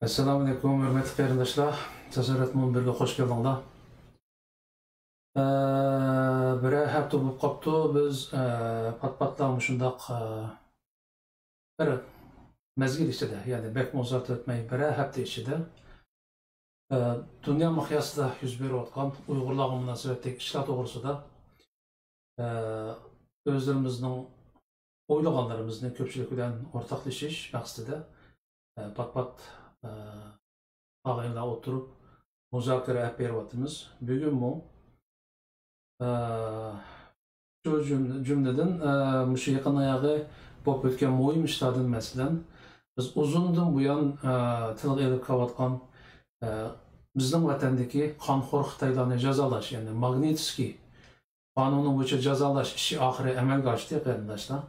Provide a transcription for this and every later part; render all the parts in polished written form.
Assalamu alaykum, hörmətli qarindaşlar. Təsərrüt munbirə xoş gəldinglar. Bir həftə olub qapdı. Biz pat-patlar şundaq bir mezgil içində, yəni bək muzat etməyi bir həftə içində dünya miqyasında yüz berib atqan Uyğurlarga münasibətdəki işlər toğrusunda özlərimizin oylaganlarımızın köpçülük bilan ortaqlaşış məqsədində pat-pat ağaylar oturup muzakere hep beriyatımız. Bugün bu şu cümleden şu yakın ayağı bop ötken muhim işlerden mesela biz uzundan bu yan tılıq edip kavatkan bizden vatandaki kanxor Xitaylarını cezalaş yani Magnitski kanunun bu cezalaş işi ahire emel kaçtı arkadaşlar.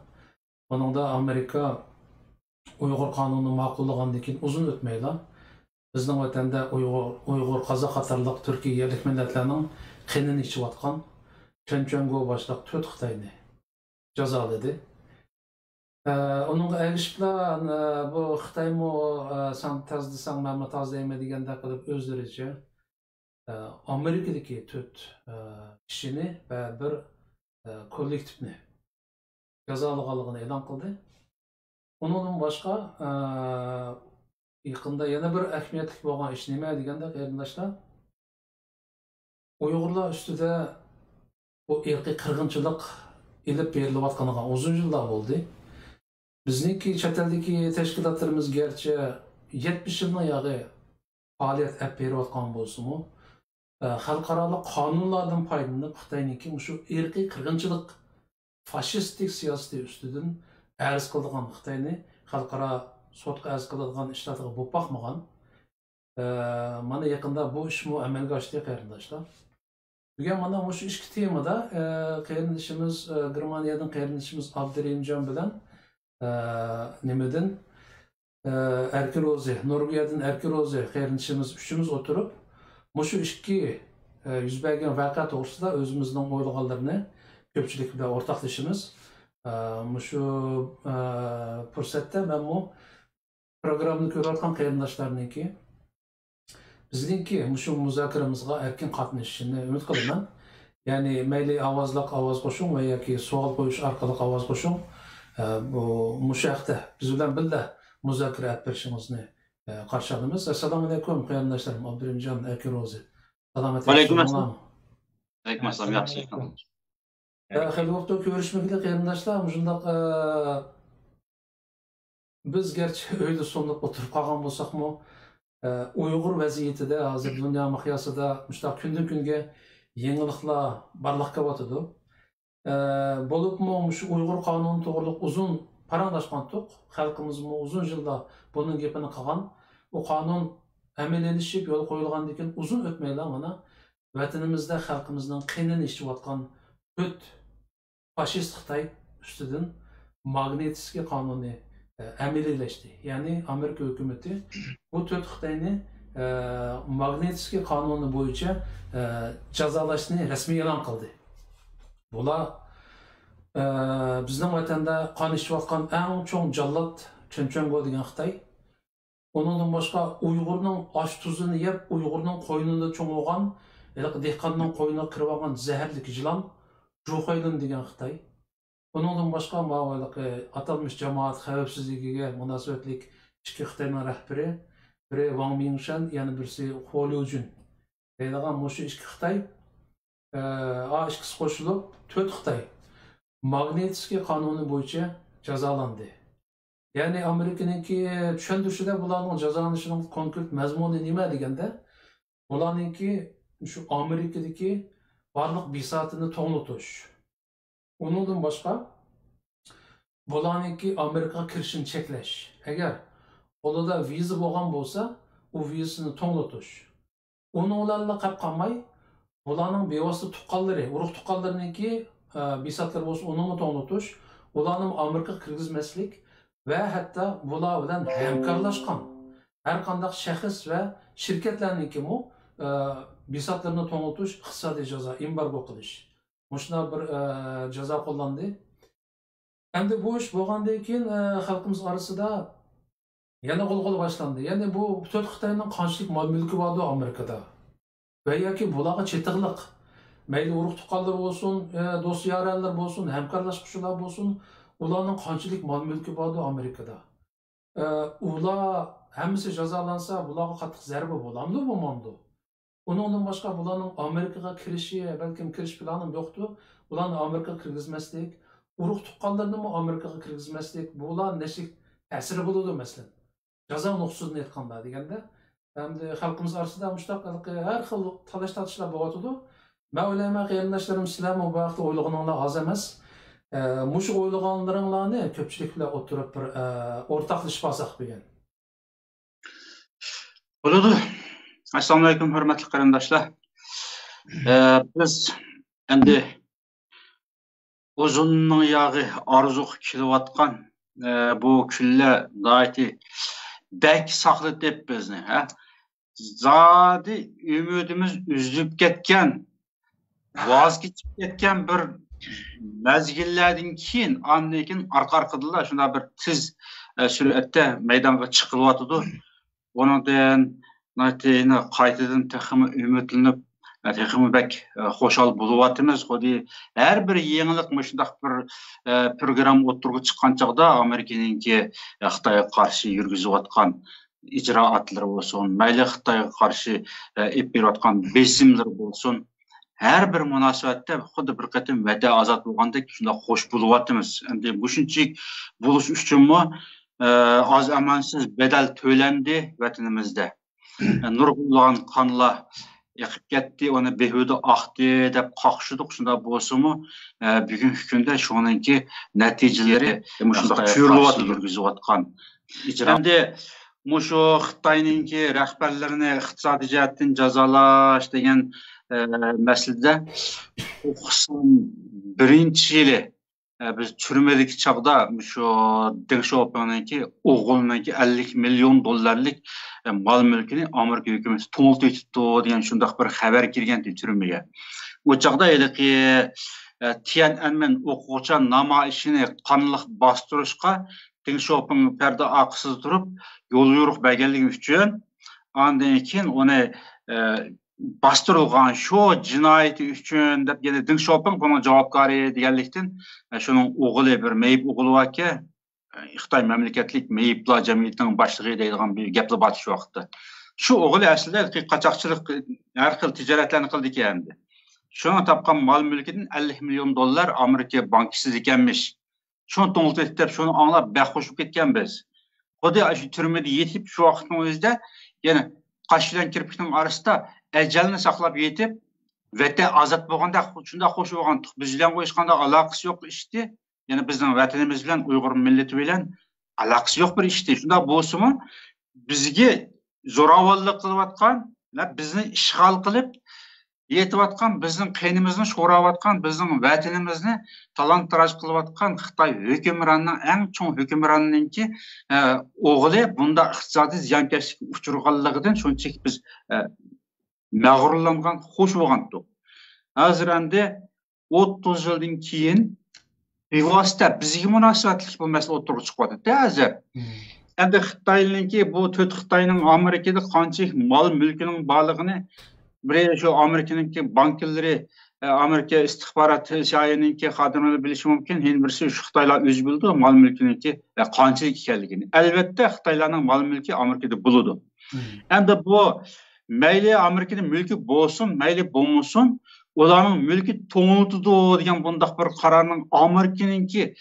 Onun da Amerika Uyghur kanunu makullagandaki uzun ötmeyle bizning vatanda Uyghur, Qazaq qatarlıq Türkiye yerlik milletlerinin qinini içib atqan Çençengo başlıq 4 Xitayni cazaladı. Onunla erişiblər bu Xitaymo sen tazdısan məmə taz deymə digəndə qılıb özlərici Amerikadakı 4 kişini və bir kollektivni cazalığalığını elan qıldı. Onun başqa yaqında yana bir ahamiyatli bo'lgan ish nima deganda qarindoshlar Uyg'urlar ustida bu irqiy qirg'inchilik ilib berilayotganiga uzun yillar bo'ldi. Bizniki chet eldagi tashkilotlarimiz garchi 70 yildan yog'i faoliyat olib berayotgan bo'lsa-mu, xalqaro qonunlardan foydalanib Xitoyniki shu irqiy qirg'inchilik faşistik siyosati ustidan arz qilgan Xitoyni xalqaro sotqa arz qiladigan ishlarga bo'lib boqmagan. Mana yaqinda bu ish amalga oshdi qarindoshlar. Bugun mana shu ikki temada qarindoshimiz Germaniyadan qarindoshimiz Abdurahimjon bilan nimadan Erkirozi, Norvegiyadan Erkirozi qarindoshimiz uchimiz o'tirib, shu ikki yuz bergan voqea to'g'risida o'zimizning o'ylaganlarini ko'pchilik bilan o'rtoqlashimiz. Şu fırsatda ben bu programını ko'rayotgan qarindoshlarniki bizningki şu muzokaramizga erkin qatnashishini umid qilaman. Ya'ni mayli ovoz qo'shing va yoki savol qo'yish orqali ovoz qo'shing. Bu haqda biz bilan birga muzokara olib berishingizni qarshi olamiz. Assalomu alaykum qarindoshlarim, Abdurahimjon Erkirozi. Salomat Aleykümselam. Aleykümselam. Yaxshi. Xeyli vaqt görüşmekle qarindoshlar, shundoq biz gerçi öyle sonluq oturup qalgan bolsaqmı, Uyghur vaziyetida hozir dunyo miqyosida mustaq kundan kunga yangiliklar barliqqa o'tadi. Bo'libmi shu Uyghur qonuni to'g'riliq uzun paranglashgandik. Xalqimizmi uzun yillar buning gapini qilgan. O qonun amallanishib yo'l qo'yilgandan keyin uzun o'tmaylar mana vatanimizda xalqimizning qinini ichayotgan 4 faşist Xitay üstüden Magnitski kanunu əməlləşdi. Yani Amerika hükümeti bu 4 Xitayni Magnitski kanunu boyunca cəzalaşdığını rəsmi elan qıldı. Bunlar bizning vatanda qon içiyotgan eng cho'ng jallat Çençengo degan Xitay. Onundan başqa Uyg'urning osh tuzini yeb, Uyg'urning qo'ynida cho'ng'ilgan, dehqonning qo'ynina kirib olgan zaharli yılan Zhuhaylin degan Xitay. Bundan başqa atalmış cemaat xavfsizligiga munosabatlik ikki Xitoyning rahbari, biri Wang Mingshan, yana birisi Huo Liujun deydigan shu ikki Xitoy ikkisi qo'shilib 4 Xitoy Magnitski qonuni bo'yicha jazolandi. Ya'ni Amerikaniki tushuntirishida bularning jazolanishining konkret mazmuni nima deganda, bularningki shu Amerikadagi barliq bisatını to'g'nitish. Onundan başqa bularniki Amerika kirishini cheklash. Agar qo'lida viza bo'lgan bo'lsa, u vizasini to'g'nitish. Ularla qolib qolmay, bularning bevosita tuqqanlari, urug' tuqqanlariniki bisatlar bo'lsa, uni to'g'nitish, ularni Amerika kirgizmaslik va hatto bular bilan hamkorlashgan har qanday shaxs va shirkatlarniki bisatlarını to'g'nitish, iqtisodiy jazo, embargo qilish. Shunday bir jazo qo'llandi. Endi bu ish bo'lgandan keyin xalqimiz orasida Yana qo'l boshlandi. Ya'ni bu to'rt Xitoyning qanchalik mol-mulki bordi Amerikada. Va yoki bularga chetiqliq mayli urug' tuqqanlar bo'lsin, do'st yaranlar bo'lsin, hamkorlashuvchilar bo'lsin, ularning qanchalik mol-mulki bordi Amerikada. Ular hammasi jazolansa, bularga qattiq zarba bo'lamdi, bo'lmamdi. Undan boshqa bularning Amerikaga kirishi, balkim kirish plani yo'qdi. Ularni Amerikaga kirgizmaslik, urug' tuqqanlarni Amerikaga kirgizmaslik, bular nechlik ta'siri bo'ladi masalan. Jazo nuqsuzini aytganda deganda, hamda xalqimiz orasida mushtaq har xil talash-tortishlar bo'lyotdi. Men o'ylayman, qarindoshlarimiz sizlar bu vaqtda o'ylaganinglar oz emas. Mushu o'ylaganlaringlarni ko'pchilik bilan o'tirib bir o'rtoqlashib olsak degan. Bo'ladi. Assalomu alaykum, hurmatli qarindoshlar. Biz endi uzunning yog'i orzuq kelayotgan bu kunlar doiti bek saqlatib bizni, ha? Zodi ümidimiz üzülüp ketken, vazgeçip ketken bir mezgillerden keyin annekin arka-arkadılar şuna bir tiz süratde meydana çıkılıvatıdı. Onundan yine qaytadan texmi ümitlenip texmi bek hoşal buluvatımız. Her bir yenilik müşndaq bir program oturgu çıkan çağda Amerika'nınki Xitay'a karşı yürgüzüvatkan icraatlar olsun, mayli Xitay'a karşı ep beriyotgan besimler olsun, her bir münasebette xuddi bir qatim va'da azat bo'lgandek shunda xo'sh bo'lyapmiz. Endi bu shunchalik bo'lish uchunmi az amansiz bedel to'landi vatanimizda. Nurg'ulgan qonlar yiqib ketdi, onu behuda aqdi deb qaqshidik. Shunda bo'lsa-mu, bugungi kunda shuningki natijalari shunda tuyulyapti yurgizayotgan ijro. Endi mushu Xitoyninki rahbarlarini iqtisodiy jihatdan jazolash degan meselede o kısım birinci yılı biz türmedeki çağda şu Deng Xiaoping'inki oğlununki 50 milyon dolarlık mal mülkünü Amerika hükümeti tumult etdi degan şundaq bir haber kirgendi türmeye. O çağda eli ki Tiananmen o'quvchi namoyishini qonliq bostirishga Deng Xiaoping perde aqsiz turib yo'l yo'riq berganligi uchun ondan keyin uni bastırılgan şu cinayeti üçün deb yine Deng Xiaoping buna javobgari deganlikdan şunun o'g'li bir meyip o'g'li var ki Xitoy mamlakatlik meyiplar jamiyatining boshlig'i deydigan bir gaplar bor shu vaqtda. Shu o'g'li aslida qochoqchilik har xil tijoratlarni qildi endi. Shuni topgan mol mulkidan 50 milyon dollar Amerika bankisiz ekanmish. Shuni to'ng'it etib shuni anglab baxush bo'lib ketgan biz. Xuddi shu turmada yetib shu vaqtning o'zida yana qash bilan kirpikning orasida ecelini saqlab yetib vatan azat bo'lganda shunda xo'sh bo'lgan biz bilan qo'yishganda aloqasi yo'q ishdi. Yani bizning vatanimiz bilan Uyg'ur millati bilan aloqasi yo'q bir ishdi. Shunda bo'lsa-mu bizga zo'ravonlik qilayotgan, bizni ishg'ol qilib yetayotgan, bizning qeynimizni sho'rayotgan, bizning vatanimizni talon-taroj qilayotgan Xitoy hukmronining eng chong hukmronininki o'g'li bunda iqtisodiy ziyonkashlikka uchraganligidan shunchaki biz mag'rurlangan, xo'sh bo'lgandik. Hozir endi 30 yildan keyin bevosita bizga munosabatli bu masala o'tirib chiqyapti. Hozir endi Xitoyninki bu to'rt Xitoyning Amerikada qanchalik mol mulkining borligini bir şu Amerika'nınki bankillari, Amerika istihbarat shayininki xodimlari bilishi mumkin. Hen birisi şu Xitoylar o'zi bildi mol mulkininki qanchalik ekanligini. Albatta Xitoylarning mol mulki Amerikada bo'ladi. Endi bu mayli Amerika'nın mülkü bo'lsin, mayli bo'lmasin, ularning mülkü to'ng'ildi degan bundaq bir qarorning Amerika'ningki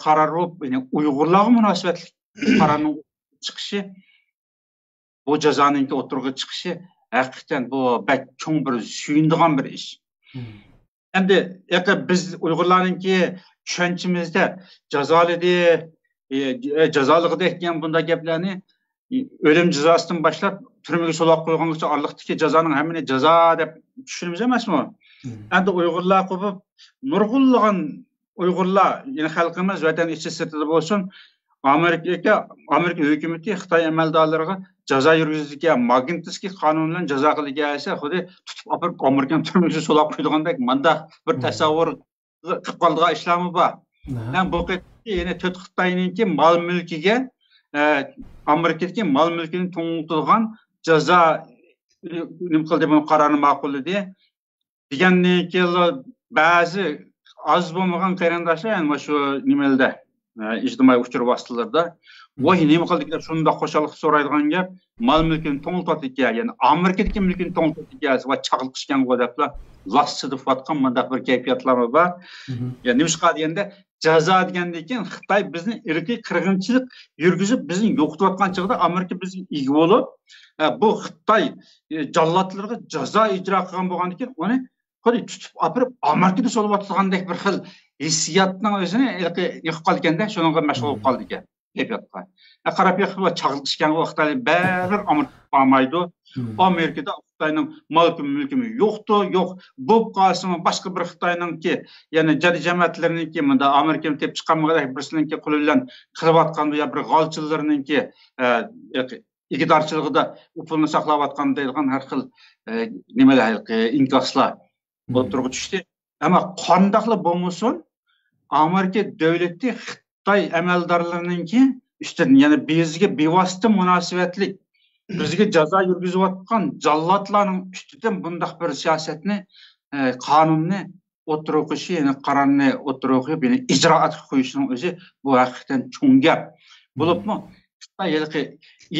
qarori, ya'ni Uyg'urlarga munosabatli qarorning chiqishi, bu jazoninki o'tirg'i chiqishi hakikaten bu bek cho'ng bir suyundigan bir ish. Endi biz Uyg'urlarninki tushunchimizda jazoligi degan bunday gaplarni ölüm cezasından başlap türmege solaq qo'ygangacha araliqdagi jazoning hammani jazo deb tushunimiz emasmi? Endi Uyg'urlar qo'yib nurg'unlagan Uyg'urlar, ya'ni xalqimiz vatan ichi sirtida bo'lsin, Amerika hukumati Xitoy amaldorlariga jazo yurgizgan Magnitskiy qonuni bilan jazo qilgan esa xuddi tutib olib Amerikan turmasiga solaq qo'ygandek manda bir tasavvur qilib qolgan ishlarmi bor. Yani bu yine to'rt Xitoyninki mol mulkiga Amerikadagi mal mulkini to'ng'iltirgan jazo nima qildi buni qarorni ma'qulladi degandan keyin ba'zi az bo'lmagan qarindoshlar yani shu nimalarda ijtimoiy uchur vositalarida voy nima qildik deb shunda qo'shaloq so'raydigan gap mal mulkini to'ng'iltirdik ya'ni Amerikadagi mulkini to'ng'iltirdik va chaqilqishgan deblar lassitib mandaq bir kayfiyatlar bor. Yani nima deganda jazo degandan keyin Xitoy bizni irqiy qirg'inchilik yurgizib bizni yo'qotayotgan chog'da Amerika bizga ega bo'lib bu Xitoy jallodlarga jazo ijro qilgan bo'lgandan keyin uni qo'li tutib olib Amerikada so'layotgandek bir xil hissiyotning o'zini yiqib qolganda shunga mashg'ul bo'lib qoldi ekan kayfiyatga. Qarab yiqib chaqilishgan vaqtda baribir Amerika qolmaydi. Amerikada Xitoyning mulki yo'qdi, yo'q bo'lib qolsin boshqa bir Xitoyninki, ya'ni jadi jamoatlarninki, bunda Amerikani tep chiqarmagan birisininki qo'li bilan qilayotgan ya bir g'olchilarninki igidorchiligida pulni saqlayotgan deydigan har xil nimalar inkoslar o'tirib tushdi. Ammo qandaqli bo'lmasin, Amerika davlati Xitoy amaldorlarininki üstün yani bizga bevosita munosabatlik bizga jazo yurgizayotgan jallodlarning ustidan bunday bir siyosatni qonunni o'tiroqishi ya'ni qarorni o'tiroqib ya'ni ijroat qo'yishning o'zi bu haqiqatan cho'ng gap bo'libmi Xitoy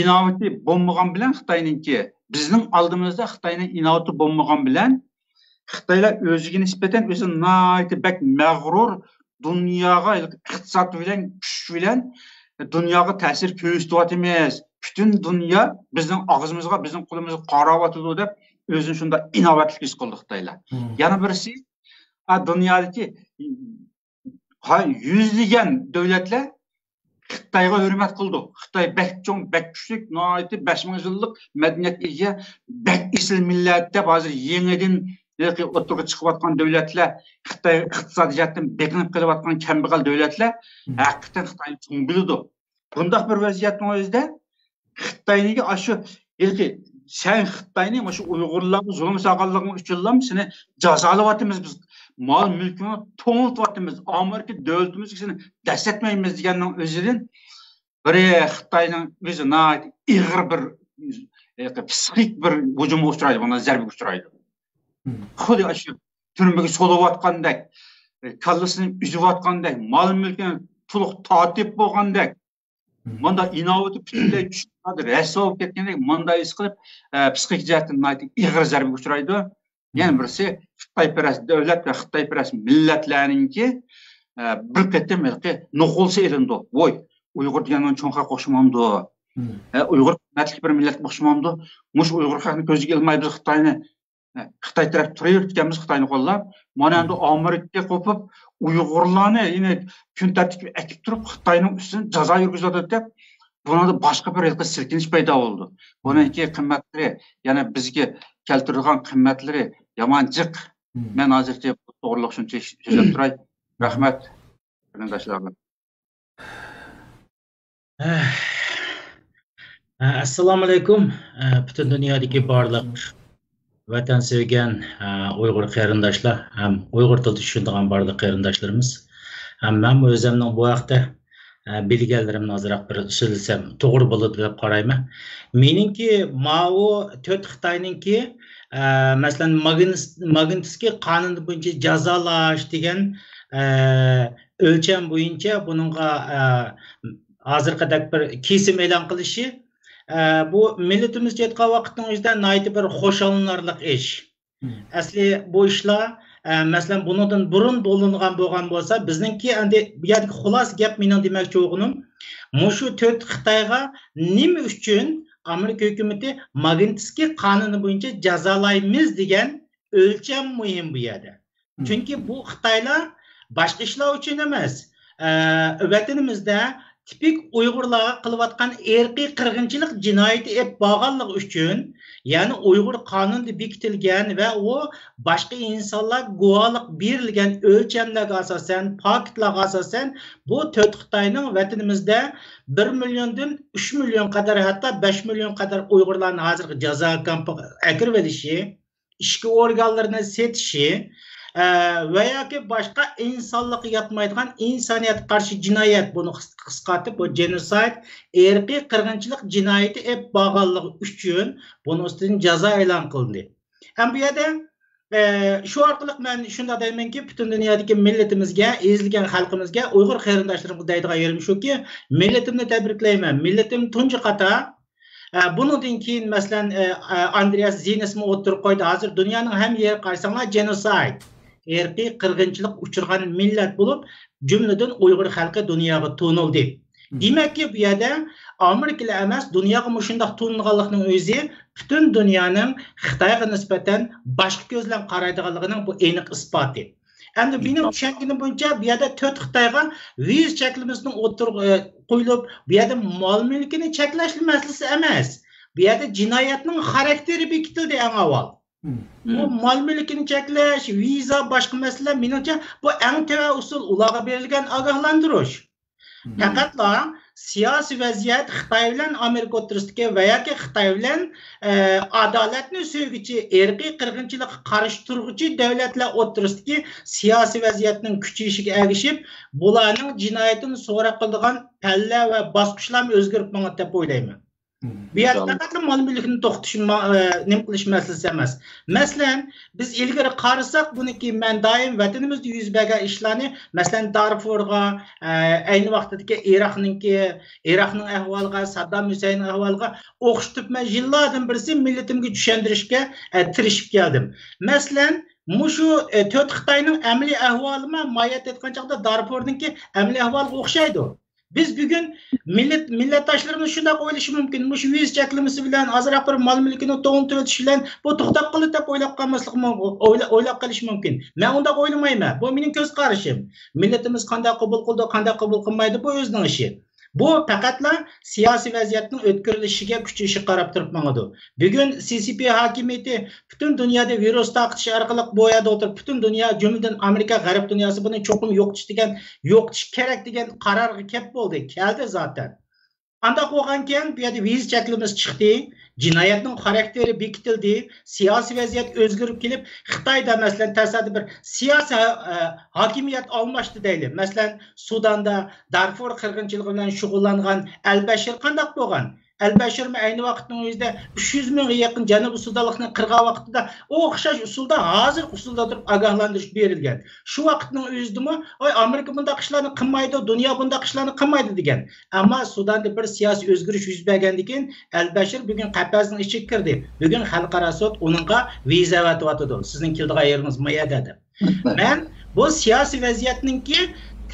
innovativ bo'lmagan bilan Xitoyninki bizning oldimizda Xitoyning innovativ bo'lmagan bilan Xitoylar o'ziga nisbatan o'zi nihoyatda bak mag'rur dunyoga iqtisod bilan kuch bilan dunyoga ta'sir ko'rsatyapmiz. Bütün dünya bizning og'zimizga, bizning qo'limizga qarayotdi deb o'zini shunda innovativ his qildi Xitoylar. Yana birisi dunyodagi yuzlagan davlatlar Xitoyga hurmat qildi. Xitoy bak cho'ng, bak kuchli, nihoyatda 5000 yillik madaniyatga ega, bak isl millat deb hozir yangidan o'tirib chiqayotgan davlatlar, Xitoy iqtisodiyotdan bekinib qilayotgan kambag'al davlatlar haqiqatan Xitoyni cho'ng biladi. Bunday bir vaziyatning o'zida Xitoyning shu sen Xitoyning shu Uyg'urlarga zulm saqlanligi uchun seni jazolayapmiz biz. Mal mulkini to'ng'iltyapmiz. Amerika davlatimizga seni dashatmaymiz deganning o'zidan bir Xitoyning o'zi ig'ir bir psixik bir hujumga uchraydi, buna zarbaga uchraydi. Xuddi shu turmaga solayotgandek, kallasini uzayotgandek, mal mulkini to'liq tatib bo'lgandek Manda innovativ butunlay tushunadi, rasvo bo'lib ketgandek, manda his qilib, psixik jihatdan ig'ir zarbaga uchraydi. Yana birisi Xitoyparast davlat va Xitoyparast millatlarningki bir qatam nuqulsi elindi. Voy, Uyg'ur degandan cho'nqa qo'shmamdi. Uyg'ur qimmatli bir millat qo'shmamdi. Mush Uyg'ur xalqini ko'ziga ilmay biz Xitoyni Xitoy taraf turayotganmiz Xitoyni qo'llab, mana endi Amerikaga qo'pib Uyg'urlarni yine kun tartibga akib turib Xitoyning ustidan jazo yurgizadi deb bunda boshqa bir silkinish paydo bo'ldi. Buniki qimmatlari, yana bizga keltirilgan qimmatlari yomon jiq. Men hozircha to'g'riliq shuncha so'zlab turay. Rahmat qarindoshlar. Assalomu alaykum. Butun dunyodagi barliq vatan sevgan Uyg'ur qarindoshlar, ham Uyg'ur tilida tushunadigan barliq qarindoshlarimiz. Men o'zimning bu vaqtda bilganlarimni ozroq bir so'zlasam to'g'ri bo'ladi deb qarayman. Meningki ma'u 4 Xitoyninki masalan Magnitskiy qonuni bo'yicha jazolash degan o'lcham bo'yicha buningga hozirgidek bir kesim e'lon qilishi bu millatimizga yetgan vaqtning o'zida nihoyat bir xo'shallanarlik ish. Asli bu ishlar masalan bundan burun bo'lingan bo'lgan bo'lsa, bizningki endi bu yerda xulos gap mening demoqchi o'g'lim, mushu 4 Xitoyga nima uchun Amerika hukumati Magnitskiy qonuni bo'yicha jazolaymiz degan o'lcham muhim bu yerda. Chunki bu Xitoylar boshqa ishlar uchun emas, vatanimizda tipik Uyg'urlarga qilayotgan erkiy qirg'inchilik jinoyati ep bo'lganligi uchun, ya'ni Uyg'ur qonunida bekitilgan va u boshqa insonlar guvohlik berilgan o'lchamlarga asosan, faktlarga asosan bu 4 Xitoyning vatanimizda 1 milliondan 3 million qadar, hatto 5 million qadar Uyg'urlarni hozirgi jazo kampiga akirib olishi, ishki organlarini setishi, veya ki başka insanlık yapmaydigan insaniyet karşı cinayet bunu kıskatıp bu genocide erki kırgınçılık cinayeti hep bağlılığı üçün bunun üstüne ceza elan kılındı. Hem bu yerde şu arkalık ben şunda deymen ki bütün dünyadaki milletimizge, izleyen halkımızga, Uygur qarindaşlarımız deydiğen yerim şu ki milletimni tebrikleymen. Milletim tuncu kata bunun keyin mesela Andreas Zinesmi oturup koydu. Hazır dünyanın hem yeri karşısına genocide, erki kırgınçılık uçurgan millet bulup cümleden Uygur halkı dünyaya tuğnuldu. Demek ki bu yerde Amerikalı emas dünyaya muşundaq tuğnulganlıqның özü bütün dünyanın Xitayga nispeten başka gözle qaraydiganlığının bu eniq ispatı. Endi benim düşüngənim boyunca bu yerde 4 Xitayga viz çeklimizin qoyulup bu yerde mal mülkini çekleşli meselesi emas. Bu yerde cinayetinin karakteri bekitildi en avval. Bu mal mülkini çekleş, viza başka mesele menimce bu en teve usul ulağa verilgen agahlandırış. Fakat siyasi vaziyet Xitay bilen Amerika o'rtasidagi veya ki Xitay bilen adaletni söygüçü, erki kırgınçılık karıştırgıcı devletler o'rtasidagi siyasi vaziyetning kuchayishiga ergishib, bularning jinoyatini so'roq qiladigan palla va bosqichlar o'zgarib mangadi deb o'ylayman. Bu yerda faqat mal mülkini to'xtatish nim qilish masalasi emas. Masalan, biz ilgari qarasak buniki men doim vatanimizda yuz bergan ishlarni, masalan Darfurga, ayni vaqtdagi Iroqning ahvoliga, Saddam Husaynning ahvoliga o'xshatib men yillardan birisi millatimga tushuntirishga tirishib keldim. Masalan, mushu 4 Xitoyning amaliy ahvolimi mayat etgan chaqda Darfurdagi amaliy ahvolga o'xshaydi. Biz bugün milletdaşlarımız şunda oylaşı mümkün. Muş viz çekilmesi bilen azraq bir mal mülkini to'g'intib o'tish bilan bu to'xtab qoladi deb o'ylab qolmaslik o'ylab qolish mumkin. Men unda o'ylamayman. Bu mening ko'z qarashim. Milletimiz qanday qabul qildi, qanday qabul qilmaydi bu o'zining ishi. Bu faqatla siyasi vaziyatning o'tkirilishiga kuchayishi qarab turib mangadi. Bugun CCP hokimiyati bütün dünyada virus taqitish orqali bu yerda o'tirib, bütün dünya jumladan Amerika, G'arb dunyosi buni cho'qim yo'qitish kerak degan qarorga kelib bo'ldi. Keldi zaten. Anda qo'yganken bu yerda viz cheklimiz chiqdi, jinoyatning xarakteri bekitildi, siyasi vaziyat o'zgarib kelib, Xitoyda masalan tasodif bir siyasi hokimiyat almashdi deylik. Masalan, Sudanda Darfur qirg'inchiligi bilan shug'ullangan Al-Bashir qanday bo'lgan? Al-Bashir ayni vaqtning o'zida 300 mingga yaqin Janubiy Sudanlikni qirg'an vaqtida o'xshash usulda, hozir usulda turib ogohlantirish berilgan. Shu vaqtning o'zidami, Amerika bundaq ishlarni qilmaydi, dunyo bundaq ishlarni qilmaydi degan. Ammo Sudanda bir siyosiy o'zgarish yuz bergandan keyin Al-Bashir bugun qafasning ichiga kirdi. Bugun xalqaro sud uningga viza atyapti. Sizning keldigan yeringiz mayada deb. Men bu siyosiy vaziyatningki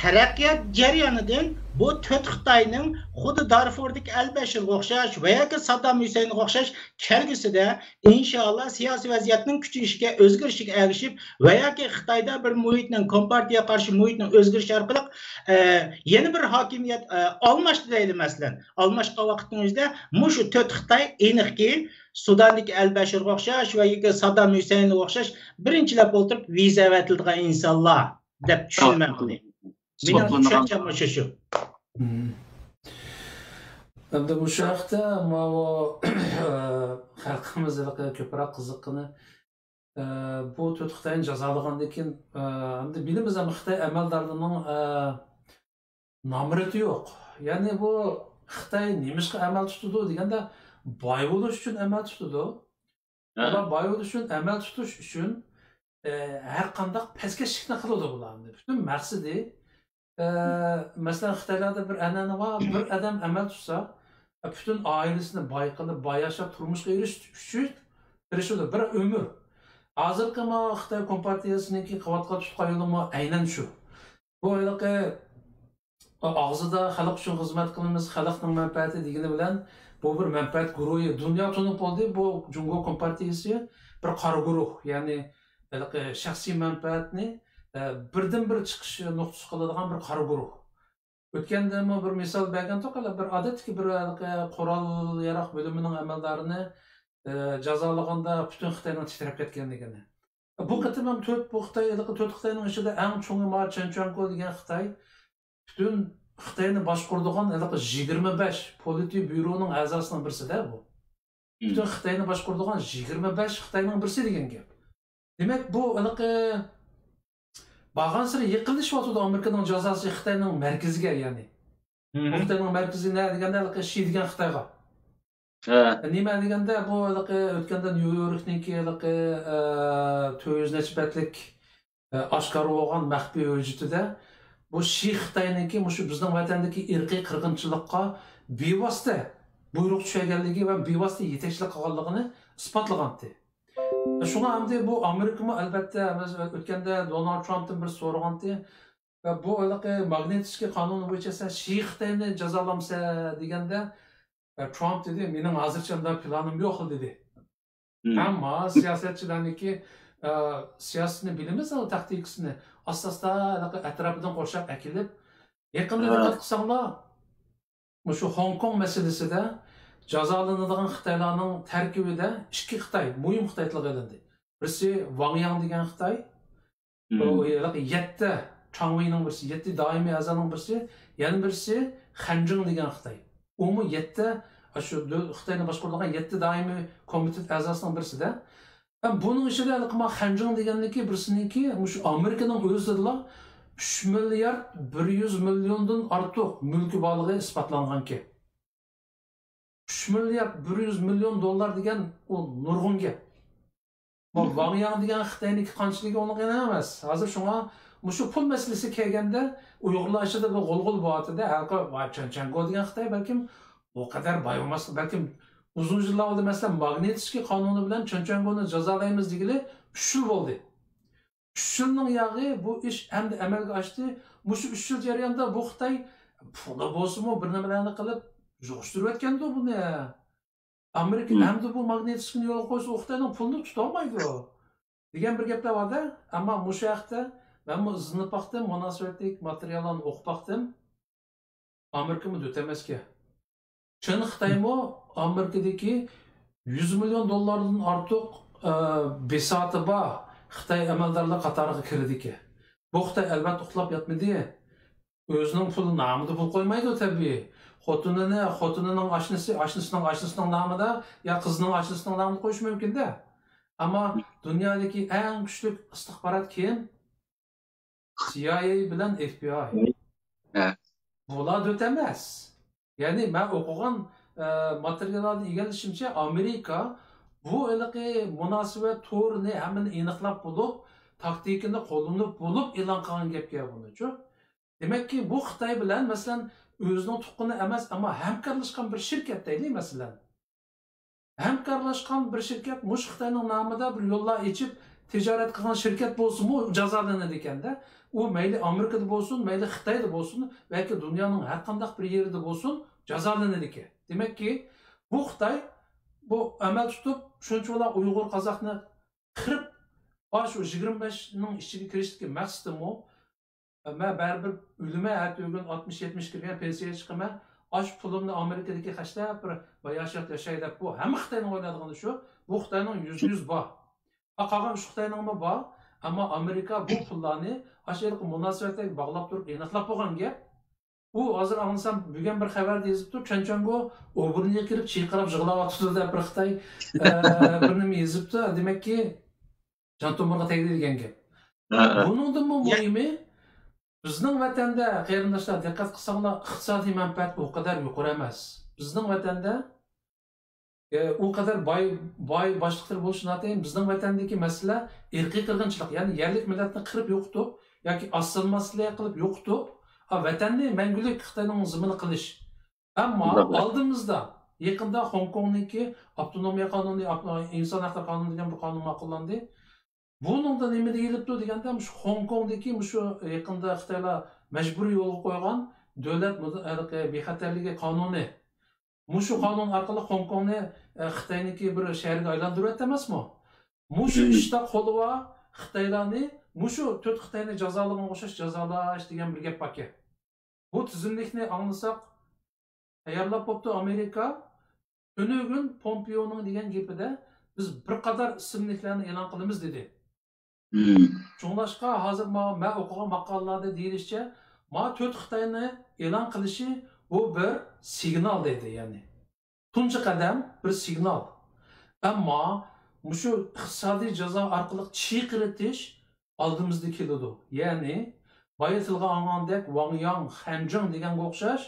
taraqqiyot jarayonidan bu 4 Xitoyning xuddi Darfurdagi Al-Bashirga o'xshash va yoki Saddam Husaynga o'xshash kelgusida inshaalloh siyosiy vaziyatning kuchayishiga, o'zgarishiga erishib va yoki Xitoyda bir muhitning kompartiyaga qarshi muhitning o'zgarishi orqali yana bir hokimiyat almashdi deydi masalan. Almashgan vaqtning o'zida mushu 4 Xitoy aniqki Sudandagi Al-Bashirga o'xshash va yoki Saddam Husaynga o'xshash birinchilab o'tirib viza avatilgan insonlar deb tushunmoqda. Benim düşüncem şu. Endi bu şahta ama o xalqimizga ko'proq qiziqqani bu 4 Xitoyni jazolagandan keyin endi bilamiz ham Xitoy amaldorining namrati yo'q. Ya'ni bu Xitoy nimishqa amal tutadi deganda boy bo'lish uchun amal tutadi. Ular boy bo'lish uchun amal tutish uchun har qanday peskashlikni qiladi bularni. Butun maqsadi mesela Xitoylarda bir an'ana var, bir adam amal tutsa, bütün ailesini boy qilib, boy yashab turmushga erishish uchun tirishadi bir umr. Hozirgi Xitoy kompartiyasiniki qilayotgan tutgan yo'li aynan shu. Bu yo'lga og'zida xalq uchun xizmat qilamiz, xalqning manfaati degani bilan bu bir manfaat guruhi dunyo tunib bo'ldi. Bu Jungo kompartiyasi bir qora guruh, ya'ni shaxsiy manfaatni birdan bir chiqish nuqtasi qiladigan bir qora guruh. O'tganda bir misol bergan to'qala bir odatki bir qurol yaroq bo'limining amaldorini jazolaganda butun Xitoyning titrab ketganligini. Bu qatim ham 4 Xitoyning ichida eng cho'ngi ma Chenchuanko degan Xitoy butun Xitoyni boshqaradigan 25 Politbyuroning a'zosining birisida bu. Butun Xitoyni boshqaradigan 25 Xitoyning birisi degan gap. Demak bu Bağansıra yıkılışıp Amerika'nın cazası Xitayning merkeziga, yani. Xitayning merkezi ne deganda Şi degan Xitayga. Nima deganda bu o'tganda New Yorkniki 400 necha betlik oshkor bo'lgan maxfiy hujjatida bu Şi Xitoyniki shu bizning vatandagi irqiy qirg'inchilikqa bevosita buyruq tushaganligi va bevosita yetakchilik qilganligini isbotlagandi. Shunga hamda bu Amerikami albatta o'tganda Donald Trumpdan bir so'ragandi va bu Magnitskiy qonuni bo'yicha sen Şi Xitoyni jazolamsa deganda Trump dedi, mening hozircha planim yo'q dedi. Ammo siyosatchilarniki siyosatni bilamiz, taktikasini asta-asta atrofidan qo'shib akilib, yaqinda diqqat qilsanglar, shu Hong Kong masalasida jazolanadigan Xitoylarning tarkibida ikki Xitoy, muhim Xitoylar qilindi. Birisi Wang Yang degan Xitoy, bu 7 Changweining birisi, 7 doimiy a'zoning birisi, yana birisi Hanjing degan Xitoy. Umu 7 şu Xitoyni boshqaradigan 7 doimiy komitet a'zosining birisida. Bunun içinde Hanjing deganniki birisiniki shu Amerikaning o'zida 3 milyard 100 milyondan ortiq mulki borligi isbotlangan ki. 3 milyard 100 milyon dollar degan u nurg'un gap. Bu Wang Yang degan Xitoyniki qanchaligi uni emas. Hozir shunga shu pul masalasi kelganda Uyg'urlar ichida bir g'ulg'ul bo'yatida halqa Chanchango degan Xitoy balkim o kadar boy olmas, balkim uzun yillar oldi masalan Magnitskiy qonuni bilan Chanchango'ni jazolaymiz degili 3 yil bo'ldi. 3 yilning yog'i bu ish endi amalga oshdi. Shu 3 yil jarayonida bu Xitoy puli bo'lsa-mu bir nimalarni qilib jo'shtirib o'tgandi buni. Amerika endi bu Magnitskiyni yo'l qo'ysa Xitoyning pulini tuta olmaydi degan bir gaplar bor-da. Ammo bu yoqda ben bu izini baktım, münasebetlik materyallarını okup baktım. Amerika mı ötemez ki? Çin Xitay mı Amerika'daki 100 milyon dolardan artık besatı var. Xitay emeldarlar Katar'a kirdi ki. Bu Xitay elbette uxlap yatmadı. Özünün pulu namıda pul koymaydı tabii. Xotununun aşnısının namı da ya kızının aşnısının namını koyuş mümkün de. Ama dünyadaki en güçlü istihbarat kim? CIA bilen FBI. Bular ötemez. Yani ben okugan materyallardan ilgilişimçe Amerika bu münasebet to'rini hemen aniqlab bulup taktikini qo'llanib bulup e'lon qilgan gapga bunuchu. Demek ki bu Xitoy bilan masalan o'zining tuqqini emas, ama hamkorlashgan bir shirkat deylik masalan. Hamkorlashgan bir shirkat mush Xitoyning nomida bir yo'llar ochib tijorat qilgan shirkat bo'lsa-mu jazolanadi ekanda. U mayli Amerikada bo'lsin, mayli Xitoyda bo'lsin, balki dunyoning har qanday bir yerida bo'lsin, jazolanadi ekan. Demak ki bu Xitoy bu amal tutib, shunchalar Uyg'ur qozoqni qirib, shu 25 ning ichiga kirishga maqsadimi? Men baribir o'lime atugin 60-70 kirgan pensiyaga chiqaman. Ash pulimni Amerikadagi hashlab bir bayashat yashaydi bu. Hamma Xitoyning o'yladigani shu. Bu Xitoyning 100 bor. Qolgan shu Xitoyning bor. Ama Amerika bu pullarni aşırı münasebetlerle bağlap durup aniqlab bo'lgan gap. U hozir anlasam bugun bir xabarda yozib turib, Chanchango o'burniga kirib chiyqirab yig'layotdi deb bir Xitoy bir nima yozibdi. Demakki jon tomirga tegadigan gap. Buningdan muhimi bizning vatanda qarindoshlar diqqat qilsanglar iqtisodiy manfaat u qadar yuqori emas. Bizning vatanda o kadar boy boshliqlar bo'lishini atayin bizning vatandagi masala irqiy qirg'inchilik, ya'ni yerlik millatni qirib yo'qitib yoki assilmaslik qilib yo'qitib, vatanni mangulik Xitoyning zimini qilish. Ammo oldimizda yaqinda Hong Kongniki avtonomiya qonuni, inson huquqlari qonuni degan bir qonun ma'qullandi. Buningda nima deyilibdi deganda, shu Hong Kongdagi shu yaqinda Xitoylar majburiy yo'lga qo'ygan davlat bexatarligi qonuni. Mushu qonun orqali Hong Kongni Xitoyniki bir shaharga aylantiryapti emasmi? Mushu ishda qo'li va Xitoylarni mushu 4 Xitoyni jazolagan o'xshash jazolash degan bir gap bor. Bu tizimlikni anglasak, tayyorlab bo'pti Amerika. Tunugun Pompeo'ning degan gapida biz bir qadar ismliklarni e'lon qilamiz dedi. Shunlashqa hozir men o'qigan maqolalarda deyilishicha, 4 Xitoyni e'lon qilishi bu bir signal dedi yani. Tunji qadam bir signal. Ammo shu iqtisodiy jazo orqali chiyqiritish aldığımızda keledi. Yani bayatılga angandek Wang Yang, Hanjing degan o'xshash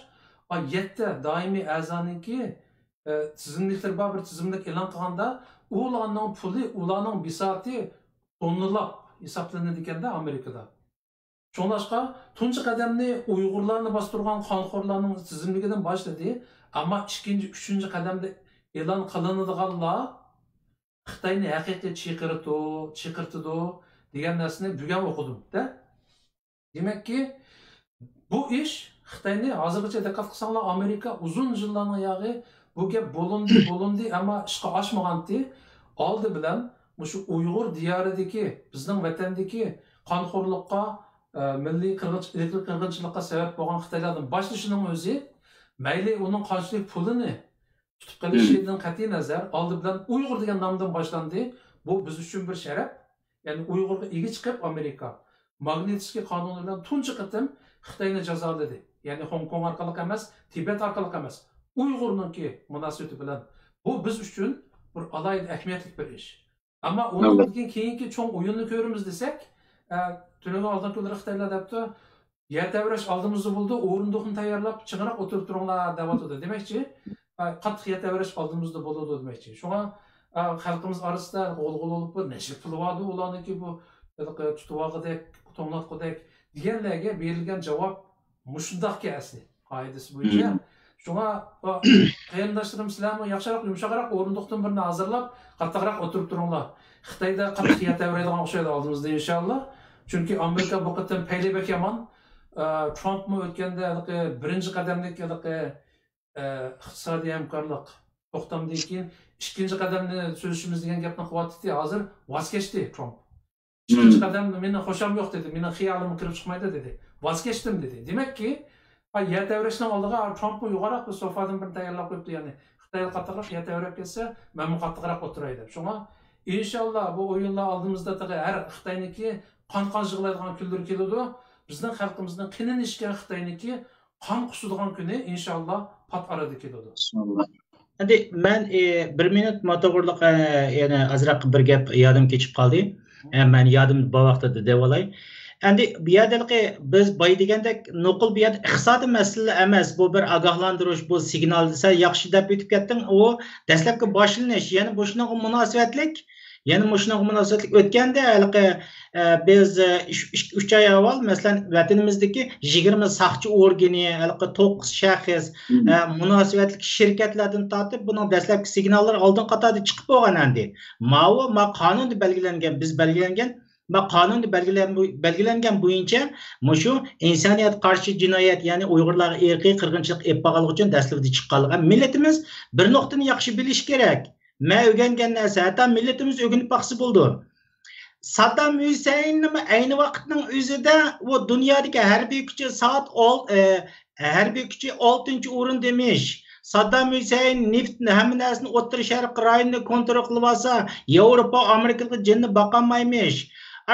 7 doimiy a'zoninki tizimliklar bor bir tizimlik e'lon qilganda ularning puli, ularning bisoti tonnalab hisoblanadi ekanda Amerikada. Şoňlaşqa tunji qadamni Uyg'urlarni bostırgan qonxo'rlarning tizimligidan boshladi, ammo ikkinchi, uchinchi qadamda e'lon qilinadiganlar Xitoyni haqiqiy chiqirtidi degan narsani bugun o'qidim-da. Demakki, bu ish Xitoyni hozirgacha diqqat qilsanglar Amerika uzun yillarning yog'i bu gap bo'lindi, ammo ishga oshmaganti. Oldi bilan shu Uyg'ur diyoridagi, bizning vatandagi qonxo'rlikqa, milliy qirg'inchilikqa sabab bo'lgan Xitoylarning boshlashining o'zi mayli uning qanchalik pulini tutib qolishidan qat'iy nazar oldi bilan Uyg'ur degan nomdan boshlandi. Bu biz uchun bir sharaf. Ya'ni Uyg'urga ega chiqib Amerika Magnitskiy qonuni bilan tunji qatim Xitoyni jazoladi. Ya'ni Hong Kong orqali emas, Tibet orqali emas, Uyg'urningki munosabati bilan bu biz uchun bir alayda ahamiyatli bir ish. Ammo undan keyingi cho'ng o'yinni ko'ramiz desak, Tünün aldan kunları Xitaylar depti, yer devreş aldığımızda buldu, o'rindiqni tayyorlab, çıngırak oturup durunglar devatıdı. Demekçi, qattiq yer devreş aldığımızda buldu demekçi. Şuna xalqımız arasında olğul olup bu neşik pulu vardı, ulanı ki bu tutuvağıdek, toңlatqıdek diyenlerge verilgen cevap muşundaq ki asli. Qaydası boyunca. Şuna qarindaşlarım sizlarni yaxshiroq, yumshoqroq o'rindiqdan birini hazırlab, qattiqroq oturup durunglar. Xitoyda qattiq yer devreydigan o'xshaydi oldimizda inşallah. Çünkü Amerika bu qatam paylabak yomon. Trump mu o'tganda birinchi qadamdagi iqtisodiy hamkorlik to'xtamdan keyin ikkinchi qadamni so'zishimiz degan gapni qilyapti. Hozir voz kechdi Trump. Ikkinchi qadam meni xo'sham yo'q dedi. Meni xiyolim kirib chiqmaydi dedi. Voz kechdim dedi. Demakki, yer davrashdan oldiga Trump yuqoriroq bir sofadan bir tayyorlab qo'yibdi. Ya'ni Xitoy qattiqroq yer davrab kelsa, men qattiqroq o'tiray deb. Shunga inshaalloh bu o'yinlar oldimizda har Xitoyniki qon yig'laydigan kunlar keladi. Bizning xalqimizning qinini ishgan Xitoyniki qon qusadigan kuni inshaalloh pat arada keladi. Endi men 1 minut moto'g'irlik yana azroq bir gap yodim kechib qoldi. Men yodim bu vaqtda deb olay. Endi bu yerdagi biz boy degandek nuqul bu yerda iqtisodiy masala emas, bu bir ogohlantirish, bu signal desa yaxshi deb o'tib ketding. U dastlabki boshlanish, ya'ni bu shunga munosabatlik. Yani muşuna münasebetlik ötkende biz 3 ay avval mesela vatanimizdeki 20 saxçı organi, 9 şahıs münasebetlik şirketlerden tatip bunun dastlabki signallar oldin qatorda chiqib bo'lgan endi. Ma qonunda belgilangan, biz belgilangan va qonunda belgilangan bo'yicha mushu insoniyat qarshi jinoyat, ya'ni Uyg'urlarga irqiy qirg'inchilik olib borganlik uchun dastlabda chiqqanligi. Millatimiz bir nuqtani yaxshi bilish kerak. Men o'rgangan narsa, hatta millatimiz o'rganib baqsi bo'ldi. Saddam Hüseyin'ni aynı vaqtning o'zida o dunyodagi harbiy kuchi harbiy kuchi 6-chi o'rin demiş. Saddam Hüseyin neftni hamma narsani O'rta Sharq rayonini kontrol qilib olsa, Yevropa, Amerikaga jinni boqolmaymish.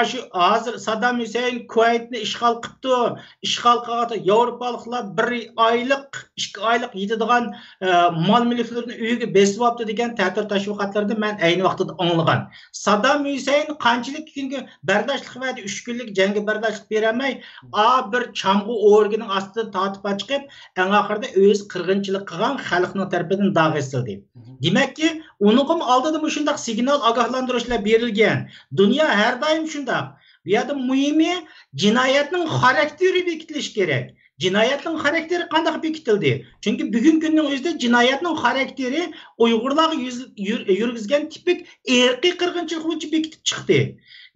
Şu hazır Saddam Hüseyin Kuveyt'ni işgal qildi. İşgal qilganda Yevropaliklar 1 aylık, 2 aylık yetadigan mal mulklarni uyiga besib olibdi degan ta'tir tashviqotlarni men ayni vaqtida anglagan. Saddam Hüseyin qanchalik kunga bardoshlik va 3 kunlik jangga bardoshlik berolmay, bir chamg'u o'rgining ostidan tortib chiqib, eng oxirida o'z qirg'inchilik qilgan xalqning tarafidan dag'i sildi. Demakki, uning oldida shunday signal ogohlantirishlar berilgan. Dunyo har doim shunday. Bu yerda muhimi jinoyatning xarakteri bekitilishi kerak. Jinoyatning xarakteri qanday bekitildi? Chunki bugungi kunning o'zida jinoyatning xarakteri Uyg'urlarga yurgizgan tipik irqiy qirg'inchilik bo'yicha bekitib chiqdi.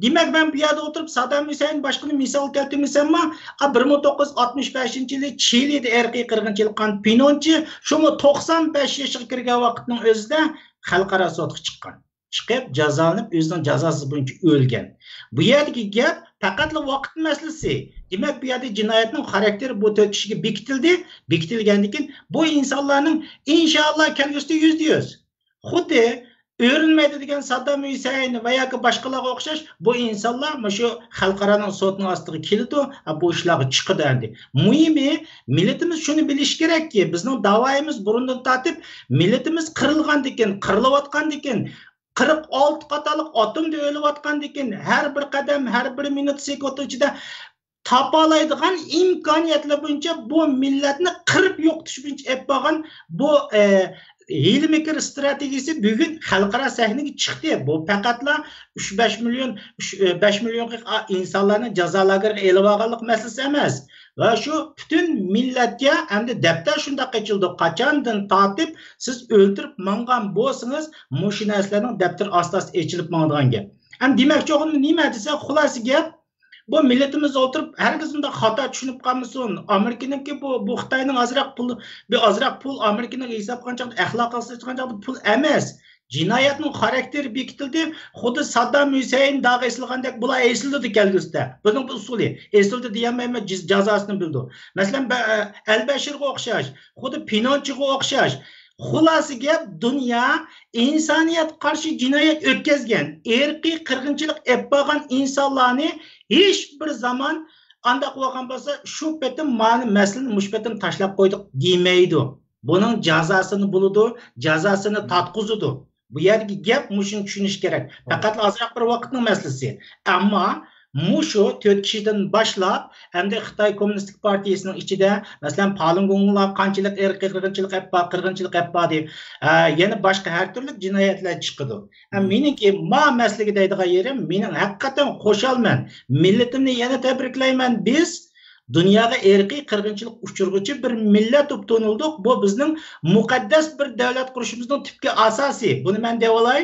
Demak, men bu yerda o'tirib Saddam Hüseyin boshqani misol keltirmasam, 1965-yili Chilida irqiy qirg'inchilik qilgan Pinochet shumi 95 yoshga kirgan vaqtning o'zida xalqaro sudga chiqqan. Chiqib jazolanib o'zining jazosi bo'yicha o'lgan. Bu yerdagi gap faqatla vaqt masalasi. Demak, bu yerda jinoyatning xarakteri bu 4 kishiga bekitildi. Bekitilgandan keyin bu insonlarning inshaalloh kelgusida %100 xuddi öğrenmedi degan Saddam Hüseyin va yoki boshqalarga o'xshash bu insonlar shu xalqaro sudning ostiga keldi, bu ishlarga chiqdi endi. Muhimi millatimiz shuni bilish kerakki, bizning da'voyimiz burundan tortib millatimiz qirilgandan keyin, qirilayotgandan keyin 46 qatorliq atomda o'layotgandan har bir qadam, har bir minut sekund ichida topalaydigan imkoniyatlar bo'yicha bu millatni qirib yo'qotish bo'yicha olib borgan bu Hilmekir strategiyasi bugun xalqaro sahnaga chiqdi. Bu faqatla 3-5 million 5 million insonlarni jazo lageriga elib olganlik masalasi emas. Va shu butun millatga hamda daftar shunday qechildi. Qachondan tortib siz o'ltirib mangan bo'lsangiz, mushu narsalarning daftar astos echilib mangdigan gap. Ham demakchi o'g'lim nima desa, xulasi gap bu milletimiz o'tirib herkes unda xato tushunib qolmasin. Amerikaniki bu Xitoyning azroq pul Amerikaning hisob qilgan axloqiy qilgan pul emas. Jinoyatning xarakteri bekitildi. Xuddi Saddam Hüseyin dag'i esilgandek bular esildi kelgusida. Buning usuli esildi deyamayman, jazosini bildi. Masalan, Al-Bashirga o'xshash, xuddi Pinochetga o'xshash. Xulasi gap dunyo insoniyat qarshi jinoyat o'tkazgan, irqiy qirg'inchilik olib borgan insonlarni hech bir zaman anda qilgan bo'lsa, shu petim ma'ni masalani mushpetim tashlab qo'ydik demaydi. Buning jazosini buladi, jazosini tatqizadi. Bu yerga gap mushuni tushunish kerak. Faqat ozroq bir vaqtning masalasi. Ammo mushu 4 kishidan boshlab hamda Xitoy Kommunistik partiyasining ichida masalan Falun Gonglar qanchalik irqiy qirg'inchilik qilib bordi, yana boshqa har turli jinoyatlar chiqadi. Meniki ma maslaga deydigan yerim, mening haqiqatan qo'shalman. Millatimni yana tabriklayman. Biz dunyoga irqiy qirg'inchilik uchirg'uchi bir millat deb tanildik. Bu bizning muqaddas bir davlat qurishimizning tubki asosi. Buni men deb olay.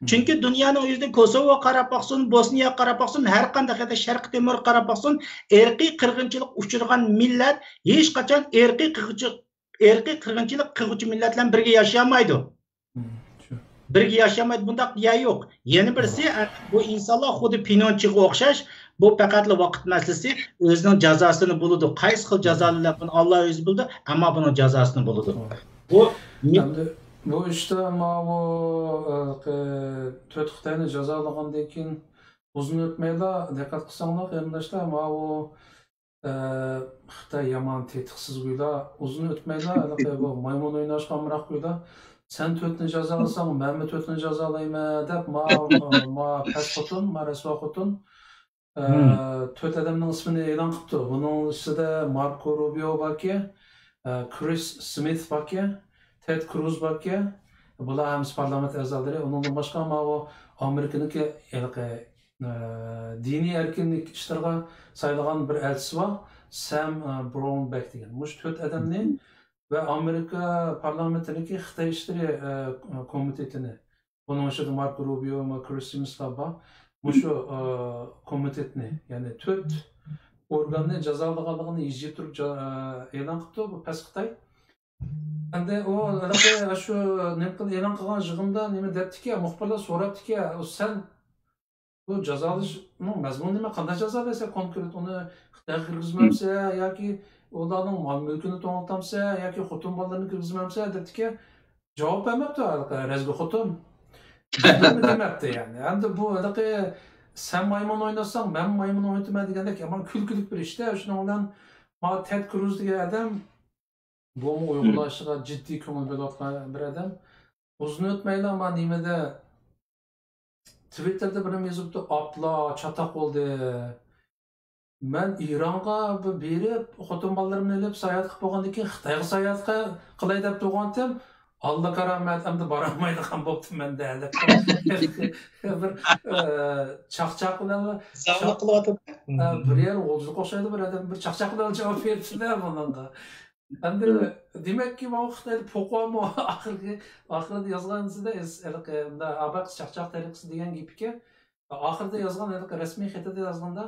Çünkü dünyanın yüzde Kosovo qarab baqsın, Bosniya qarab baqsın, her qanday da Sharq Temur qarab baqsın, irqiy qirg'inchilik uchirgan millat hech qachon irqiy qirg'inchilik qiluvchi millatlar birga yashamaydi. Birga yashamaydi, bundaq ya yo'q. Yana birisi bu insonlar xuddi Pinochetga o'xshash, bu faqatli vaqt masalasi, o'zining jazosini buladi. Qaysi xil jazolarni Alloh o'zi bildi, ammo buning jazosini buladi. Bu işte bu 4 Xitoyni jazolagandan keyin uzun o'tmayla diqqat qilsanglar qarindoshlar, bu Xitoy yomon tetiqsiz guylar uzun o'tmayla bu maymun o'ynashgan miroq guylar sen 4ni jazolasang men 4ni jazolayman deb ma past xotun, ma rasvo xotun 4 odamning ismini e'lon qildi. Buning ichida Marco Rubio borki, Chris Smith borki, Ted Cruz borki, bular ham parlament a'zolari. Undan boshqa bu Amerikaniki diniy erkinlik ishlarga saylagan bir elchisi bor, Sam Brownback degan. Mush 4 odamni va Amerika parlamentiniki Xitoy ishlari komitetini, buning ichida Marco Rubio va Chris Smith bor. Mushu komitetni, ya'ni 4 organni jazolaganligini yozib turib e'lon qildi bu past Xitoy. Endi o shu e'lon qilgan yig'inda nima debdiki, muxbirlar so'rabdiki, sen bu jazolashning mazmuni nima, qanday jazolaysan konkret, uni Xitoyga kirgizmamsa yoki ularning mol mulkini to'g'ritamsa yoki xotin bolalarini kirgizmamsa debdiki, javob bermabdi razgo xotin. Demabdi yani. Endi bu sen maymun oynasang men maymun oynayman degandek yomon kulkilik bir ishda. Shuning bilan Ted Cruz degan odam bu uyg'urlashiga jiddiy ko'ngil berayotgan bir odam. Uzun o'tmayla men nimada Twitterda birim yozibdi, "Apla chatoq bo'ldi. Men Ironga berib, xotin bolalarimni olib sayohat qilib bo'lgandan keyin Xitoyga sayohat qilay deb turgandim. Allah karamet hem de baramaydigan bo'pti menda deb. Bir chaqchaq bilan zavq qilyapti. Bir yer o'ljiq o'xshaydi, bir odam bir chaqchaq bilan javob beribdi bunga. Endi demakki bu Xitoyda po'qomo oxirida yozganingizda unda abaq chaqchaq tariqasi degan gapga oxirida yozgan rasmiy xatida yozganda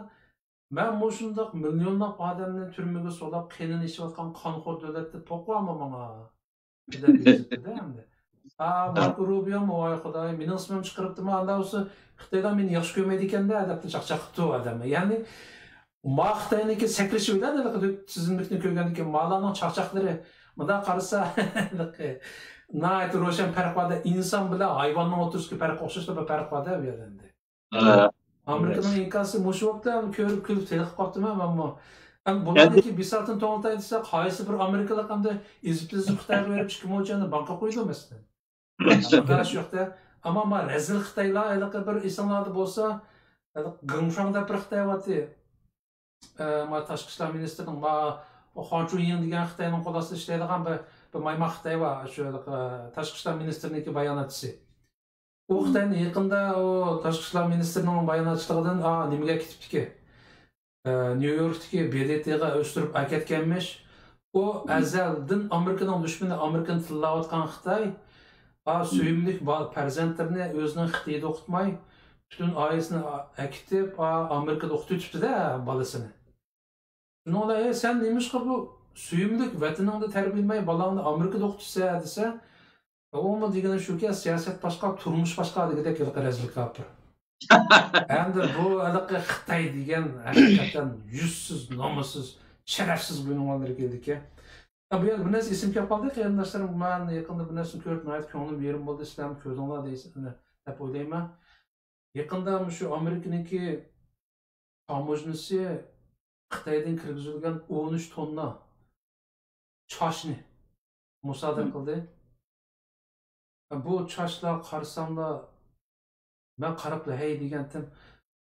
men bu shundoq millionlab odamni turmaga solib qinini ichayotgan qonxo'r davlatda po'qomo menga Marco Rubio voy xudoy, mening ismim chiqiribdimi, anda o'zi Xitoydan meni yaxshi ko'rmaydi ekanda deb chaqchaq qildi odam. Ya'ni ma Xitoyniki sakrishi bilan tizimlikni ko'rgandan keyin malaning chaqchaqlari bunda qarasa nayt ro'shan farq bor. Inson bilan hayvonning o'tirishga farq o'xshashda bir farq bor bu yerda. Amerikaning inkasi mushu vaqtda ko'rib kulib telqib qolibdimi, ammo bularniki bisatın to'g'ritay desa, qaysi bir Amerikalik hamda izib Xitoyga berib chiqib mo'jani banka qo'ydi masalan. Mana shu yoqda Ama rezil Xitaylar bir insanlarda bolsa, Gıngşang da bir Xitay vatı. Tashqi ishlar ministrining Xon Chuyin degan Xitoyning qo'l ostida ishlaydigan bir maymoq Xitoy bor, shu tashqi ishlar ministriniki bayonotchisi. U Xitoyni yaqinda o tashqi ishlar ministrining bayonotchiligidan nimaga ketibdiki? New Yorkdagi BDTga o'stirib aketganmish. O azaldan Amerikaning dushmani, Amerikani tillayotgan Xitoy suyimlik farzandlarini o'zining Xitoyda o'qitmay, bütün ailesini akitib Amerikada o'qitibdi-da bolasini. Şununla sen neymiş ki bu suyumlik vatanında terbiyelemey balağını Amerika'da okutsa dese o mu degeni şu ki siyaset başka, turmuş başka degedek yılgı rezillik yapır. Hem de bu alıqı Xitay degen hakikaten yüzsüz, namussuz, şerefsiz bir numaraları geldi ki. Bu yer bir nesi isim yapaldı ki yandaşlarım ben yakında bir nesini görüp nahit könlüm yerim oldu İslam közünler deysin hep olayım. Yakında şu Amerika'nınki tamojnisi Xitaydan kirgizilgan 13 tonna çaşni musadir qildi. Bu çaşlar qarasamda ben qarab hey degandim,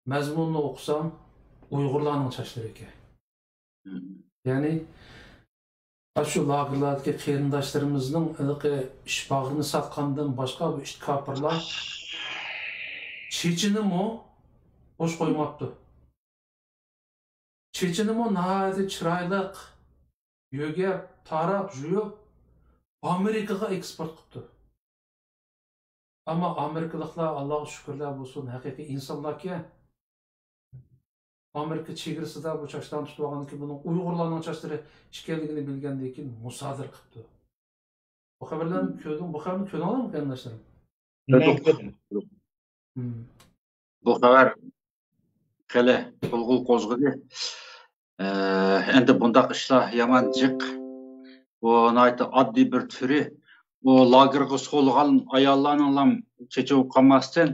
mazmunni o'qisam Uyg'urlarning çaşlari ekan. Ya'ni shu lagerlardagi qarindoshlarimizning ishbog'ini satqandan boshqa bu ish kafirlar Chechenimi bosh qo'ymabdi. Chechenimi nahayat chiroyliq yo'gab, tarab, juyib Amerikaga eksport qildi. Ama Amerikalıqlar Allah'a şükürler olsun haqiqiy insonlarga Amerika chegarasida bu çaşlarni tutib olgandan keyin bunun Uyg'urlarning çaşlari ekanligini bilgandan keyin musodir qildi. Bu xabarlarni ko'rdim, bu xabarni ko'ra olammi qarindoshlarim? Bu xabar qile bulg'ul qo'zg'adi. Endi bundaq ishlar yomon jiq. Bu nayta oddiy bir turi. Bu lagerga so'lgan ayollarning chechev qolmasdan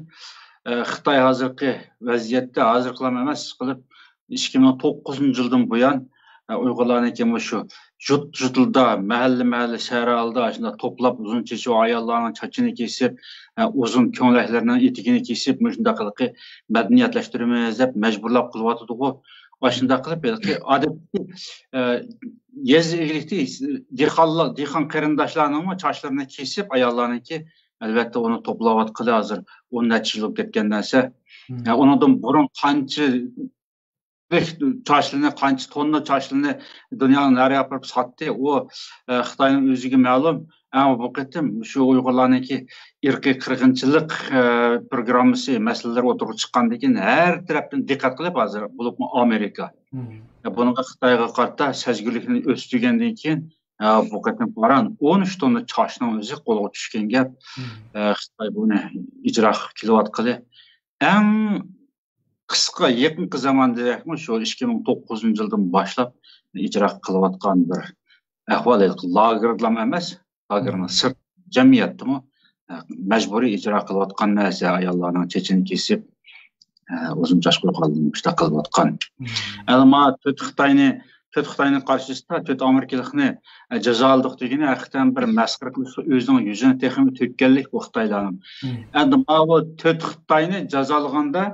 Xitoy hozirgi vaziyatda hozirqilam emas qilib 2009-yildan buyon Uyg'urlarniki shu jutilda mahalle shaharlarda shunda to'plab uzun chechev ayollarning chachini kesib, uzun ko'ylaklarning etigini kesib, shunda qilib madaniyatlashtiramiz deb majburlab qilyotdi-ku. Başında qilib adetli yez egilikli dehqon qarindoshlarning çaşlarını kesip ayollarniki elbette onu toplavatqılı hazır. Onun neçilik ketkendense ondan burun qancha çaşlarını, qancha tonna çaşlarını dünyanın her yapıp sattı. O Xitoyning o'ziga ma'lum. Ama bu qitim şu Uyg'urlarniki irqiy qirg'inchilik programmasi masalalar o'tirib chiqqandan keyin har tarafdan diqqat qilib hozir bo'lib Amerika. Bunga Xitoyga qarata sezgilikni o'stirgandan keyin bu qitim qaran 13 tonna chashning o'zi qo'lga tushgan gap. Xitoy buni ijro qilyotqili. Eng qisqa yaqinqi zamonda shu 2009-yildan boshlab ijro qilayotgan bir ahvol lagerlar emas. Lagerning sırt jamiyatimi majburiy ijro qilayotgan narsa ayollarning chechini kesib uzun chash qo'yganligini ishda qilayotgan. Alma Xitoyning qarshisida Amerikalikni jazoladik degani haqiqatan bir masxara qilish o'zining yuzini texim to'kkanlik bu Xitoylarning. Endi bu Xitoyni jazolaganda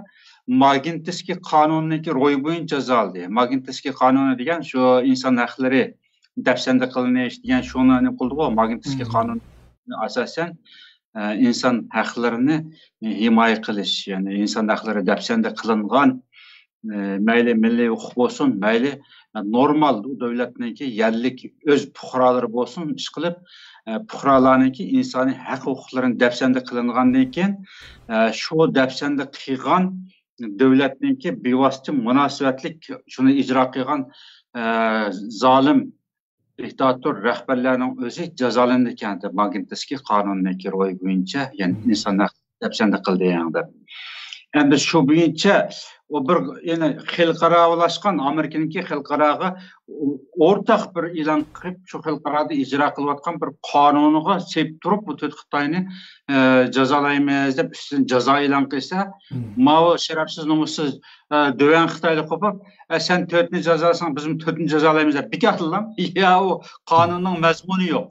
Magnitskiy qonunidagi ro'y bo'yicha jazoladi. Magnitskiy qonuni degan shu inson haqlari dafsanda qilinish degan shuni qildi bu Magnitskiy qonuni asosan inson haqlarini himoya qilish, ya'ni inson haqlari dafsanda qilingan mayli milliy huquq bo'lsin, mayli normal davlatniki yerlik o'z fuqarolari bo'lsin, ish qilib fuqarolarniki insoniy haq huquqlarini dafsanda qilingandan keyin shu dafsanda qilgan davlatniki bevosita munosabatlik shuni ijro qilgan zolim diktator rahbarlarning o'zi jazolandi ekan Magnitskiy qonunidagi ro'y bo'yicha, ya'ni insonlar dafsanda qildi deganda. Endi shu bo'yicha o bir yana xalqaralashgan Amerikaniki xalqaraga o'rtaq bir e'lon qilib, shu xalqarada ijro qilayotgan bir qonuniga sepib turib, bu Xitoyni jazolaymiz deb üstün jazo e'lon qilsa, ma'vo sharafsiz nomussiz döven Xitoylik qo'pib, sen 4ni jazolasan, biz 4ni jazolaymiz deb bekatdilar. Ya o qonunning mazmuni yo'q,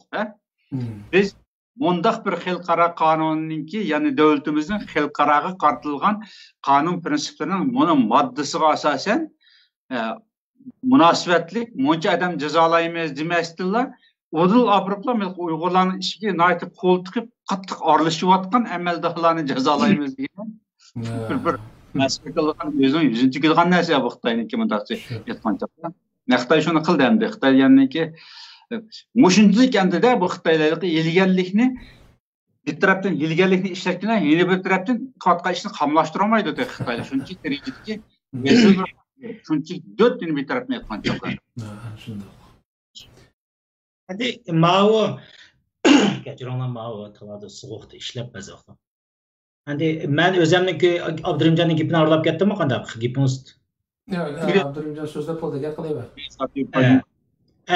Biz Mundaq bir xalqaro qonunninki, ya'ni davlatimizning xalqaroga qartilgan qonun prinsiplarining buni moddasiga asosan munosabatlik muncha adam jazolaymiz demasdilar. Odil abrıpla Uygurlarning ishiga naytib qo'l tiqib qattiq aralashayotgan amaldorlarni jazolaymiz degan bir mas'uliyatlarni o'zining yuzini tikilgan narsa bu Xitoyniki mundaqcha aytgancha. Xitoy shuni qildi endi. Xitoy ya'niki mushunchalik endi-da bu Xitoylarga yelganlikni bir tarafdan yelganlikni ishlatganlar, yana bir tarafdan qatqa ishni qamlashtirolmaydi Xitoylar. Shunchalik darajadagi shunchalik dördünü bir tarafdan aytgancha. Shunday. Hadi Mao kechiringlar Mao talada sovuqda ishlab bazoqda. Hadi men o'zimniki Abdurimjonning gapini aralab ketdimmi qandaq gapingiz? Yo'q, Abdurimjon so'zlab qoldi, gap qilaver.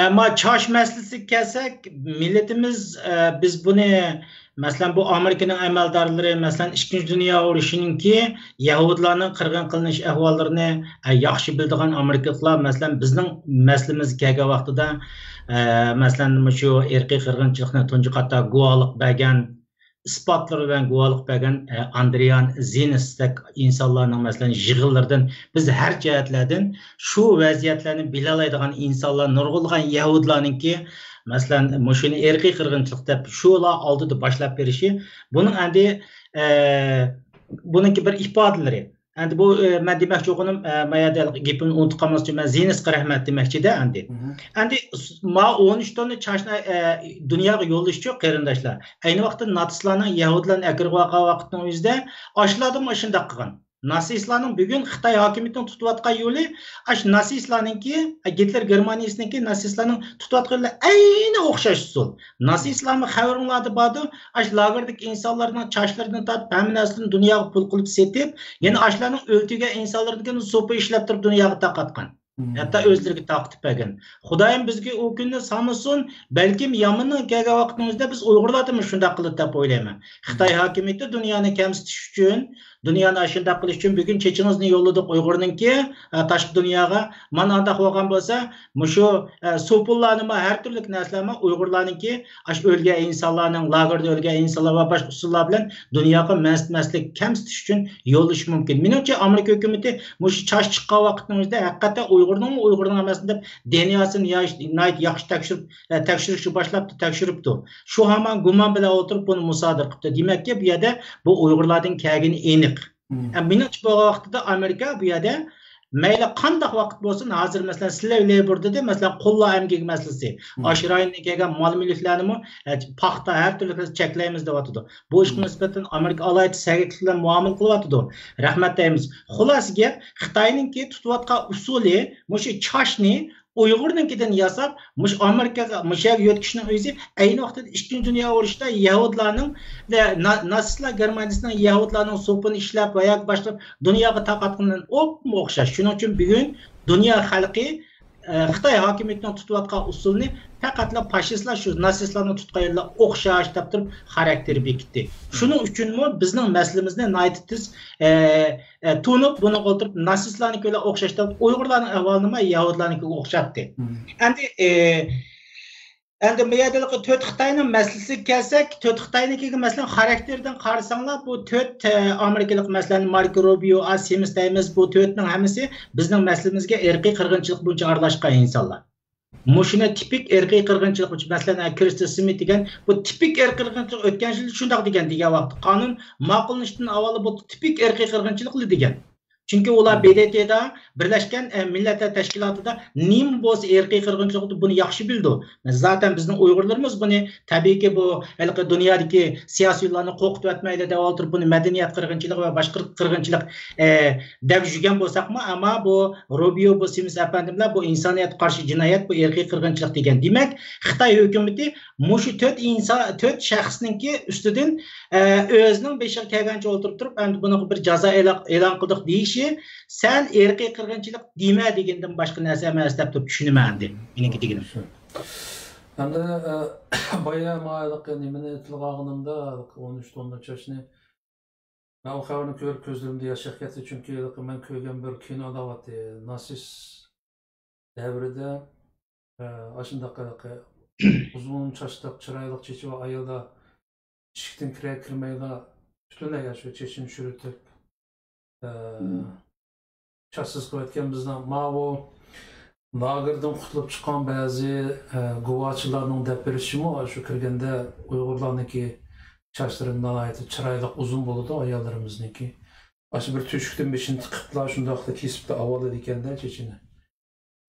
Ama çaş meselesi kelsek milletimiz biz bunu mesela bu Amerika'nın əməldarları mesela 2. Dünya Uğruşu'nunki Yahudilerin qırğın qılınış əhvallarını yaxşı bildiğin Amerikalılar mesela bizim meselemiz kelgan vaqtida mesela şu irqiy qırğınçılıqni tunji qatta guvohlik bergan isbotlar bilan guvohlik bergan Andrian Zinistek insanlarning masalan yig'inlaridan biz har jihatlardan shu vaziyatlarni bilalaydigan insonlar nurg'ulg'an Yahudilarninki masalan mushuni irqiy qirg'inchilik deb shular oldida boshlab berishi buning endi buningki bir ifodalari. Endi bu men demoqchi o'qinim mayada gapimni unutib qolmasdan men Zinisga rahmat demoqchida endi. Endi ma 13 tonna chashna dunyoga yo'llashchi qarindoshlar. Ayni vaqtda natsistlarning Yahudilarni akirgan vaqtning o'zida ashlardan shunday qilgan. Natsistlarning bugun Xitoy hokimiyatining tutayotgan yo'li ash natsistlarningki Hitler Germaniyasiningki natsistlarning tutayotganlar ayni o'xshash usul. Natsistlarning xabaringlarda bordi, ash lagerdagi insonlarning chashlaridan tortib hammasini dunyoga pul qilib setib, yana ashlarning o'ltiga insonlarning so'pi ishlab turib dunyoga taqatgan. Hatta o'zlariga taqtib bergan. Xudoyim bizga u kunni samasin, balkim yamanning kelgan vaqtimizda biz Uyg'urlarni shunday qilib deb o'ylayman. Xitoy hokimiyati dunyoni kamsitish uchun dünyani aşında qilish uchun bugun Chechenizni yo'lladik Uyg'urninki tashqi dunyoga. Mana undaq bo'lgan bo'lsa, mushu so'pullarni har turli narsalarni Uyg'urlarninki ash o'lgan insonlarning lagerda o'lgan insonlar va boshqa usullar bilan dunyoga maslik kamsitish uchun yo'llash mumkin. Menimcha Amerika hukumatı mushu chash chiqqan vaqtimizda haqiqatan Uyg'urning emas deb DNAsini yaxshi tekshirishni boshlabdi, tekshiribdi. Shu hamon gumon bilan o'tirib buni musodir qilibdi. Demakki bu yerda bu Uyg'urlarning kelgani aniq. Menimcha bu vaqtda Amerika bu yerda mayli qanday vaqt bo'lsin, hozir masalan Slave Labor dedi, masalan qo'llar emgak masalasi. Ashroyinga kelgan mol mulklarni paxta har turli cheklaymiz deyotdi. Bu ishga nisbatan Amerika alayeti sagitlik bilan muomala qilyotdi. Rahmat deymiz. Xullas gap Xitoyningki tutayotgan usuli mushu chashni Uyg'urninkidan yasab, mush Amerikaga mushak yo'tkishning o'zi ayni vaqtda 2. Dunyo urushida Yahudilarning natsistlar Germaniyasining Yahudilarning so'pini ishlab va yoki boshqa dunyoga taqatgandan o'xshash. Shuning uchun bugun dunyo xalqi Xitoy hokimiyatining tutayotgan usulni faqatla faşistlar shu natsistlarni tutganlar o'xshash deb turib xarakteri bekitdi. Shuning uchunmi bizning masalamizni naytiz tunib buni o'ltirib natsistlarni ko'la o'xshash deb Uyg'urlarning ahvolini Yahudilarnikiga o'xshatdi. Endi bu yerda 4 Xitoyning masalasiga kelsak, 4 Xitoynikiga masalan xarakterdan qarasanlar bu 4 Amerikalik masalan Marco Rubio, Asimis deymiz, bu 4ning hammasi bizning masalamizga irqiy qirg'inchilik bo'yicha aralashgan insonlar. Mushuna tipik irqiy qirg'inchilik uchun masalan Christopher Smith degan bu tipik irqiy qirg'inchilik o'tgan yil shunday degan vaqt qonun ma'qullanishdan avval bu tipik irqiy qirg'inchilik degan. Çünkü ular BDT'da Birleşken Milletler Teşkilatı'da nim boz irqiy qirg'inchilikni buni yaxshi bildi. Zaten bizning Uyg'urlarimiz buni tabii ki bu dünyadaki siyosilarni qo'rqitib etmaydi deb o'tirib buni madaniyat qirg'inchiligi va boshqa qirg'inchilik deb yurgan bo'lsakmi, ammo bu Rubio bu Simis efendimlar bu insoniyatga qarshi jinoyat bu irqiy qirg'inchilik degan. Demak, Xitoy hukumatı mushu 4 shaxsninki ustidan o'zining beshiga kelgancha o'tirib turib, endi buni bir jazo e'lon qildik deyish sen irqiy qirg'inchilik dema degandan boshqa narsa emas deb tushunaman endi. Meniki deganim shu. Endi boya ma'liq nimani tilga olganimda 13 tonna chashni men o xabarni ko'rib ko'zlarimda yosh chiqdi, chunki men ko'rgan bir kinoda bo'tdi. Natsist davrida ashunday uzun chashliq chiroyli chechiva ayollar eshikdan kirmeyla butunlay shu chechin churitib chaksiz qilayotgan bizni bu lagerdan qutulib chiqqan ba'zi guvohchilarning deb berishimi shu kirganda Uyg'urlarniki chachlari nihoyat chiroyli uzun bo'ladi ayollarimizniki. Aşı bir tüşükten beşini tıkıpla şundaqda kesipla avalı dikende çeçini.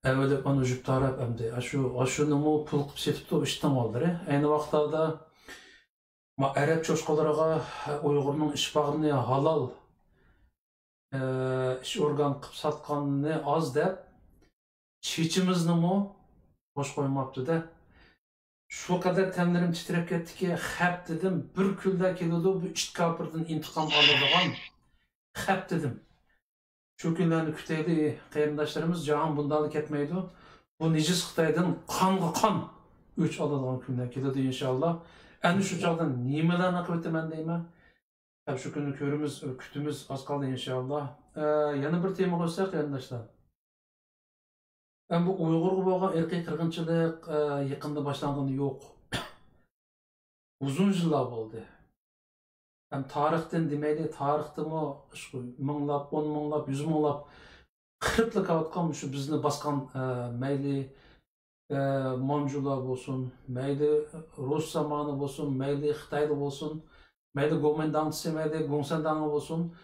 Evvelip onu jüp tarap emdi. Aşunu mu pul qıp setipti o işten aldır. Aynı vaxtlarda Arap çoşqalarına Uygur'un iş bağını halal iş organ qıp satqanını az dep çeçimizni mu boş koymaptı da. Şu kadar temlerim titrep ketdi ki hep dedim bir külde keledi bu iç kapırdan intikam aladigan. Hep dedim. Şu günlerini küteyli qarindoshlarimiz jahon bundanlık etmeydi. Bu necis Xitoydan qonga qon o'ch oladigan kunlar keladi inshaalloh. Endi shu chog'dan nimalarni qilib o'taman deyman. Shu kunni ko'rimiz, kutimiz oz qoldi inshaalloh. Yana bir tema bo'lsa qarindoshlar. Bu Uyg'urga bo'lgan irqiy qirg'inchilik yaqinda boshlangani yo'q. Uzun yillar bo'ldi. Hem tarixten demeli, tarixte mi minglab, 10 minglab, 100 minglab kırıklık avatkan şu bizni baskan meyli Mancular olsun, meyli Rus zamanı olsun, meyli Xitaylı olsun, meyli Gomendantısı, meyli Gongsandanı olsun.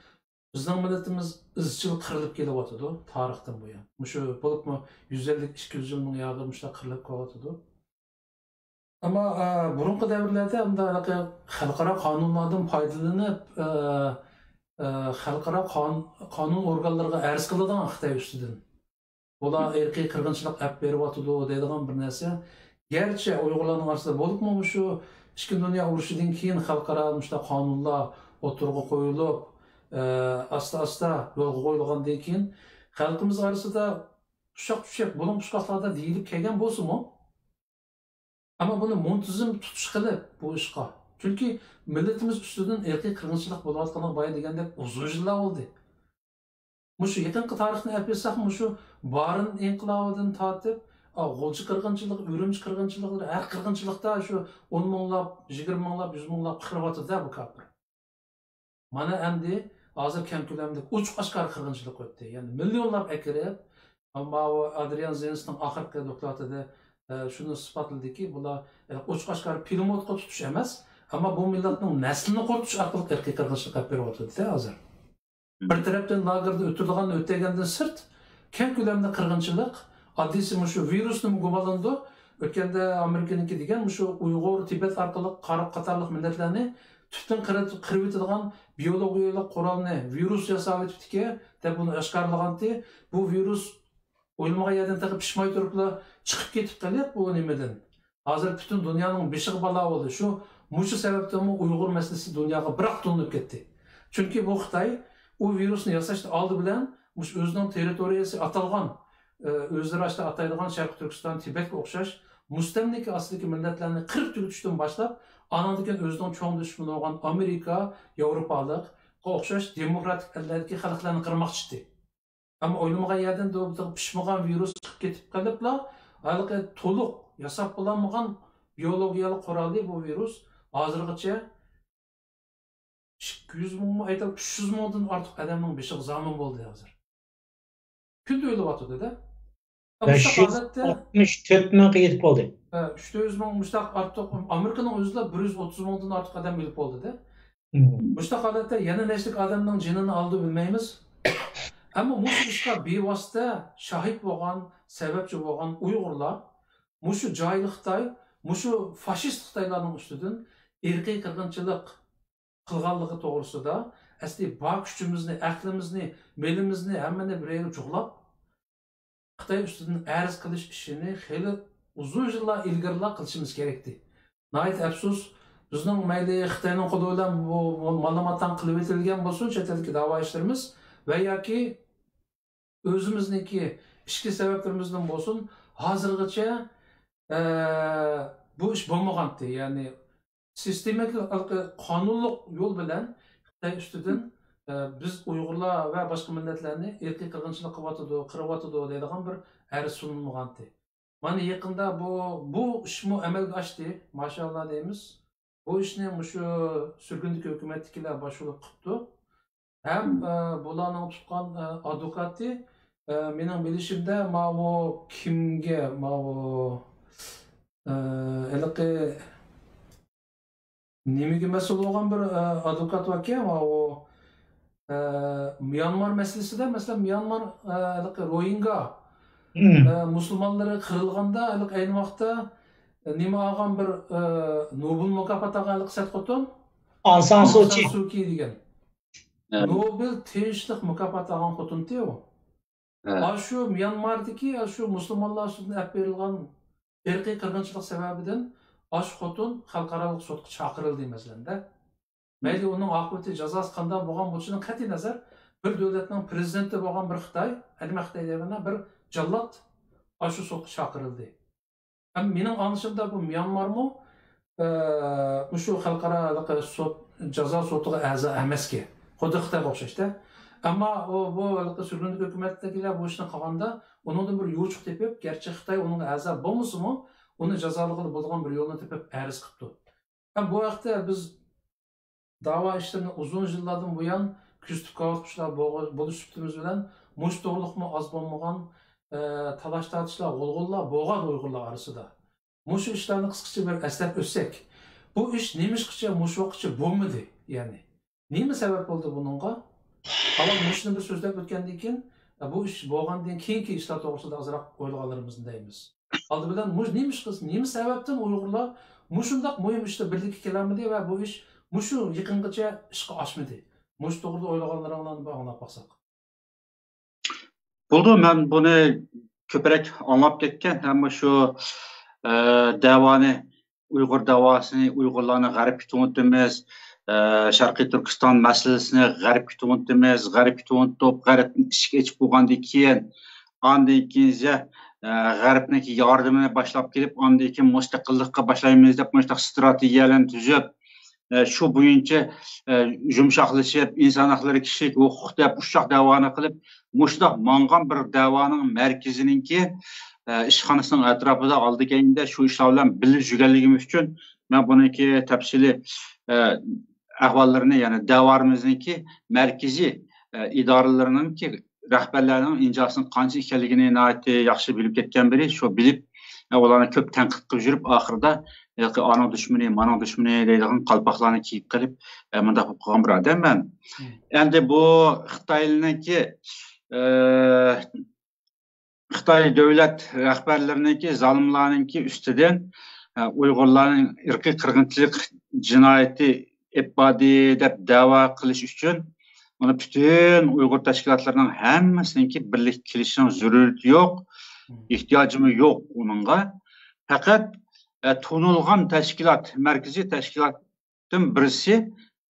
Bizden milletimiz izçil kırılıp gelip atıdı tarixten bu ya. Şu bulup mu 150-200 yılın yağırmışlar kırılıp kavatıdı. Ama burunqi davrlarda xalqaro qonunlardan foydalanib xalqaro qonun organlariga arz qiladigan Xitoy ustidan. Bular irqiy qirg'inchilik olib beryotidi deydigan bir narsa. Gerçi Uyg'urlarning orasida bo'libmi shu Ikkinchi dunyo urushidan keyin xalqaro qonunlar o'tirg'i qo'yilib, asta-asta yo'lga qo'yilgandan keyin xalqimiz orasida ushaq-ushaq bulun pushqoqlarda deyilib kelgan bo'lsa-mu? Ama bunu muntazam tutuş qilib bu ishqa. Chunki milletimiz ustidan irqiy qirg'inchilik bo'layotgani boya degandek uzun yillar oldu. Mushu yaqinqi tarixni olib bersak, mushu Barin inqilobidan tortib, G'ulji qirg'inchilik, Urumchi qirg'inchiliklari, har qirg'inchilikda shu 10 minglab, 20 minglab, 100 minglab qirg'inchilikda bu kafir. Mana endi hozir keng ko'lamda uch-oshkor qirg'inchilik o'tdi. Ya'ni millionlab akirib, ammo Adrian Zensning oxirgi doktoratida şunu isbotladiki, bular uch-oshkor pilotga tutish emas, ammo bu millatning naslini qo'rqitish orqali irqiy qirg'inchilik olib beryapti hozir. Bir tarafdan lagerda o'tirgan o'tagandan sirt keng ko'lamda qirg'inchilik, oddiysi shu virusni gumonlandi. O'tganda Amerikaniki degan shu Uyg'ur, Tibet orqali qarab qatorliq millatlarni tubdan qirib o'tadigan biologiyalik qurolni virus yasab o'tibdiki, deb buni oshkorlaganti, bu virus o'lmagan yerdan taqib pishmay turiblar chiqib ketib qolib bu nimadan. Hozir butun dunyoning beshiq balo bo'ldi. Shu sababdan Uyg'ur masalasi dunyoga biroq to'nib ketdi. Chunki bu Xitoy u virusni yasashni oldi bilan o'zining territoriyasi atalgan, o'zlari ataydigan Sharqiy Turkiston, Tibetga o'xshash mustamlika ostidagi millatlarni qirib tugatishdan boshlab, anandikan o'zining cho'ng dushmani bo'lgan Amerika, Yevropalik o'xshash demokratik ellardagi xalqlarni qirmoqchi. Ama o'ylamagan yerdan pishmagan virus chiqib ketib qoliblar, hali to'liq yasab bo'lmagan biologiyalik qurolli bu virus hozirgacha 200 ming, aytib 300 mingdan ortiq odamning beshiq zomin bo'ldi hozir. Kunda o'lyapti-da. 564 mingga yetib qoldi. 300 ming mustaq ortiq Amerikaning o'zida 130 mingdan ortiq odam o'lib qoldi-da. Mustaq holatda yana nechlik odamning jinini oldi bilmaymiz. Ama bu işe bevosita şahit bo'lgan, sababchi bo'lgan Uyg'urlar mushu joyli Xitoy, mushu faşist Xitoylarning ustidan irqiy qirg'inchilik qilganligi to'g'risida asli bor kuchimizni, aqlimizni, belimizni hammani bir yerga cho'g'lab Xitoy ustidan arz qilish ishini xeyli uzun yillar ilgariroq qilishimiz kerakdi. Nəhayət afsus, bizning mayli Xitoyning qo'li bilan bu ma'lumotdan qilib o'tilgan bo'lsin, chet eldagi da'vo ishlarimiz va yoki o'zimizniki ichki sabablarimizdan bo'lsin, hozirgacha bu ish bo'lmagandi. Ya'ni sistematik qonunli yo'l bilan Xitoy ustidan biz Uyg'urlar va boshqa millatlarni irqiy qirg'inchilik qilyotidi deydigan bir arz sunilmagandi. Mana yaqinda bu ishmi amalga oshdi, mashallah deymiz. bu işni şu sürgündeki hükümettekiler başvuru kıptı. Hem bularning tutgan advokati mening bilishimda o kimga o nimaga mas'ul bo'lgan bir advokat var ki o Myanmar meselesinde mesela Myanmar Rohingya Müslümanları kırılganda aynı vaqtda nima olgan bir Nobel mukofot olgan Satqoton Aung San Suu Kyi degan Nobel tinchlik mukofot olgan xotin o. Şu Myanmardaki şu Müslümanlar üstüne hep verilgan irqiy qirg'inchilik sababidan şu xotin xalqaro sudga chaqirildi masalanda. Mayli uning oqibati jazosi qanday bo'lgan bo'lishidan qat'iy nazar bir davlatning prezidenti bo'lgan bir Xitoy, Xitoy deganda bir jallod shu sudga chaqirildi. Ham mening anglashimda bu Myanmarmi shu xalqaro sud jazo sudiga a'zo emaski. Xuddi Xitoyga o'xshashda. Ammo bu sürgünlük hükümettekiler bu ishni qilganda uningdan bir yo'chiq tepib, gerçi Xitoy uning a'zo bo'lmasa-mu, uni jazolig'i bo'lgan bir yo'lni tepib arz qildi. Ham bu vaqtda biz dava işlerini uzun yıllardan bu yan küstüp kavuşmuşlar buluştuğumuz bilen muş doğrulukmu az bulmagan talaş tartışlar, olğullar, boğan Uygurlar arasında. Muş işlerini kısaca bir eslep ötsek, bu iş neymiş kısaca muş vakıcı bulmadı yani. Neymi sebep oldu bununla? Ama muşun bir sözlep ötkendiyken bu iş boğan diyen keyinki işler doğrusunda azırak oyluğalarımızın deyimiz. Aldı bilen muş neymiş kız, neymi sebepten Uygurlar muşundak mühim işte birlik kelamı diye ve bu iş Muşu yıkıngacha ishga oshmadi. Mush to'g'rida o'ylaganlaringlarni bir anglab qolsak. Bo'ldi, men buni ko'proq anglab ketgan, hamma shu davoni, Uyg'ur davosini, Uyg'urlarni g'arbga to'ntimiz, Sharqiy Turkiston masalasini g'arbga to'ntimiz, g'arbga to'ntib, g'arbni ishga ichib bo'lgandan keyin, andan keyin g'arbniki yordamini boshlab kelib, andan keyin mustaqillikqa boshlaymiz deb mustaq strategiyalarni tuzib şu boyunca yumşaqlaşıp, insan hakları kişilik hukuk deb uşaq davani qilib, muştaq mangan bir davanın merkezininki işxanasının etrafında aldıkayında şu işler bilan bilib жүрganligimiz uchun men buniki tafsili ahvallarını yani davarımızınki merkezi idarelerininki rahbarlarının incasının qancha ekanligini nəhayət yaxşı bilib ketgan biri, şu bilib ularni ko'p tanqid qilib жүрib, oxirida ana düşməni, mana düşməni deyilən qalpaqlarını kiyib qilib, mında qılğan bir adamman. Endi bu Xitoyninki Xitoy davlat rahbarlarininki zalimlarninki ustidan Uyg'urlarning irqiy qirg'inchilik jinoyati ibadi deb da'vo qilish uchun uni bütün Uyg'ur tashkilotlarining hammasininki birlik kelishning zarurati yo'q, ehtiyojimi yo'q uningga. Faqat tunulgan teşkilat, merkezi teşkilatın birisi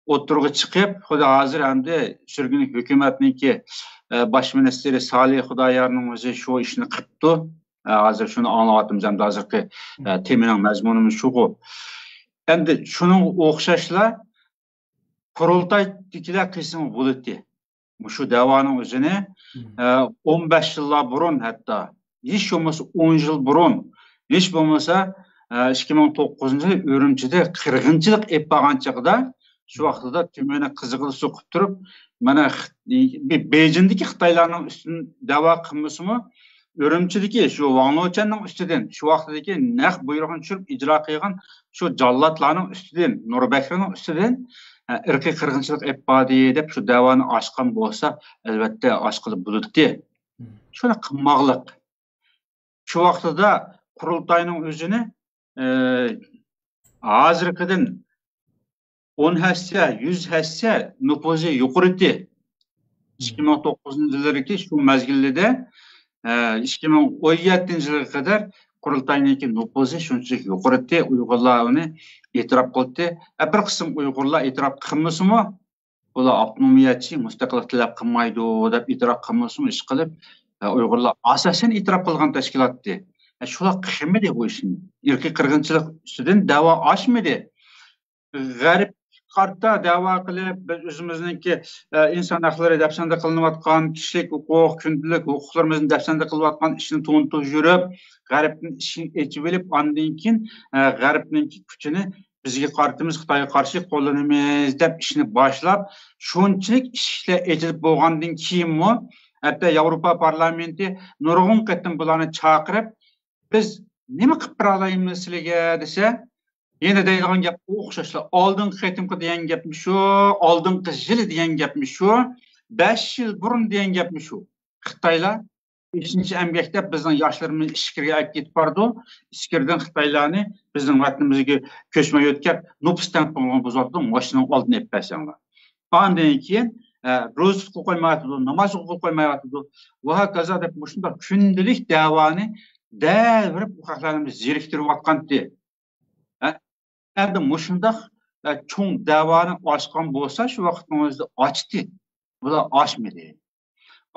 oturuğa çıkıp, hazır hem de sürgünlük hükümetindeki baş ministeri Salih Xudayar'ın özü şu işini kırptı. Hazır şunu anlattım, hem de hazırki teminin mezmunumuz şu. Hem de şunun okşaşla kurultaydakiler kısmı bulutu. Şu davanın özünü 15 yıllar burun hatta, hiç olmasa 10 yıl burun, hiç olmasa 2009 yılı Ürümçide qirg'inchilik ep bo'lgan chaqda shu vaqtida tumani qiziqli so'qib turib mana Beijingdagi Xitoylarning ustidan da'vo qilmasimi Ürümçidagi shu Wang Lochanning ustidan shu vaqtdagi naq buyrug'ini tushirib ijro qilgan shu jallodlarning ustidan Nurbeklarning ustidan irqiy qirg'inchilik ep bo'ldi deb shu da'voni ochgan bo'lsa albatta ochqilib bo'ladi. Shuni qilmoqlik. Shu vaqtida qurultayning o'zini hazırkıdan 10 hassa, 100 hassa nüfuzu yuqurdi. 2009 yıllarki şu mezgilde 2017 yılına kadar qurultayning nüfuzu shunchalik yuqurdi. Uyg'urlar uni e'tirof qildi. Bir qism Uyg'urlar e'tirof qilmasimi, ular avtonomiyatchi, mustaqillik talab qilmaydi deb e'tirof qilmasimi ish qilib, Uyg'urlar asosan e'tirof qilgan tashkilotdi. Şular qilmadi bu ishni. Irqiy qirg'inchilik ustidan da'vo ochmadi. G'arb qarta da'vo qilib, biz o'zimizningki inson haqlari dafsanda qilinayotgan, kishilik huquq, kundalik huquqlarimizni dafsanda qilayotgan ishni to'ntib yurib, g'arbning ishini echib olib, ondan keyin g'arbning kuchini bizga qartimiz Xitoyga qarshi qo'llanamiz deb ishni boshlab, shunchalik ishlar ejilib bo'lgandan keyinmi, hatto Yevropa parlamenti nurg'un qatim bularni chaqirib, biz nima qilib bera olamiz sizlarga desa, yana deydigan gap o'xshashlar. Oldingi qatimki degan gapmi shu, oldingi yil degan gapmi shu, 5 yil burun degan gapmi shu. Xitoylar 5-chi emgakda bizning yoshlarimiz ichkiriga olib ketib bordi. Ichkiridan Xitoylarni bizning vatanimizga ko'chma o'tkab, nupus tamponi buzatdi, mashinaning oldini olib tashlanglar. Ondan keyin ro'za tutib qo'ymayapti, namoz o'qib qo'ymayapti. Va hokazo deb shunday kundalik davoni davrib huquqlarimiz zeriktirib atqandi. Endi mushundaq cho'ng davoni ochgan bo'lsa, shu vaqtning o'zida ochdi. Bular ochmadi.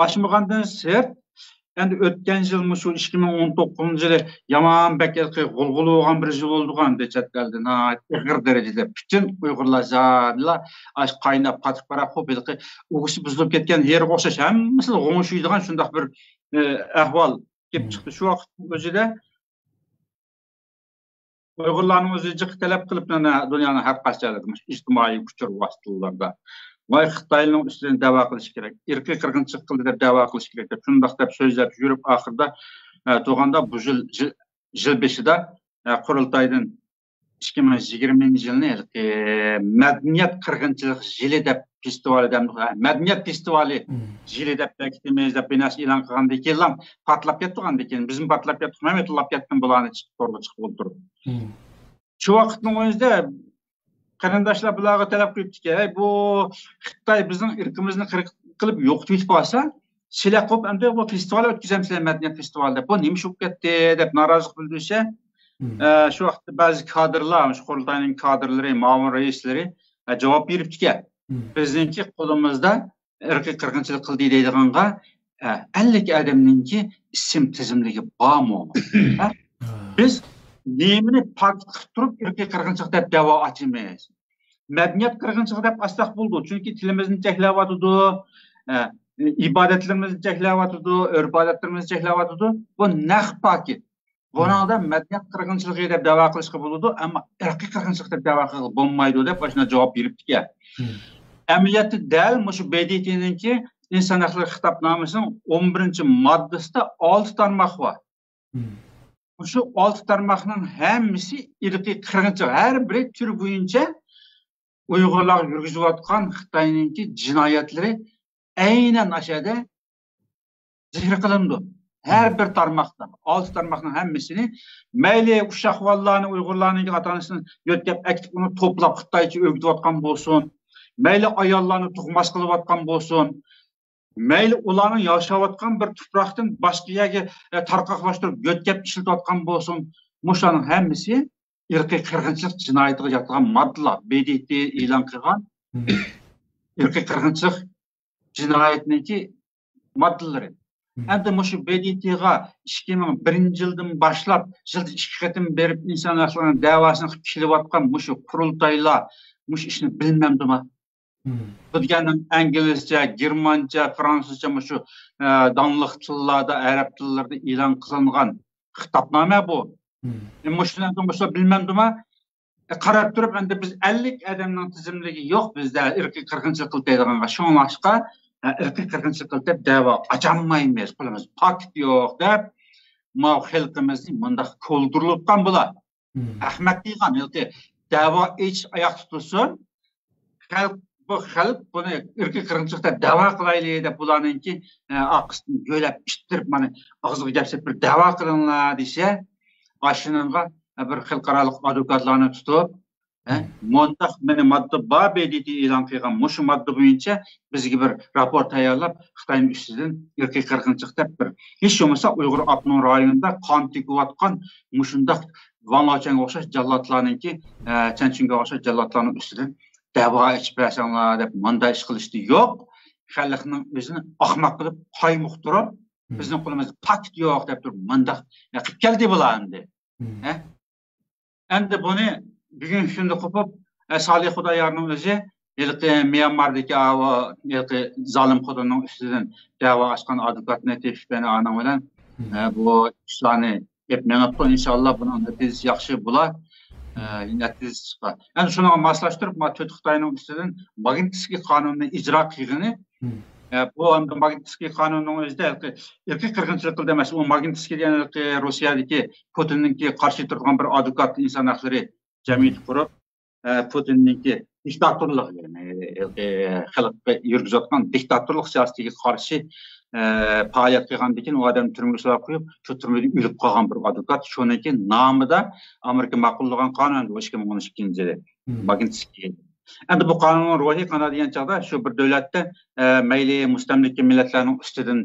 Ochmagandan sirt endi o'tgan yil shu 2019-yili yomon bakilqi g'ulg'ul bo'lgan bir yil bo'lgan dechatlarda ig'ir darajada bütün Uyg'urlar zarlar ash qaynab qatib qarab qo'yilqi o'g'isi buzilib ketgan yer o'xshash hammasi g'o'shiydigan shundaq bir ahvol kelib chiqdi. Shu vaqtning o'zida Uyg'urlarning o'zi jiq talab qilib dunyoning har qanchalik ijtimoiy kuch vositalarida Vay Xitoyning ustidan da'vo qilish kerak. Irqiy qirg'inchilik qildi deb da'vo qilish kerak deb shundaq deb so'zlab yurib oxirida to'g'anda bu yil 5-ida qurultoydan 2020-yilni madaniyat qirg'inchilik yili deb festivali deb madaniyat festivali yili deb ta'kidlaymiz deb e'lon qilgandan keyin patlab ketgandan keyin bizim patlab ketdik, Mametlab ketdim bularni to'g'ri chiqib o'ldirib. Shu vaqtning o'zida qarindoshlar bularga talab qilibdiki, bu Xitoy bizning irqimizni qilib yo'qitib yetib olsa, sizlar qo'yib endi bu festival o'tkazamizlar, madaniyat festivali deb. Bu nima shu ketdi deb norozilik bildirsa, shu vaqtda ba'zi kadrlar, shu qurultoyning kadrlari, ma'mur raislari javob beribdiki, bizningki qo'limizda irqiy qirg'inchilik qildi deydiganga 50 odamningki ism tizimligi bormi? Biz nemini pakt qilib turib irqiy qirg'inchilik deb da'vo ochamiz. Madaniyat qirg'inchilik deb asliq bo'ldi, chunki tilimizni cheklayotdi, ibodatlarimizni cheklayotdi, urf-odatlarimizni cheklayotdi. Bu naq paket. Bunada madaniyat qirg'inchiligi deb da'vo qilishga bo'ladi, ammo irqiy qirg'inchilik deb da'vo qilib bo'lmaydi deb o'shuna javob beribdi. Amaliyotda dal shu BDT'ninki inson huquqlari xitobnomasining 11-moddasida 6 tarmoq bor. Şu 6 tarmoqning hammasi irqiy qirg'inchilik, har biri tür bo'yicha Uyg'urlar yurgizayotgan Xitoyningki jinoyatlari aynan ashada zikr qilindi. Har bir tarmoqdan 6 tarmoqning hammasini mayli ushaqvallarni Uyg'urlarning ota-onasini yo'tkab aktiv uni to'plab Xitoycha o'gitayotgan bo'lsin, mayli ayollarni tug'mas qilayotgan bo'lsin, mayli ularning yashayotgan bir tuproqdan boshqa yerga tarqoqlashtirib yo'tkab ishlatayotgan bo'lsin, mushaning hammasi irqiy qirg'inchilik jinoyatiga yotgan moddalar. BDT e'lon qilgan irqiy qirg'inchilik jinoyatniki moddalari. Endi shu BDTga 2001-yildan boshlab yilda 2 qatim berib inson huquqlarining da'vosini qilib kelayotgan shu qurultoylar shu ishni bilmamdimi? Bu deganim inglizcha, germancha, fransuzcha shu donliq tillarda, arab tillarida e'lon qilingan xitobnoma bu. Shundan so'ng bilmamdimi? Qarab turib endi biz 50 odamning tizimligi yo'q bizda irqiy qirg'inchilik qiladiganga, shunlashqa irqiy qirg'inchilik qilib deb da'vo ocholmaymiz, qilamiz. Pakt yo'q deb xalqimizni bundaq ko'ldirilgan bular. Ahmad degan yoki da'vo ish oyoq tutilsin, xalq bu xalq buni irqiy qirg'inchilikda da'vo qilaylik deb bularninki aqsni yo'lab ishtirib mana og'ziga gap sepib da'vo qilinglar desa, ashunga bir xalqaro advokatlarni tutib, muntaq meni modda bor BDT e'lon qilgan shu modda bo'yicha bizga bir raport tayyorlab, Xitoyning ustidan irqiy qirg'inchilik deb bir hech bo'lmasa Uyg'ur avtonom rayonida qon to'kayotgan shundaq Vanlochanga o'xshash jallodlarninki, Chanchunga o'xshash jallodlarning ustidan da'vo ichib bersanlar deb manda ish qilishdi yo'q. Xalqning o'zini ahmoq qilib qaymoq turib, bizning qo'limizda pakt yo'q deb turib manda qilib keldi bular endi. Endi buni bugun shunda qo'pib Solih Xudoyorning o'zi Myanmardagi yilqi zolim xudoning ustidan da'vo ochgan advokatni tepishgani ana bilan bu ishlarni hep menatdi. İnşallah bunun natijasi yaxshi bo'lar. Nəticəsi çıxar. Yəni şuna maslashtirib, Türk Xitayının üstüdən Magnitskiy qanununu icra qilgini, bu anda Magnitskiy qanununun özüdə irqiy qirg'inchilik qildi emas, o Magnitskiy degan Rossiyadagi Putinninki qarshi turgan bir advokat inson haqlari jamiyati qurib, Putinninki diktatorluq, yəni xalqqa yurgizayotgan diktatorluq siyosatiga qarshi fəaliyyət qilgandan keyin o adam türməyə solab qoyub, şu türmədə ölüb qalgan bir advokat, şundan keyin namida Amerika ma'qullagan qonun 2012 yili Magnitskiy. Endi bu qonunun ruhi qana degan chaqda shu bir davlatda mayli mustamlika millatlarning ustidan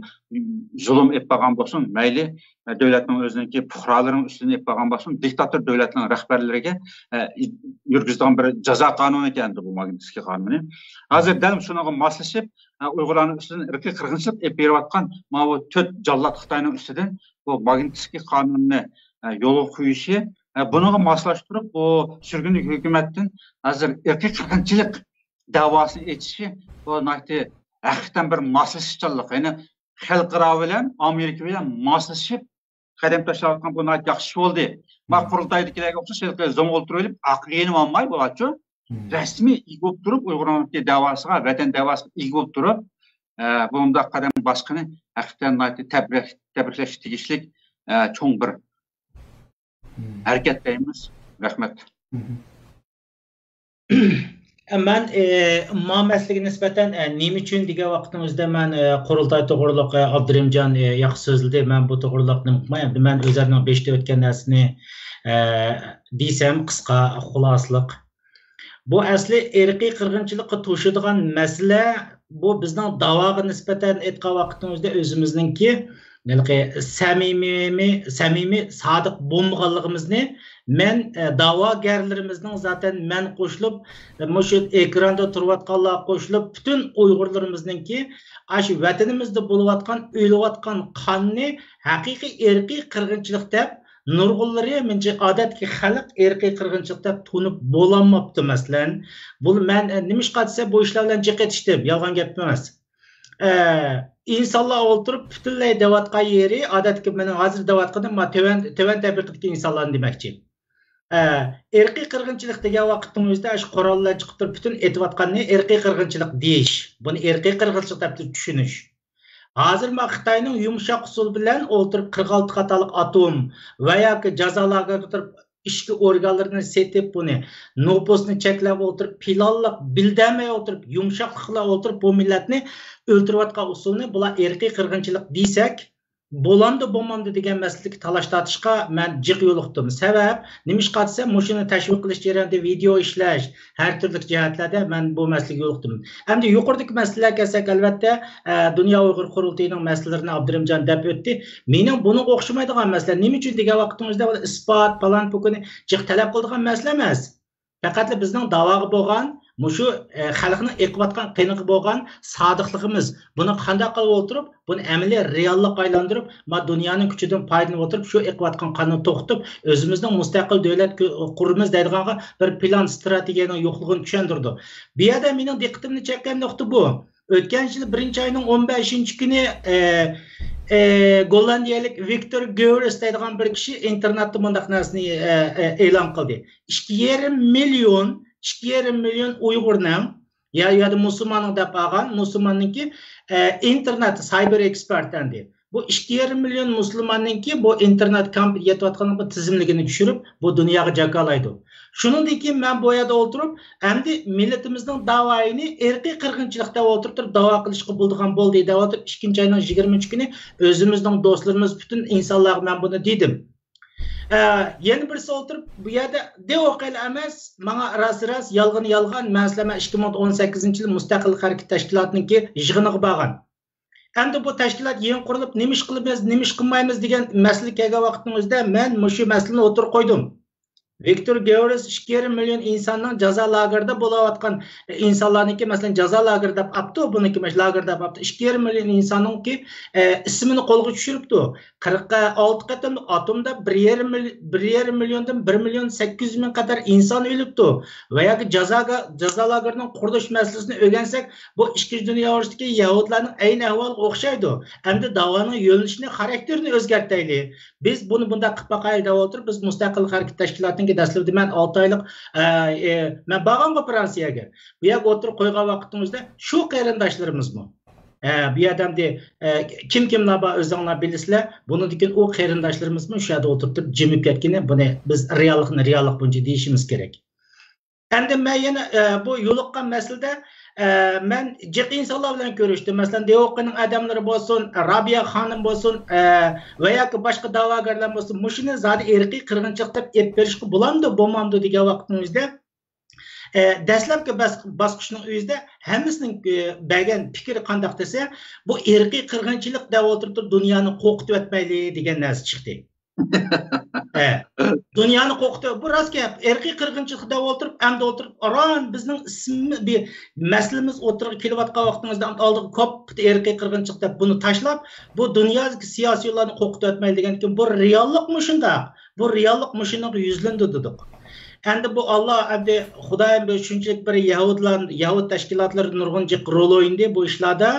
zulm etib qolgan bo'lsin, mayli davlatning o'ziniki fuqarolarining ustidan etib qolgan bo'lsin, diktator davlatning rahbarlariga yurgizilgan bir jazo qonuni ekan bu Magnitskiy qonuni. Hozir dal shunaga moslashib, Uyg'urlarning ustidan irqiy qirg'inchilik olib berayotgan mana bu 4 jallod Xitoyning ustidan bu Magnitskiy qonunini yo'lga qo'yishi, bunga moslashtirib, bu sürgünlük hükümetin hazır irqiy qirg'inchilik davosini etishi, bu haqiqatan bir moslashishchanlik, ya'ni xalqaro bilan Amerika bilan moslashib qadam tashlayotgan bu yaxshi bo'ldi. Ma qurultaydagilarga o'xshash zo'ng o'ltirib, aqlini olmay bo'lachu, rasmiy bo'lib turib, Uyg'urlarning davosiga, vatan davosiga ega bo'lib turib, bunda qadam boshqani haqiqatan tabriklash tegishli cho'ng bir hareketdeyimiz. Rahmet. Ben muammasliga nisbatan nima uchun degan vaqtimizda men qurultoy to'g'riliq Abdurimjon yaxshi so'zladi. Men bu to'g'riliqni uqmayman. Men o'zimning 5 ta o'tgan narsani desam qisqa xulosliq. Bu asli irqiy qirg'inchilikqa to'shadigan masala, bu bizning da'voga nisbatan aytgan vaqtimizda o'zimizningki samimiy sodiq bo'lmaganligimizni men da'vogarlarimizning zaten men qo'shilib, shu ekranda turayotganlar qo'shilib, butun Uyg'urlarimizningki shu vatanimizda bo'layotgan, o'layotgan qonni haqiqiy irqiy qirg'inchilik deb nurg'unlari mencha odatki xalq irqiy qirg'inchilik deb tunib bo'lanmabdi masalan. Bu men nima ish qilsa bu ishlar bilan jiqetishdim, yolg'on gap emas. İnsanlar oturup bütünlüğü devatqa yeri, adatki benim hazır devatqadım, töven təbirlikdə insanların deməkçi. Irqiy qirg'inchilik degan vaqtimizda shu qurollar chiqib turib, bütün etvatqanni irqiy qirg'inchilik deyish, buni irqiy qirg'inchilik deb tushunish. Hozir Xitoyning yumshoq usul bilan o'tirib 46 qatalik atom va yoki jazolarga turib ishki organlarini setib buni nopusni cheklab o'tirib, planlab bildamay o'tirib, yumshoqlikla o'tirib bu millatni o'ltirayotgan usulni bular irqiy qirg'inchilik desak, bo'landi bo'lmandi degan masalaga talash tortishga men jiq yo'liqdim. Sabab nima ish qilsam, mushuni tashviq qilish jarayonida video ishlash, har turli jihatlarda men bu masalaga yo'liqdim. Endi yuqoridagi masalalarga kelsak, albatta Dunyo Uyg'ur qurultayining masalalarini Abdurimjon deb o'tdi. Mening buni o'xshamaydigan masala nima uchun degan vaqtimizda isbot falan bukuni jiq talab qiladigan masala emas. Faqat bizning da'voga bo'lgan Muşu xalqni eqiyotgan qiyinligi bo'lgan sodiqligimiz. Buni qanday qilib o'tirib, buni amaliy reallikqa aylantirib, ma dunyoning kuchidan foydalanib o'tirib, shu eqiyotgan qonni to'xtatib, o'zimizning mustaqil davlat qurimiz deydiganga bir plan strategiyaning yo'qligini tushuntirdi. Bu yerda mening diqqatimni chekkan nuqta bu. O'tgan yil 1-oyning 15-kuni Gollandiyalik Viktor Gövres deydigan bir kishi internetda bundaq narsani e'lon qildi. 2,5 milyon Uyg'urning ya da musulmonning deb olgan, musulmonningki internet cyber expert endi. Bu 2,5 milyon musulmonningki bu internet kamp yetayotgan bu tizimligini tushirib, bu dunyoga jakalaydi. Shuningdek, men bu yerda o'tirib, endi millatimizning da'voyini irqiy qirg'inchilikda o'tirib da'vo qilishga bo'ldigan bo'ldi deb o'tirib 2-oyning 23-kuni o'zimizning do'stlarimiz butun insonlarga men buni dedim. Yeni birisi o'tirib bu yerda devoqil emas, menga ras yolg'on maslama 2018-yil Mustaqillik harakat tashkilotininki yig'iniga borgan. Endi bu tashkilot yangi qurilib, nima ish qilamiz, nima ish qilmaymiz degan masala kelgan vaqtimizda men shu masalani o'tirib qo'ydim. Viktor Gövres 2,5 milyon insonning jazo lagerida bo'layotgan insonlarniki masalan jazo lagerida apti, buniki masalan lagerida apti 2,5 milyon insonningki ismini qo'lga tushiribdi. 46 qatam atomda 1,5 milyondan 1,800,000 qadar inson o'libdi. Va yoki jazo lagerining qurilish masalasini o'rgansak, bu Ikkinchi dunyo urushidagi yahudlarning ayni ahvoliga o'xshaydi. Endi da'voning yo'nalishini, xarakterini o'zgartiraylik. Biz buni bunda qilib boqaylik deb o'tirib, biz Mustaqillik harakat tashkilotining vaqtdan keyin dastlabda men 6 oylik men borganman Fransiyaga. Bu yerga o'tirib qo'ygan vaqtimizda shu qarindoshlarimizmi? Bu yerda kim-kimlar bor o'zinglar bilasizlar. Bundan keyin u qarindoshlarimizni shu yerda o'tirib jimib ketgani, buni biz reallikni reallik bo'yicha deyishimiz kerak. Endi men yana bu yo'liqqan masalada men jiq insonlar bilan ko'rishdim. Masalan, Devoqning odamlari bo'lsin, Rabiya xonim bo'lsin va yoki boshqa da'vogarlar bo'lsin, mushuni zodi irqiy qirg'inchilik deb ep berishga bo'lamdi, bo'lmamdi degan vaqtimizda dastlabki bosqichning o'zida hammasining bergan fikri qandoq desa, bu irqiy qirg'inchilik deb o'tirib dunyoni qo'rqitib o'tmayli degan narsa chiqdi. Dünyani qo'rqitib, bu rost gap. Irqiy qirg'inchilikda o'tirib, hamda o'tirib, Iron bizning ismimiz, bir masalamiz o'tirib kelayotgan vaqtimizda oldiga ko'p irqiy qirg'inchilik deb buni tashlab, bu dunyodagi siyosiylarni qo'rqitib o'tmaydi deganki, bu reallikmi shunday? Bu reallikmi shunga yuzlandi dedik. Endi bu Allah endi Xudoyim shunchalik bir Yahud tashkilotlari nurg'un rol o'yindi bu ishlarda.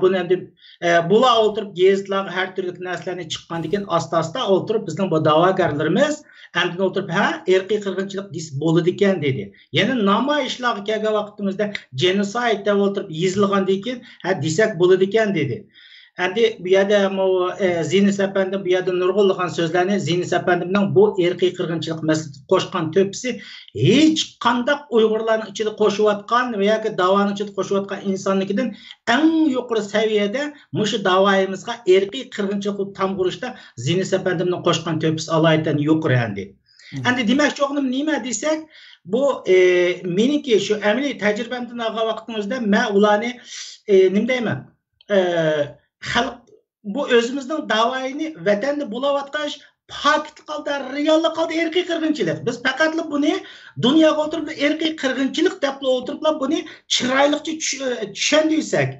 Buni endi bular o'tirib gezitlarga har turli narsalarni chiqqandan keyin asta-asta o'tirib bizning bu da'vogarlarimiz endi o'tirib irqiy qirg'inchilik bo'ladi ekan dedi. Yana namoyishlarga kelgan vaqtimizda genocide deb o'tirib yozilgandan keyin desak bo'ladi ekan dedi. Endi bu yerda Zinis apandim bu yerda nurg'unlagan so'zlarni Zinis apandimning bu irqiy qirg'inchilik masalasida qo'shgan to'pisi hech qanday Uyg'urlarning ichida qo'shayotgan va yoki da'voning ichida qo'shayotgan insonligidan eng yuqori saviyada mushu da'voyimizga irqiy qirg'inchilik qilib tamg'urishda Zinis apandimning qo'shgan to'pisi alaydan yuqori endi. Endi demakchi o'g'lim nima desak, bu meniki shu amaliy tajribamdan olgan vaqtimizda men ularni nima deyman? Xalq bu o'zimizning da'voyini vatanda bo'layotgan pakt qildi, reallik qildi irqiy qirg'inchilik. Biz faqat buni dunyoga o'tirib irqiy qirg'inchilik deb o'tirib buni chiroyliqcha tushundirsak,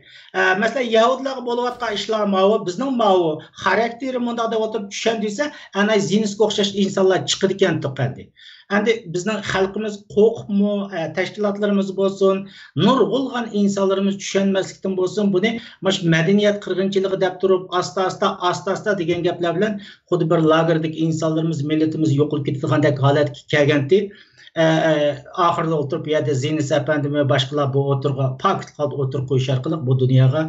masalan Yahudlarga bo'layotgan ishlar mavi, bizning mavi xarakteri bunda deb o'tirib tushundirsa, ana Zinisga o'xshash insonlar chiqadi ekan to'qadi. Endi bizning xalqimiz qo'rqibmi, tashkilotlarimiz bo'lsin, nurg'ulg'an insonlarimiz tushunmaslikdan bo'lsin, buni mash madaniyat qirg'inchiligi deb turib, asta-asta degan gaplar bilan xuddi bir lagerdagi insonlarimiz, millatimiz yo'qolib ketgandek holatga kelganti. Oxirida o'tirib yerda Zinis apandimi va boshqalar bu o'tirga pakt qilib o'tirib qo'yish orqali bu dunyoga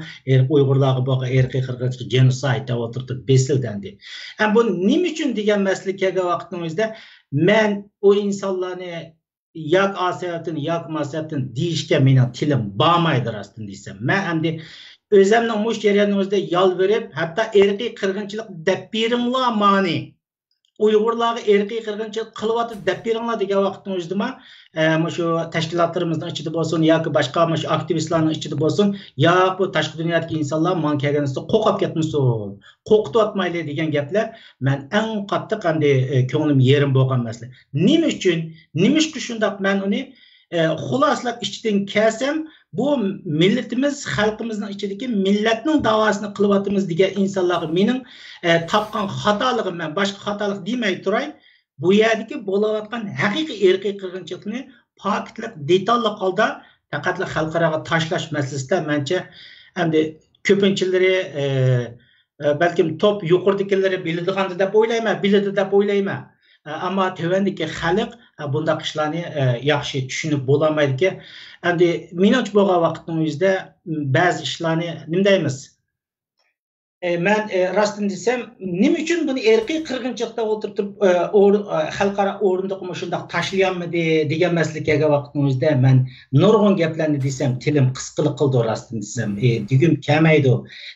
Uyg'urlarga bo'lgan irqiy qirg'inchilik genocide deb o'tirib besildi. Bu nima uchun degan masala kelgan vaqtimizda men o insonlarni yak asiyatini, yak masiyatini deyishga mening tilim bormaydi rostini desam. Men endi o'zimning mush jarayonning o'zida yolvorib, hatto irqiy qirg'inchilik deb beringlar mani. Uyg'urlarga irqiy qirg'inchilik qilyapti deb beringlar degan vaqtning o'zida shu tashkilotlarimizning ichida bo'lsin yoki boshqa aktivistlarning ichida bo'lsin, yo bu tashqi dunyodagi insonlar men kelganingizda qo'rqib ketmasin, qo'rqitmayli degan gaplar men eng qattiq endi ko'nglim yerim bo'lgan masala. Nima uchun? Nima shundoq men uni xuloslab ichidan kelsam, bu millatimiz, xalqimizning ichidagi millatning davosini qilyapmiz degan insonlarga mening topgan xatoligim, men boshqa xatolik demay turay, bu yerdagi bo'layotgan haqiqiy irqiy qirg'inchilikni pokitlik, detalli holda faqat xalqaro tashlash masalasida mencha endi ko'pinchilari balkim top yuqoridagilari biladigan deb o'ylayman, ammo tövendagi xalq bundaq ishlarni yaxshi tushunib bo'lmaydi. Endi menimcha bo'lgan vaqtning o'zida ba'zi ishlarni nima deymiz? Men rostini desam, nima uchun buni irqiy qirg'inchilikda o'tirib xalqaro o'rinda shundoq tashlayapmidi degan masala kelgan vaqtning o'zida men nurg'un gaplarni desam, tilim qisqilik qildi rostini desam, tugim kamaydi.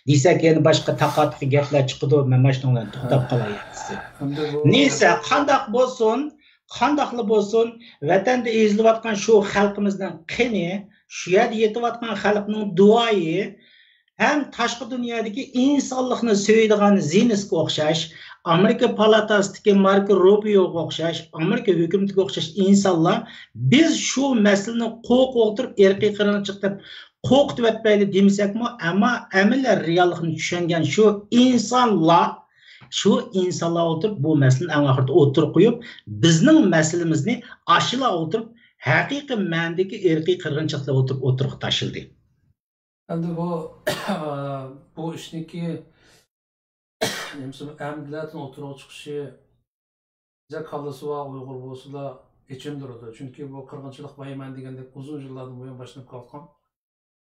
Desak yana boshqa taqotiq gaplar chiqdi, men mana shundan to'xtab qolayapman. Neyse, qandaqli bo'lsin, vatanda ezilayotgan shu xalqimizning qini, shu yerda yetayotgan xalqning duoyi hem tashqi dunyodagi insonlikni so'yadigan Zinisga o'xshash, Amerika palatasidagi Marko Rubioga o'xshash, Amerika hukumatiga o'xshash insonlar biz shu masalani qo'rqib o'tirib irqiy qirg'inchilik deb qo'rqitib o'tmaydi demasakmi, ammo amallar reallikni tushungan shu insonlar o'tirib bu masalani eng oxirida o'tirib qo'yib, bizning masalamizni ashila o'tirib haqiqiy ma'nodagi irqiy qirg'inchilikda o'tirib tashildi. Endi bu ishniki amdilatni o'tirib chiqishi bize kallası var Uygur bolsa için durdu. Çünkü bu kırgınçılık bayman degende uzun yıllardan buyon başlanıp kalkan.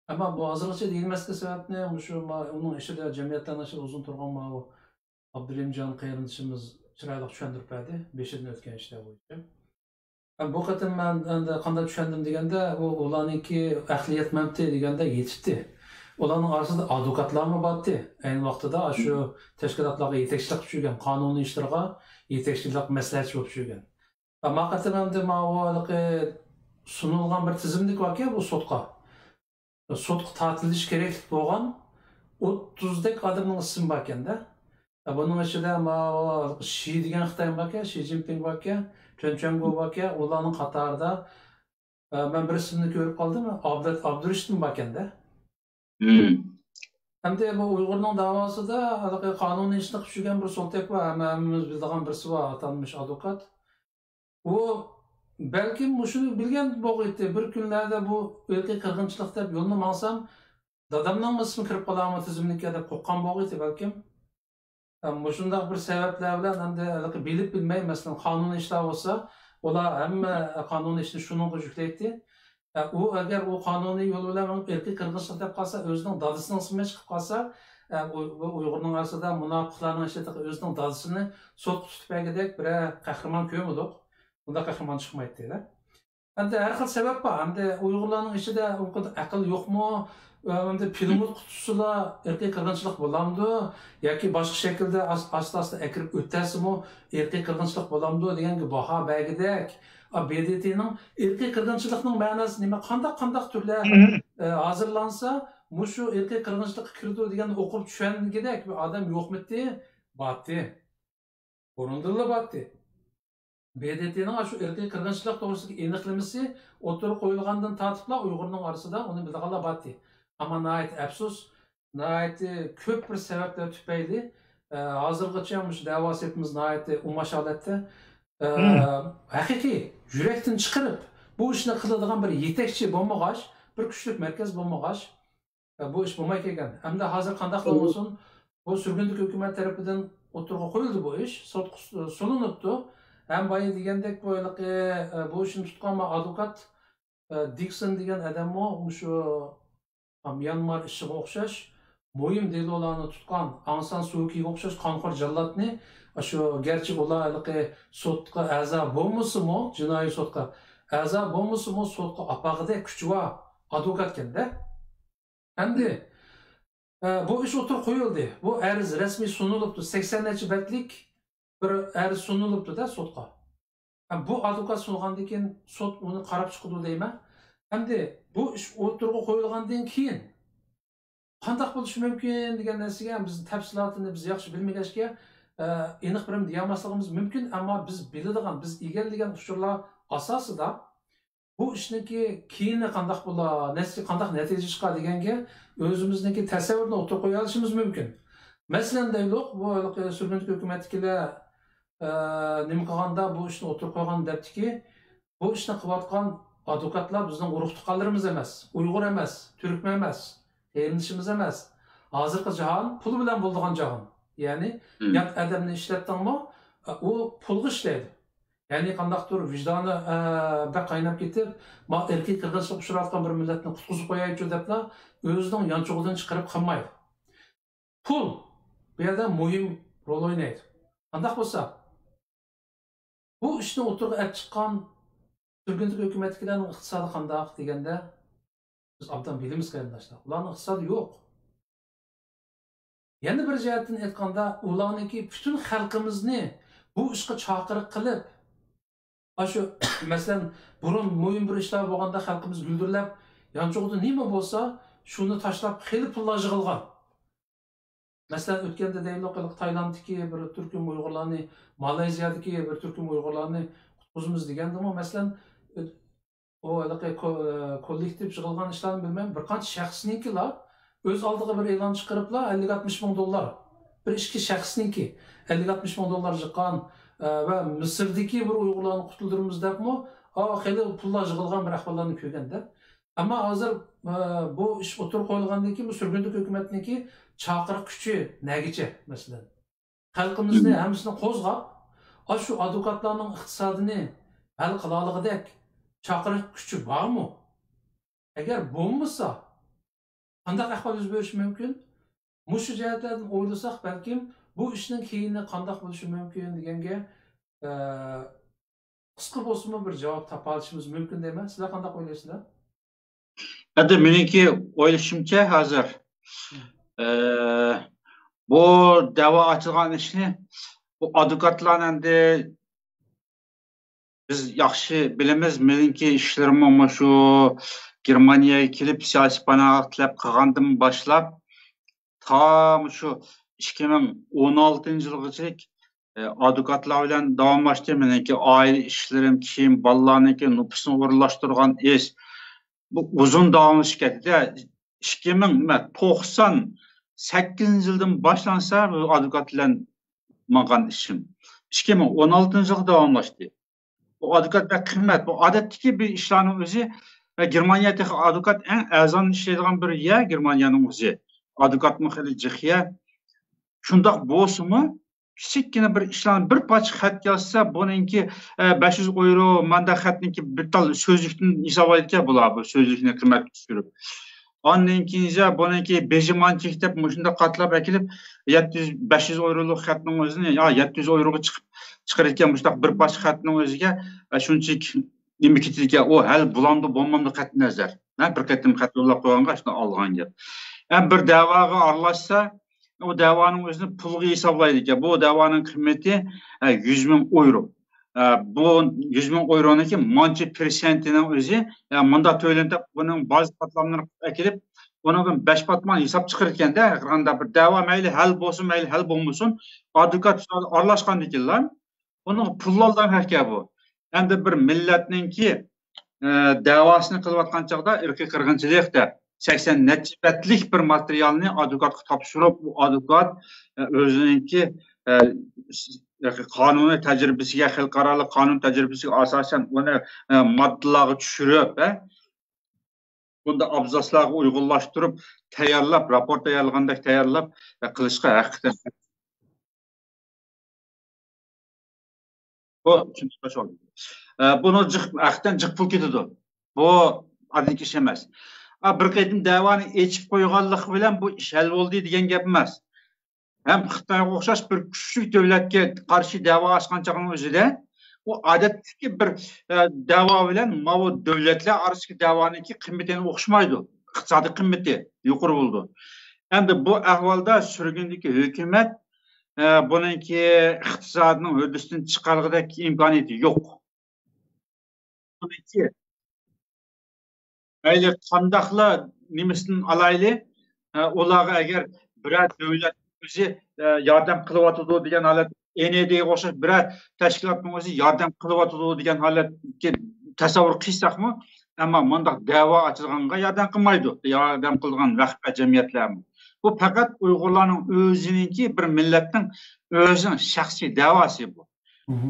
Ama bu hazırlıkça deyilmezki sebep ne? Şu onun işi cemiyetten aşırı uzun turgan o Abdurrahimcan kıyırındışımız çıraylık düşendirip verdi. 5 yılın ötken işte boyunca. Bu qatim ben qanday tushundim deganda, u ularniki ahliyat mamti deganda yetibdi. Ularning orasida advokatlarmi bordi. Ayni vaqtida shu tashkilotlarga yetakchilik qilib yurgan, qonuniy ishlarga yetakchilik maslahatchi bo'lib yurgan. Va qatimda ma'voliqi sunilgan bir tizimlik borki, bu sudga. Sudga tortilish kerak bo'lgan 30 dak odamning ismi bor ekanda. Bunun içinde Xi degan Xitoy bor ekan, Xi Jinping bor ekan, Chonchongo bor ekan, ularning qatorida men bir ismini ko'rib qoldim, Abdurishtin bor ekanda. Hamda bu Uyg'urning davosida qonuniy ishni qilib yurgan bir sultak bor, hammamiz biladigan birisi bor, atanmış advokat. U balkim shuni bilgan bo'g'aydi. Bir kunlarda bu erkak qirg'inchilik deb yo'lni mansam, dadamning ismi kirib qolarmi tizimlikka deb qo'rqqan bo'g'aydi balkim. Shunday bir sabablar bilan hamda bilib bilmay, masalan, qonuniy ishlar bo'lsa, ular hamma qonuniy ishni shunga yuklaydi. U agar u qonuniy yo'l bilan erkak qirg'inchilik deb qolsa, o'zining dadasining ismini chiqib qolsa, Uyg'urning orasida munofiqlarning ishida o'zining dadasini sud tutib bergidek bir qahramon ko'midik. Bunda qahramon chiqmaydi-da. Hamda har xil sabab bor. Hamda Uyg'urlarning ichida aql yo'qmi? Hamda pilot qutusida erkak qirg'inchilik bo'lamdi yoki boshqa shaklda asta-asta akirib o'tasimi erkak qirg'inchilik bo'lamdi deganga baho bergidek. BDTning erkak qirg'inchilikning ma'nosi nima? Qanday turlar hozirlansa, mushu erkak qirg'inchilikka kirdi degan o'qib tushungidek bir odam yo'qmidi? Batdi. O'rindilla batdi. BDTning shu erkak qirg'inchilik to'g'risidagi aniqlamasi o'tirib qo'yilgandan tortiblar Uyg'urning orasida uni bilganlar batdi. Ama nəhayət əfsus, nəhayət köp bir səbəblər tüpəyli. Hazırgıça şu davasiyetimiz nəhayət umaş halətdə. Həqiqi, yürekdən çıxırıb, bu işini qıladigan bir yetekçi bolmağaç, bir küçlük mərkəz bolmağaç, bu iş bolmay kelgan. Hem de hazır qandaq olsun, bu sürgünlük hökumət tərəfindən oturğa qoyuldu bu iş, solunubdu. Hem bayı degəndək bu işini tutqan advokat Dixon degan adam o, şu Myanmar işiga o'xshash muhim delolarini tutgan Aung San Suu Kyiga o'xshash qonxo'r jallatni shu garchi ular sudga a'zo bo'lmasimi, jinoiy sudga a'zo bo'lmasimi, sudga apag'idek kuchi bor advokatkanda. Endi bu ish o'tirib qo'yildi. Bu arz rasmiy sunilibdi. 80 betlik bir arz sunilibdi-da sudga. Bu advokat sungandan keyin sud uni qarab chiqdi deyman. Endi bu ish o'tirg'a qo'yilgandan keyin qanday bo'lishi mumkin degan narsaga biz tafsilotini biz yaxshi bilmagachga aniq bir deyolmasligimiz mumkin, ammo biz biladigan, biz egallagan usullar asosida bu ishniki keyin qanday bo'lar, qanday natija chiqadi deganga o'zimizniki tasavvurni o'tirib qo'ya olishimiz mumkin. Masalan, deylik, bu sürgünlük hukumatdagilar nima qilganda bu ishni o'tirib qo'ygan debdiki, bu ishni qilayotgan advokatlar bizning urug' tuqqanlarimiz emas, Uyg'ur emas, Turkmen emas, qarindoshimiz emas. Hozirgi jahon pul bilan bo'ladigan jahon. Ya'ni yot odamni ishlatdingmi, u pulga ishlaydi. Ya'ni qandaqdir vijdoni qaynab ketib, erkak qirg'inchilik uchrayotgan bir millatni qutqizib qo'yaychi deblar, o'zining yanchug'idan chiqarib qilmaydi. Pul bu yerda muhim rol o'ynaydi. Qandaq bo'lsa, bu ishni o'tirg'a olib chiqqan sürgünlük hükümetkilerin iqtisadi qandaq deganda biz obdan bilamiz qarindoshlar. Ularning iqtisodi yo'q. Yana bir jihatdan aytganda, ularniki butun xalqimizni bu ishga chaqiriq qilib, shu masalan, burun muhim bir ishlar bo'lganda xalqimiz guldirlab, yanchug'ida nima bo'lsa, shuni tashlab xeyli pullar yig'ilgan. Masalan, o'tganda deylik, Taylanddagi bir turkum Uyg'urlarni, Malayziyadagi bir turkum Uyg'urlarni qutqizamiz degandimi, masalan, o kollektiv yig'ilgan ishlarni bilmayman, bir qancha shaxsnikilar o'z oldiga bir e'lon chiqariblar, 50-60 ming dollar. Bir ikki shaxsniki 50-60 ming dollar chiqqan va Misrdagi bir Uyg'urlarni qutuldiramiz debmi, xeyli pullar yig'ilgan bir ahvollarni ko'rganda. Ammo hozir bu ish o'tirib qo'yilgandan keyin bu sürgünlük hukumatniki chaqiriq kuchi nagicha masalan. Xalqimizni hammasini qo'zg'ab, Şu advokatlarning iqtisodini hal qilaligidek chaqiriq kuchi bormi? Agar bo'lmasa, qanday ahvol yuz berishi mumkin? Mushu jihatdan o'ylasak, balkim bu ishning keyini qanday bo'lishi mumkin deganga qisqa bo'lsa bir javob topa olishimiz mumkin deyman. Sizlar qanday o'ylaysizlar? Endi meniki o'ylashimcha hozir bu da'vo ochilgan ishni bu advokatlar endi biz yaxshi bilamiz. Meniki ishlarim mana shu Germaniyaga kelib siyosiy panoh tilab qilgandan boshlab tam shu 2016-yilgacha advokatlar bilan davomlashdi. Meniki oila ishlarim, kiyim, bolalarniki nupusni o'rinlashtirgan ish bu uzun davomlashib ketdi. 2098-yildan boshlansa bu advokat bilan maqan ishim 2016-yilda davomlashdi. Bu advokat ve kıymet, bu odatdagi bir ishlarning o'zi ve Germaniyadagi advokat eng azon ishlaydigan bir yer Germaniyaning o'zi. Advokat muhili jihiya. Shundoq bo'lsa-mu, kichikgina bir ishlarni bir parcha xat yozsa, buningki 500 euro, manda xatniki bir tal so'zlikdan hisoblaydigan bo'ladi, bu so'zlikni qiymat tushirib. Ondan keyin buningki bejimanchik deb shunda qatlab akilib 500 euroluk xatning o'zini 700 euroga chiqarayotgan mustaq bir parcha xatning o'ziga shunchalik nima ketadigan o hal bulandı bo'lmamdi qat nazar. Bir qatim xat yo'llab qo'yganga shuni olgan gap. Bir da'voga aralashsa o davanın özünü pulga hesaplaydı ki bu davanın kıymeti 100 bin euro. Bu 100 bin euronun ki mançı persentinin özü manda töylende bunun bazı patlamlarını ekilip onun 5 patman hesap çıkarırken de ekranda bir dava meyli hal bolsun meyli hal bolmasın advokat arlaşkan dikiller. Onun pullardan herkese bu. Hem de bir milletinin ki davasını kılvatkan çağda ırkı kırgınçılıkta 80 netçibetlik bir materyalini advokatga topshirib, bu advokat o'zininki qonuniy tajribasiga, xalqaro qonun tajribasiga asosan uni moddalarga tushirib, bunda abzaslarga uyg'unlashtirib, tayyorlab, raport tayyorlagandek tayyorlab qilishga haqiqatan bu buni haqiqatan jiq pul ketadi. Bu adil ish emas. Bir qatim davoni echib qo'yganlik bilan bu ish hal bo'ldi degan gap emas. Ham Xitoyga o'xshash bir kuchli davlatga qarshi da'vo ochgan chog'ning o'zida u odatdagi bir da'vo bilan bu davlatlar orasidagi da'voniki qiymatiga o'xshamaydi. Iqtisodiy qiymati yuqori bo'ldi. Endi bu ahvolda surgundagi hukumat buningki iqtisodning huddidan chiqarg'idek imkoniyati yo'q. Buningki Mayli qandaqla nimasidan alayli, ularga agar biror davlat o'zi yordam qilyotdi degan holat, NEDga o'xshash biror tashkilotning o'zi yordam qilyotdi degan holatga tasavvur qilsakmi, ammo bundaq da'vo ochilganga yordam qilmaydi, yordam qilgan vaqt jamiyatlarmi. Bu faqat Uyg'urlarning o'zininki bir millatning o'zining shaxsiy da'vosi bu.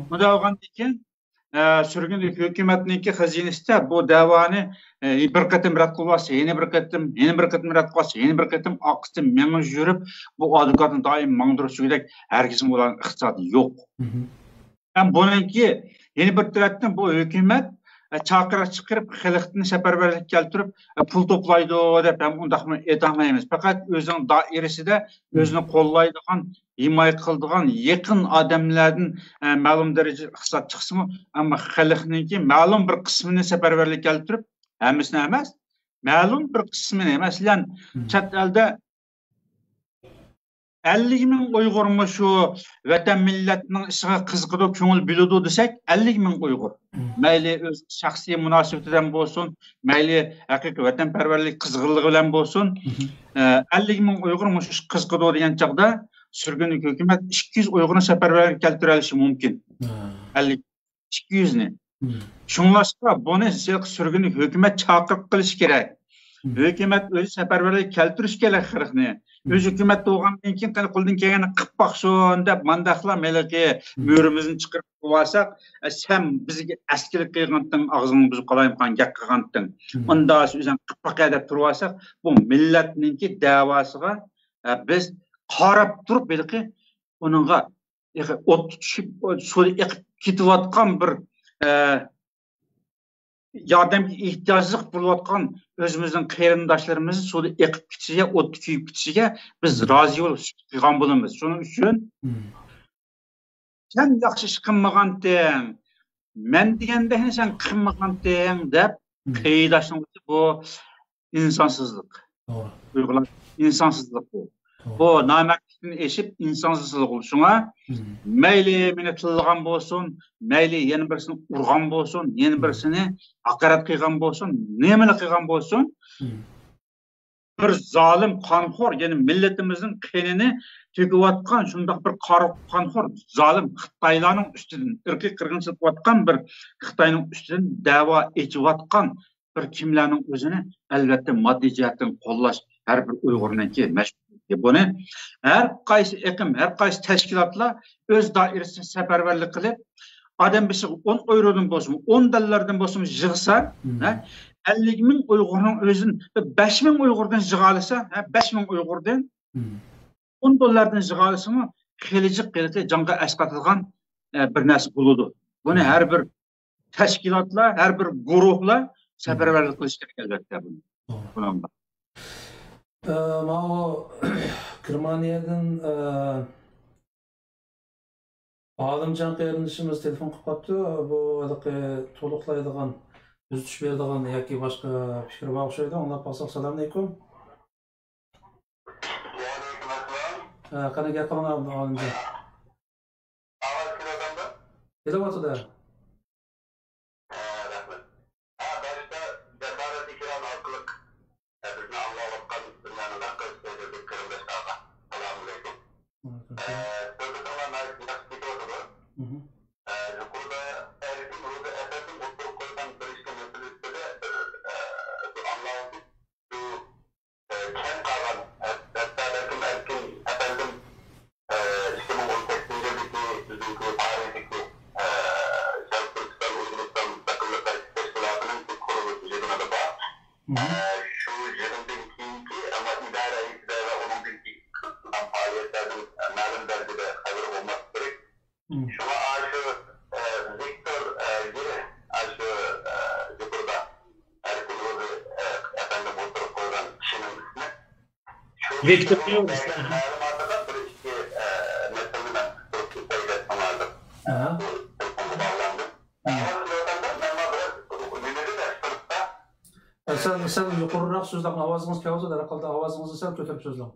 Bunda olgandan keyin surgunlik hukumatniki xazinasida bu davoni bir qatim rad qilsa, yana bir qatim rad qilsa, yana bir qatim oqistim mengib yurib, bu advokatni doim mangdirishidek hargizmi ularning iqtisodi yo'q. Ham buningki yana bir tarafdan bu hukumat chaqiriq chiqarib, xalqni safarbarlik keltirib, pul to'playdi deb ham undaqmi aytolmaymiz. Faqat o'zining doirasida o'zini qo'llaydigan, himoya qiladigan yaqin odamlardan ma'lum darajada iqtisod chiqsimi, ammo xalqninki ma'lum bir qismini safarbarlik keltirib, hammasini emas, ma'lum bir qismini, masalan, chet elda 50 ming Uyg'urmi shu vatan millatining ishiga qiziqadi, ko'ngil biladi desak, 50 ming Uyg'ur. Mayli o'z shaxsiy munosabatidan bo'lsin, mayli haqiqiy vatanparvarlik qizg'inligi bilan bo'lsin, 50 ming Uyg'ur shu qiziqadi degan chaqda surgunlik hukumat 200 Uyg'urni safarbarlikka keltira olishi mumkin. 200 ni. Shunlashqa buni surgunlik hukumat chaqirib qilish kerak. Hukumat o'zi safarbarlikka keltirish kerak xalqni. Öz hükümet doğandan keyin qani qo'ldan kelganini qilib boqsin deb mandaqlar melaki mo'rimizni chiqarib qo'ysak, sen bizga askilik qilgandan og'zingni buzib qolayimqan gap qilgandan unda o'zing qilib boqay deb turvasak, bu millatninki davosiga biz qarab turib belki uningga ot tutuşup suda ketayotgan bir yardımga ehtiyojliq bo'layotgan o'zimizning qarindoshlarimizni suda eqib ketishiga, o't kuyib ketishiga biz rozi bo'lib qilgan bo'lamiz. Shuning uchun sen yaxshi ish qilmaganding, men degandekni sen qilmaganding deb qaydashning bu insonsizlik. To'g'ri. İnsansızlık bu. Bu namertlikten eşip insansızlık olur. Şuna meyli meni tılgan bolsun, meyli yeni birisini urgan bolsun, yeni birisini hakaret kıygan bolsun, nemini kıygan bolsun. Bir zalim kanxor, yani milletimizin kenini tüküvatkan, şundak bir kanxor, zalim Xitaylarning üstünden, ırkı kırgınçılıkvatkan bir Xitayning üstünden dava etivatkan bir kimlerinin özünü elbette maddi cihetten kollaş her bir Uygur'unki meşguliyeti. Bunu her qaysi ekim, her qaysi teşkilatla öz dairesine seferberlik kılıp adam birisi 10 eurodan bolsun, 10 dollardan bolsun yığsa, 50.000 Uygur'un özün 5.000 Uygur'dan yığalısa, 5.000 Uygur'dan 10 dollardan yığalısa mı gelecek canğa esqatılgan bir narsa buludu. Bunu her bir teşkilatla, her bir guruhla seferberlik kılış gerek elbette bunu. Mao Germaniyadan Adamcan qarindoshimiz telefon qilib qopti. Bu to'liqlaydigan, uzitish beradigan yoki boshqa fikr bor o'xshaydi. Anglab qolsak, assalomu alaykum. Va alaykum assalom. Qani gap qiling Adamjan. Avoz keladimi? Kelyapti-da. Rahmat. Boshda jasorat ikram orqali bizni anglayotgan dunyoning haqiqatini qarindoshlarga assalomu alaykum. Yuqorida erkin ruda efendim oturup koydan bir işte meselesinde de Allah'ın şu ken kalan hatta erkin efendim 2018'deki bizimki tarihteki Şarkı Türkistan Uygurustan Müstakillik Teşkilatı'nın kuruluş yılına da var. Şu yılından kiyinki ama idare ve onun bilgi faaliyetlerinin malum derecede haberi olması gerek. Şuna aşı Victor Giri aşı yukarıda erkin ruda efendim oturup koydan kişinin ismi. Victor Giri malumatı da bir iki meseleden çok sayıda sanardım. Telefonda bağlandım. Ama slogandan ben biraz dinledim de sırtta. Sen yuqoriroq so'zlang, ovozingizga kelsa, daraqalda ovozingizni sal ko'tarib so'zlang.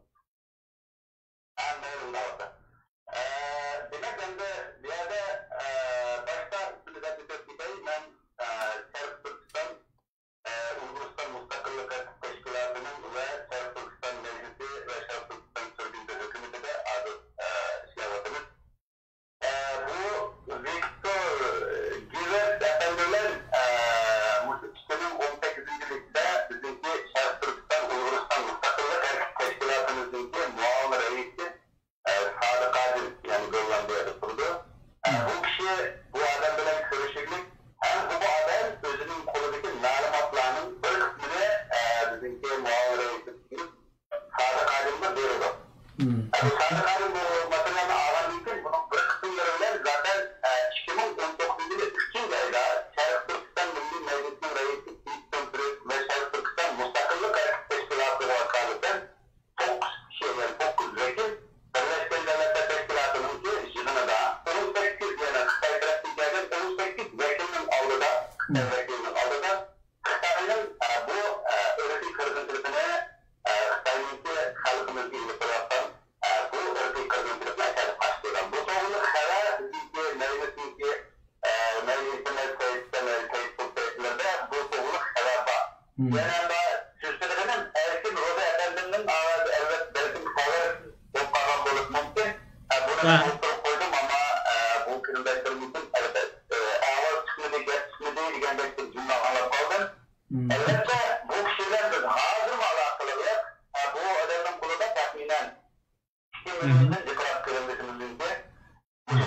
Demek endi bu yerda başta sizlarga aytay, men Sharq Turkiston Uyg'uriston Mustaqillik Tashkilotining va Sharq Turkiston Majlisi va Sharq Turkiston Sudida hukumatida hozir ishlayapmiz. Bu Victor Givet efendiler 2018-yilda bizimki Sharq Turkiston Uyg'uriston Mustaqillik Tashkilotimizning muavin raisi Sadık Adil yani Gollandiya'da kurdu. Bu kişi bu adam bilen görüşürlük hem bu adam özünün kolundaki malumatlarının bir kısmını bizimki muavin raisi Sadık Adil'e veriyordu. Sadık Adil bu materyalı alan için bunun bir kısımlarıyla zaten 2019'da 3. ayda Şarkı Türkistan Milli Meclisi'nin reisi ve Şarkı Türkistan Mustaqillik Teşkilatı vakaleten 9 vekil Birleşmiş Milletler Teşkilatı'nın yılına da 18 yani Xitay tarafından 18 vekilin aldıda Xitay'ın bu ırkı kırgınçılığına Xitay'ın halkımızı ilgilendiren bu ırkı kırgınçılığına karşı başlayan bu sorunu haber bizimki meclisine Facebook sayfalarında bu sorunu haber var. Genelde sözlerinin erkin Roda Efendi'nin ağzı elbet belki haber yapmadan bulup mümkün. Bunu oturup koydum ama bu kırımdaşlarımızın elbet ağır çıkmadı diyen bir cümle alıp kaldım. Elbette bu kişilerden hazır mı alakalı bu adamın kulübe tahminen 2 milyonun zikrat kırımdaşımızınki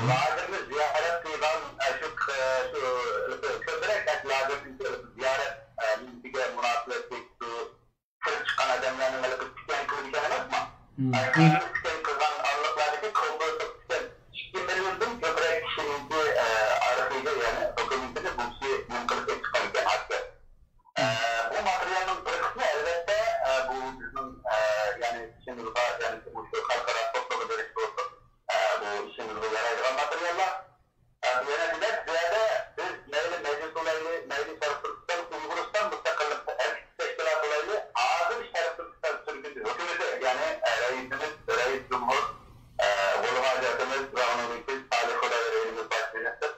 lazımı ziyaret kıyılan şu köprek lazım ziyaret bizge münasebetlik çıkan adamların çıkan kılacağınız mı? Çıkan kızan Allah'lardaki kıldığı çıkan 2 milyon işinizde yani bu şu halkara toplama derek olsun. Bu işinizde yarayacak materyallar. Yönetiler ziyade biz meclis olaylı, meclis şartlarından Uygurustan müstakillik teşkilat olaylı ağzı şartlarından sürgündür. Hükümeti yani Reis Cumhur, Bolu Hacetimiz, Rahman Ülküz, Salih Hodalar elimiz başlayacaktır.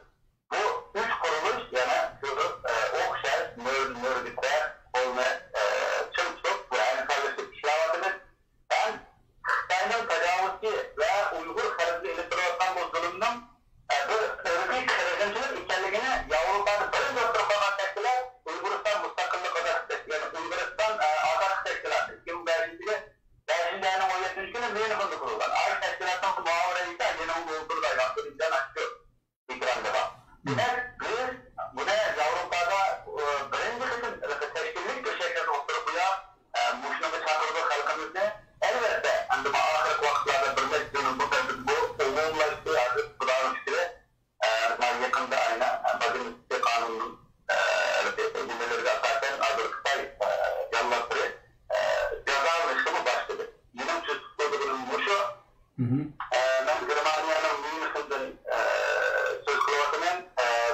Bu üç kuruluş yani şu okşar, nördükler, olma çımçuk ve aynı kardeşlik işlavatımız. Ben Xitay'ın tecavüzü ve Uygur karıcı elektronikten bu zulümden bu ırkı kırgınçılık ikenligini Avrupa'da bir doktor falan teşkilat Uygurustan müstakillik olarak yani Uygurustan azad teşkilat 2005'de 5. ayının 17. günü Münih'de kurulan. Ay teşkilatın muhavreydi yeni Uygur'da yaptığı imkan açtı. İkranda var. Biz buna Avrupa'da birinci kısım teşkillik bir şekilde oturup Muşna'da çağırdığı halkımızda elbette ahir vakitlarda birleştiğimiz bu umumlaştığı artık Kur'an-ı Şükür'e yakında aynen Bazı Kanun'un cümleleri atarken adır Kıtay yanlattığı ceza anlaşımı başladı. Yine çözümlü Muş'u ben Germanya'nın Münih'den söz kılavatının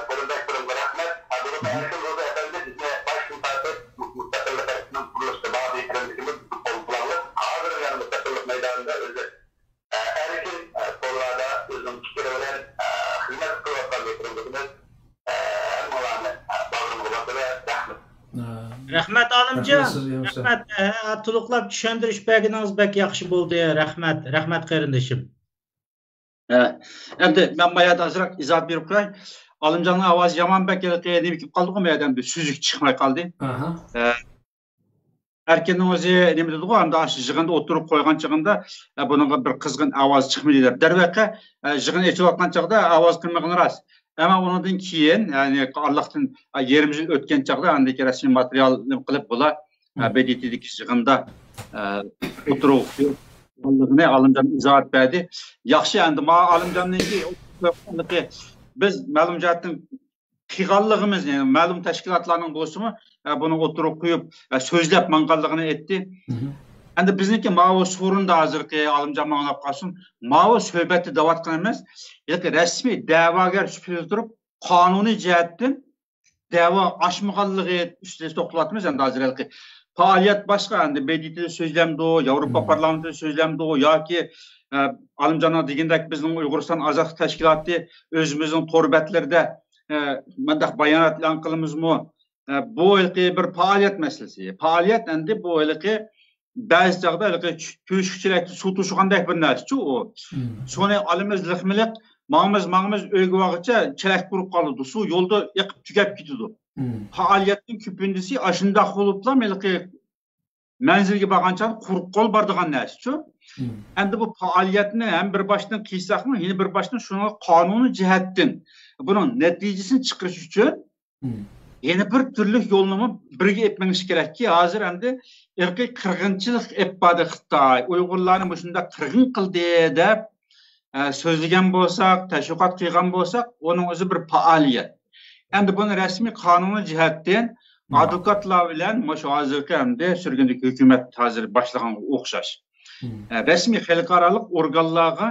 Kırıldaklarım bırakmak adını Erkin Roda Efendi bizne başın tarafı müstakillik açısından kuruluşta bazı ikramcımız olgularlı hazır yani müstakillik meydanında özü Erkin kollarda özüm fikir olan hizmet kılavatlar getirilmesiniz Molan'ı bağırım kılavatı ve rahmet. Rahmat Alimjon, rahmat. To'liqlab tushuntirish berganingiz bek yaxshi bo'ldi. Rahmat qarindoshim. Endi men bayat azroq izoh berib qo'yay. Alimjonning ovozi yomon bek nima kelib qoldi-ku, men endi so'zlik chiqmay qoldi. Erkinning o'zi nima dedi-ku, endi shu yig'inda o'tirib qo'ygan chog'ida buningga bir qizg'in ovoz chiqmaydi deb. Darvaqa yig'in echayotgan chog'da ovoz qilmagani rost. Ama ondan keyin, yani Allah'tan 20 yıl o'tgan chog'da andaki rasmiy material qilib bular BDT'deki yig'inda o'tirib qo'yganligini Alimjon izoh berdi. Yaxshi endi Alimjonniki biz ma'lum jihatdan qilganligimiz, yani ma'lum tashkilotlarning bo'lsa-mu buni o'tirib qo'yib so'zlab manganligini aytdi. Endi bizniki ma'vo sorunda hozirgi Alimjon anglab qolsin, ma'vo suhbatni davatgan emas, yoki rasmiy da'vogar sifatida turib qonuniy jihatdan da'vo ochmaganligi ustida to'xtalyapmiz. Endi hozirgi faoliyat boshqa, endi BDT'da so'zlamdi, Yevropa parlamentida so'zlamdi yoki Alimjon degandek bizning Uyg'uriston azadlik tashkiloti o'zimizning to'rbatlarda mendaq bayonot e'lon qilamizmi? Bu bir faoliyat masalasi. Faoliyat endi bu ba'zi chog'da ko'shikchilikni suv tushgandek bir narsa u. Soni olimiz liqmiliq, mağımız o'yga vaqtcha chelak qurib qoldi. Suv yo'lda yiqib tugab ketdi. Faoliyatning ko'pindisi ashundaq bo'libla manzilga borgancha quruq qol bordigan narsa. Endi bu faoliyatni ham bir boshdan qilsaqmi, yana bir boshdan shuni qonuniy jihatdan buning natijasini chiqarish uchun yeni bir türlü yolunu birge etmeniz gerek ki hazır endi irqiy qirg'inchilik etpadi Xitoy Uyg'urlarni bunda qirg'in qildi deb so'zlagan bo'lsak, tashviqot qilgan bo'lsak, onun o'zi bir faoliyat. Endi buni rasmiy qonuniy jihatdan advokatlar bilan shu hozirgi endi surgundagi hukumat hozir boshlaganga o'xshash. Rasmiy xalqarалық organlarga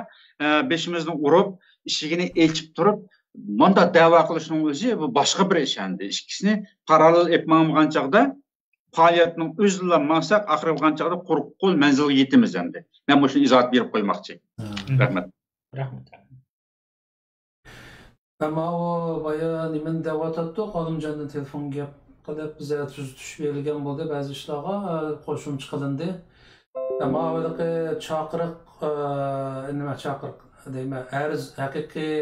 beshimizni urib, ishigini elchib turib Manda dava qilishning o'zi bu boshqa bir ish endi. Ikkisini parallel etmagan chog'da faoliyatning o'zida maqsad aqrabgan chog'da quruq qo'l manzilga yetimiz endi. Men bu shuni izoh berib qo'ymoqchi. Rahmat. Rahmat. Ama o bayağı nimen davat etdi, Alimjondan telefon gap qilib bizga tushib berilgan bo'ldi, ba'zi ishlarga qo'shimcha qilindi. Ama o'ylaqi chaqiriq nima chaqiriq deyman, arz haqiqiy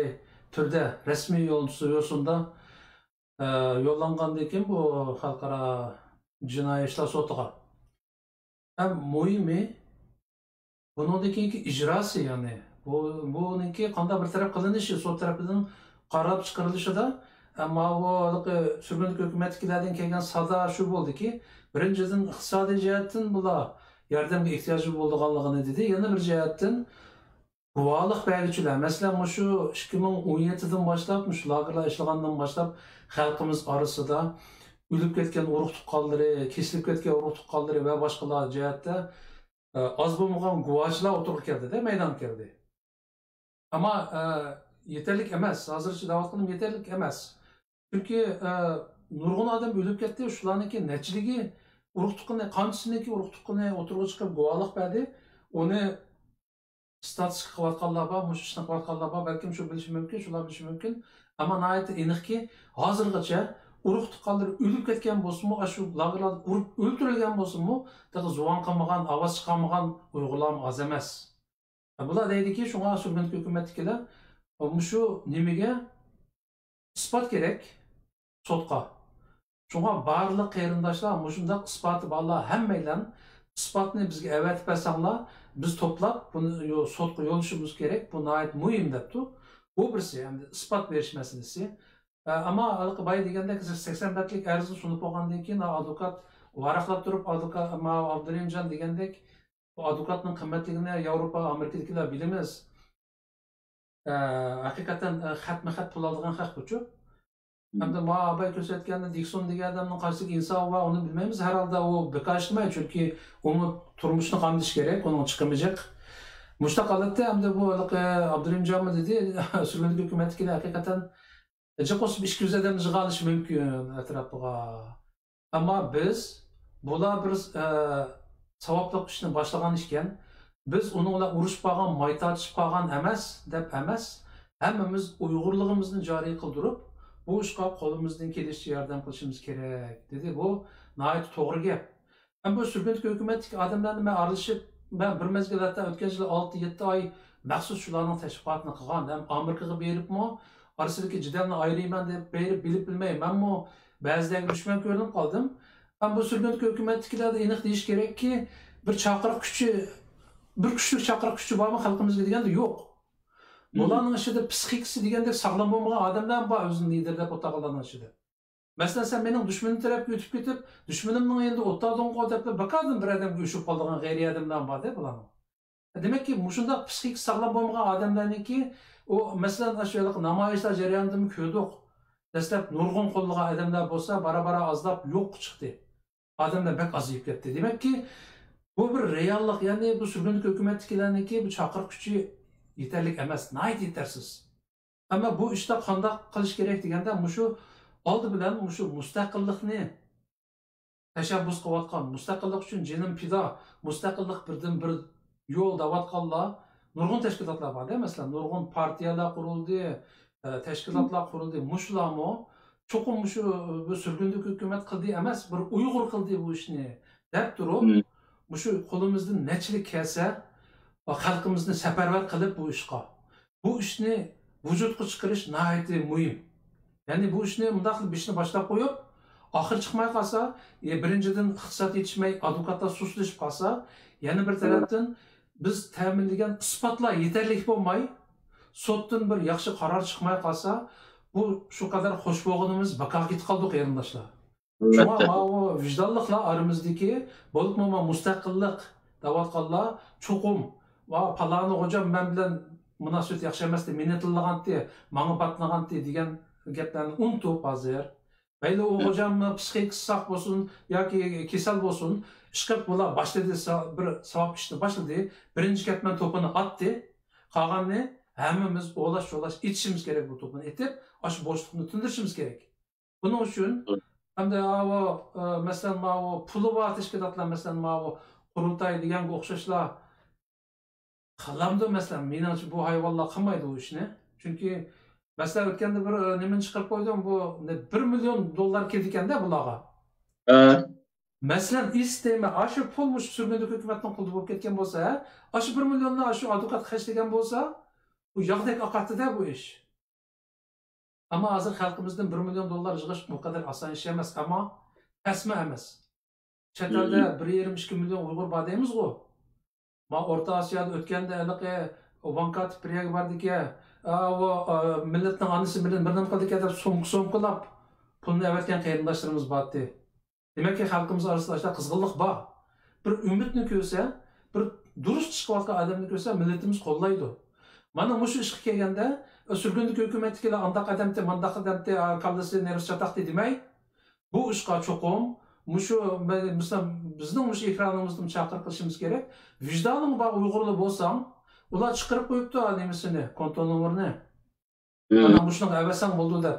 türde resmi yolunda yollangandan keyin bu xalqaro jinoiy ishlar sotiga. Hem muhimi buningki ijrosi, yani buningki qanday bir taraf qilinishi, sot tarafidan qarab chiqarilishida, ammo bu surgunlik hukumatlardan kelgan sada shu bo'ldiki, birinchidan iqtisodiy jihatdan bular yordamga ehtiyoji bo'lganligini dedi, yana bir jihatdan guvohlik beruvchilar, masalan shu 2017dan boshlab, shu lagerlar ishlagandan boshlab xalqimiz orasida o'lib ketgan urug' tuqqanlari, kesilib ketgan urug' tuqqanlari va boshqalar jihatda az bo'lmagan guvohchilar o'tirib keldi-da, maydon keldi. Ama yeterlik emas, hozircha da'vat qilib yeterlik emas. Chunki nurg'un odam o'lib ketdi, shularniki nechiligi urug' tuqqani, qanchasiniki urug' tuqqani o'tirib chiqib guvohlik berdi. Uni statistika qilayotganlar bor, mush ishni qilayotganlar bor, balkim shu bilishi mumkin, shular bilishi mumkin. Ammo nihoyatda aniqki, hozirgacha urug' tuqqanlar o'lib ketgan bo'lsinmi, shu lagerlarda urib o'ldirilgan bo'lsinmi, zo'rg'on qilmagan, ovoz chiqarmagan Uyg'urlar oz emas. Bular deydiki, shunga surgunlik hukumatdagilar shu nimaga isbot kerak sotqa. Shunga barliq qarindoshlar mushundaq isboti borlar hammaylar isbotni bizga avatib bersanglar, biz to'plab buni sotqa yo'lishimiz kerak. Bu nihoyat muhim debdi. Bu birisi, endi isbot berish masalasi. Ammo boya degandek 80 betlik arzni sunib bo'lgandan keyin advokat varaqlab turib, advokat Abdurimjon degandek bu advokatning qimmatligini Yevropa, Amerikadagilar bilamiz. Hakikaten xatma-xat pul oladigan haq buchu. Hamda abay ko'rsatganda Dikson degan odamning qarshisiga insof va uni bilmaymiz. Herhalde o bekashmay, chunki uni turmushni qamdish kerak, uning chiqmayacak. Mushtaq holatda hamda bu Abdurimjon dedi, surgunlik hukumatiga hakikaten qo'shib 200 odam yig'ilishi mumkin atrofiga. Ammo biz bular bir savobli ishni boshlagan ekan, biz uni ular urushib qolgan, maytatishib qolgan emas deb emas, hammamiz Uyg'urligimizni joriy qildirib, bu ishga qo'limizdan kelishicha yordam qilishimiz kerak dedi. Bu nihoyat to'g'ri gap. Ham bu surgunlik hukumatdagi odamlarni men aralashib, men bir mezgilda o'tgan yil 6-7 oy maxsus shularning tashviqotini qilgan, ham Amerikaga beribmi, orasidagi jidalni ayirayman deb berib bilib bilmaymanmi, ba'zidan dushman ko'rinib qoldim. Ham bu surgunlik hukumatdagilarda aniq deyish kerakki, bir chaqiriq kuchi, bir kuchli chaqiriq kuchi bormi xalqimizga deganda yo'q. Bularning ichida psixikasi degandek sog'lom bo'lmagan odamlar bor, o'zini lider deb o'taqalarning ichida. Masalan, sen mening dushmanim tarafga o'tib ketib, dushmanimning endi o'tadin deb baqadim bir odamga o'shib qolgan g'ayriy odamlar bor deb bularning. Demakki, mushunda psixik sog'lom bo'lmagan odamlarniki o masalan aşağılık namoyishlar jarayonida ko'rdik. Dastlab nurg'un qo'llagan odamlar bo'lsa, bara-bara azlab yo'q chiqdi. Odamlar bak aziyib ketdi. Demakki, bu bir reallik, ya'ni bu surgunlik hukumatdagilarniki bu chaqiriq kuchi yetarli emas, nihoyat yetarsiz. Ammo bu ishda qanday qilish kerak deganda, mushu oldi bilan mushu mustaqillikni tashabbus qilayotgan, mustaqillik uchun jinim fido, mustaqillik birdan bir yo'l davatqanlar nurg'un tashkilotlar bor, masalan, nurg'un partiyalar qurildi, tashkilotlar qurildi. Mushlarmi cho'qim mushu surgunlik hukumat qildi emas, bir Uyg'ur qildi bu ishni deb turib, mushu qo'limizdan nechilik kelsa va xalqimizni safarbar qilib bu ishga, bu ishni vujudga chiqarish nihoyat muhim. Ya'ni bu ishni bunday qilib ishni boshlab qo'yib, oxir chiqmay qolsa, birinchidan iqtisod yetishmay, advokatlar sustlashib qolsa, yana bir tarafdan biz ta'minlagan isbotlar yetarli bo'lmay, sotdan bir yaxshi qaror chiqmay qolsa, bu shu qadar xo'sh bo'lganimiz baqaga ketib qoldik qarindoshlar. Shunga bu vijdonliklar oramizdagi bo'libmi mustaqillik davatqanlar cho'qim va palani hocam men bilan munosabat yaxshi emas deb meni tillaganti, menga batlaganti degan gaplarni unutib hozir. Mayli u hocam psixik saq bo'lsin yoki kasal bo'lsin, ishqib bular boshladi, bir savob ishni boshladi, birinchi ketman to'pini otdi, qolganini hammamiz o'lash etishimiz kerak, bu to'pini etib, shu bo'shliqni tundirishimiz kerak. Buning uchun hamda masalan puli bor tashkilotlar, masalan qurultay deganga o'xshashlar qilamdi. Masalan, menimcha bu hayvonlar qilmaydi bu ishni. Chunki masalan o'tganda bir nimani chiqarib qo'ydim, bu $1 million keldi ekanda bularga. Masalan, istema shu pulmush surgunlik hukumatning qo'lida bo'lib ketgan bo'lsa, shu 1 millionni shu advokat xashlagan bo'lsa, bu yoqdek oqatida bu ish. Ammo hozir xalqimizdan $1 million yig'ish bu qadar oson ish emas, ammo tasma emas. Chet elda 1,2 million Uyg'ur bor deymiz-ku. Men O'rta Osiyoda o'tganda aniqi Vankat Priyag bordiki, millatning onasi bilan bir nima qildik deb so'mqilab pulni avatgan qarindoshlarimiz bordi. Demakki, xalqimiz orasida qizg'inlik bor. Bir umidni ko'rsa, bir durust chiqayotgan odamni ko'rsa, millatimiz qo'llaydi. Mana mushu ishga kelganda surgunlik hukumatiga andaq odamni, mandaq odamni kallasi nervs chataqdi demay, bu ishga cho'qim mesela bizning ekranımızda çaqırib qilishimiz kerak. Vicdanın bor Uyg'urli bo'lsang, ular chiqarib qo'yibdi nimasini, konto nomerini. Ana shunaqa avasang bo'ldi deb.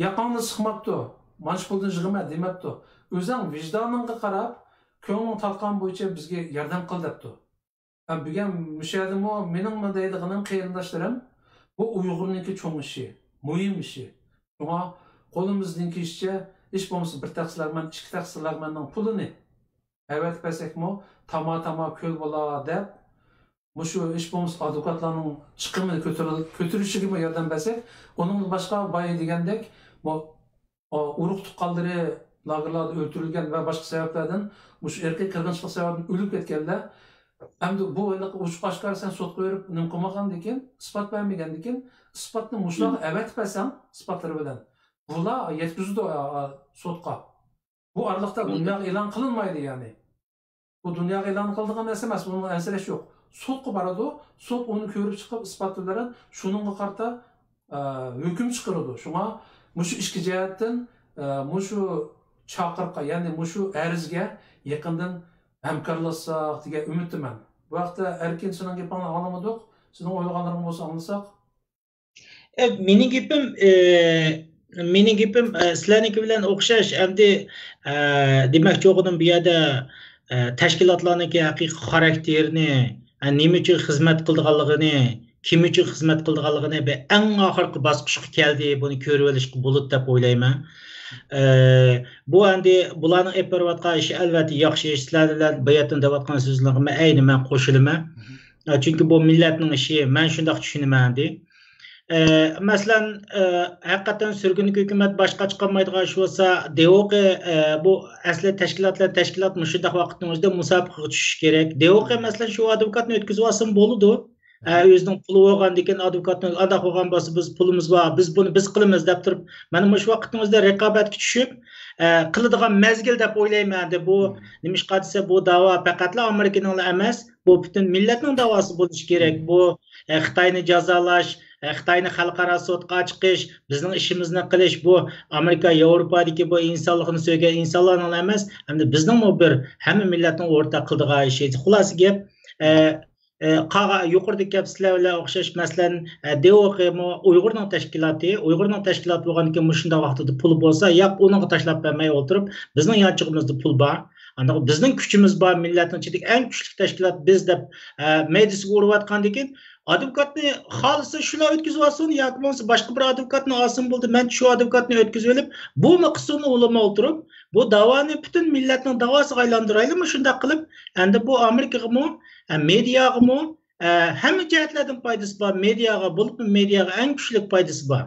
Yaqinni siqmabdi. Mana shu pulni yig'ma demabdi. O'zing vijdoningga qarab, ko'ngling tatgan bo'yicha bizga yordam qil debdi. Bugun mushadimi mening deydiganim qarindoshlarim, bu Uyg'urniki cho'ng ishi, muhim ishi. Shunga qo'limizdan kelishcha ish bo'lmasa bir taqsirlarman, ikki taqsirlarmanning pulini avat qilsakmi, tama ko'l bo'la deb, shu ish bo'lmasa advokatlarning chiqimini ko'tarishiga yordam bersak, uning boshqa boy degandek, urug' tuqqanlari lagerlarda o'ldirilgan va boshqa sabablardan, shu erkak qirg'inchilik sababidan o'lib ketganlar, hamda bu uchuq oshkor sen sudga berib nim qilmagandan keyin, isbot bermagandan keyin, isbotni mushlar avat qilsam, isbotlari bilan bular yetkazdi sudga. Bu aralıqda dunyoga e'lon qilinmaydi yani. Bu dunyoga e'lon qilingan narsa emas, bunga ansirash yo'q. Sudga boradi, sud uni ko'rib chiqib isbotlarini shuningga qarta hukm chiqaradi. Shunga mushu ishki jihatdan mushu chaqiriqqa, ya'ni mushu arzga yaqindan hamkorlashsak degan umiddaman. Bu vaqtda erkin sizning gapingni anglamadik. Sizning o'ylaganlaringiz bo'lsa anglasak. Mening gapim sizlarniki bilan o'xshash. Endi demakchi o'qidim bu yerda tashkilotlarniki haqiqiy xarakterini, nima uchun xizmat qilganligini, kim uchun xizmat qilganligini eng oxirgi bosqichga keldi, buni ko'rib olishga bo'ladi deb o'ylayman. Bu endi bularning olib borayotgan ishi albatta yaxshi ish. Sizlar bilan bayatdan deyotgan so'zlarga aynan qo'shilaman. Chunki bu millatning ishi, men shunday tushunaman deb. Masalan, haqiqatan sürgünlük hükümet başqa chiqolmaydigan shu bo'lsa, DOQ bu asli tashkilot mushundaq vaqtning o'zida musobaqaga tushish kerak. DOQ masalan shu advokatni o'tkazib olsin bo'ladi. O'zining puli bo'lgandan keyin advokatni undaq bo'lgan bo'lsa, biz pulimiz bor, biz buni biz qilamiz deb turib, mana shu vaqtning o'zida raqobatga tushib, qiladigan mezgil deb o'ylayman. Bu nima desa, bu da'vo faqatla Amerikaning emas, bu butun millatning da'vosi bo'lishi kerak. Bu Xitoyni jazolash, Xitoyni xalqaro sudga chiqish, bizning ishimizni qilish, bu Amerika, Yevropadagi bu insonlikni so'ygan insonlarning emas, hamda bizning bir hamma millatning o'rtaq qildigan ishi. Xullas gap, yuqorida gap sizlar bilan o'xshash, masalan, DOQ Uyg'urning tashkiloti bo'lgandan keyin shunday vaqtida pul bo'lsa, yo'q, uni tashlab bermay o'tirib, bizning yanchig'imizda pul bor. Bizning kuchimiz bor, millatning ichidagi eng kuchli tashkilot biz deb medyasiga urayotgandan keyin advokatni xolisa shular o'tkazib olsin yoki bo'lmasa boshqa bir advokatni olsin bo'ldi. Men shu advokatni o'tkazib olib, bu maqsadni o'ylama o'tirib, bu davoni butun millatning davosiga aylantiraylikmi shunday qilib, endi bu Amerikagami, mediagami hamma jihatlardan foydasi bor. Mediaga bo'lib, mediaga eng kuchli foydasi bor.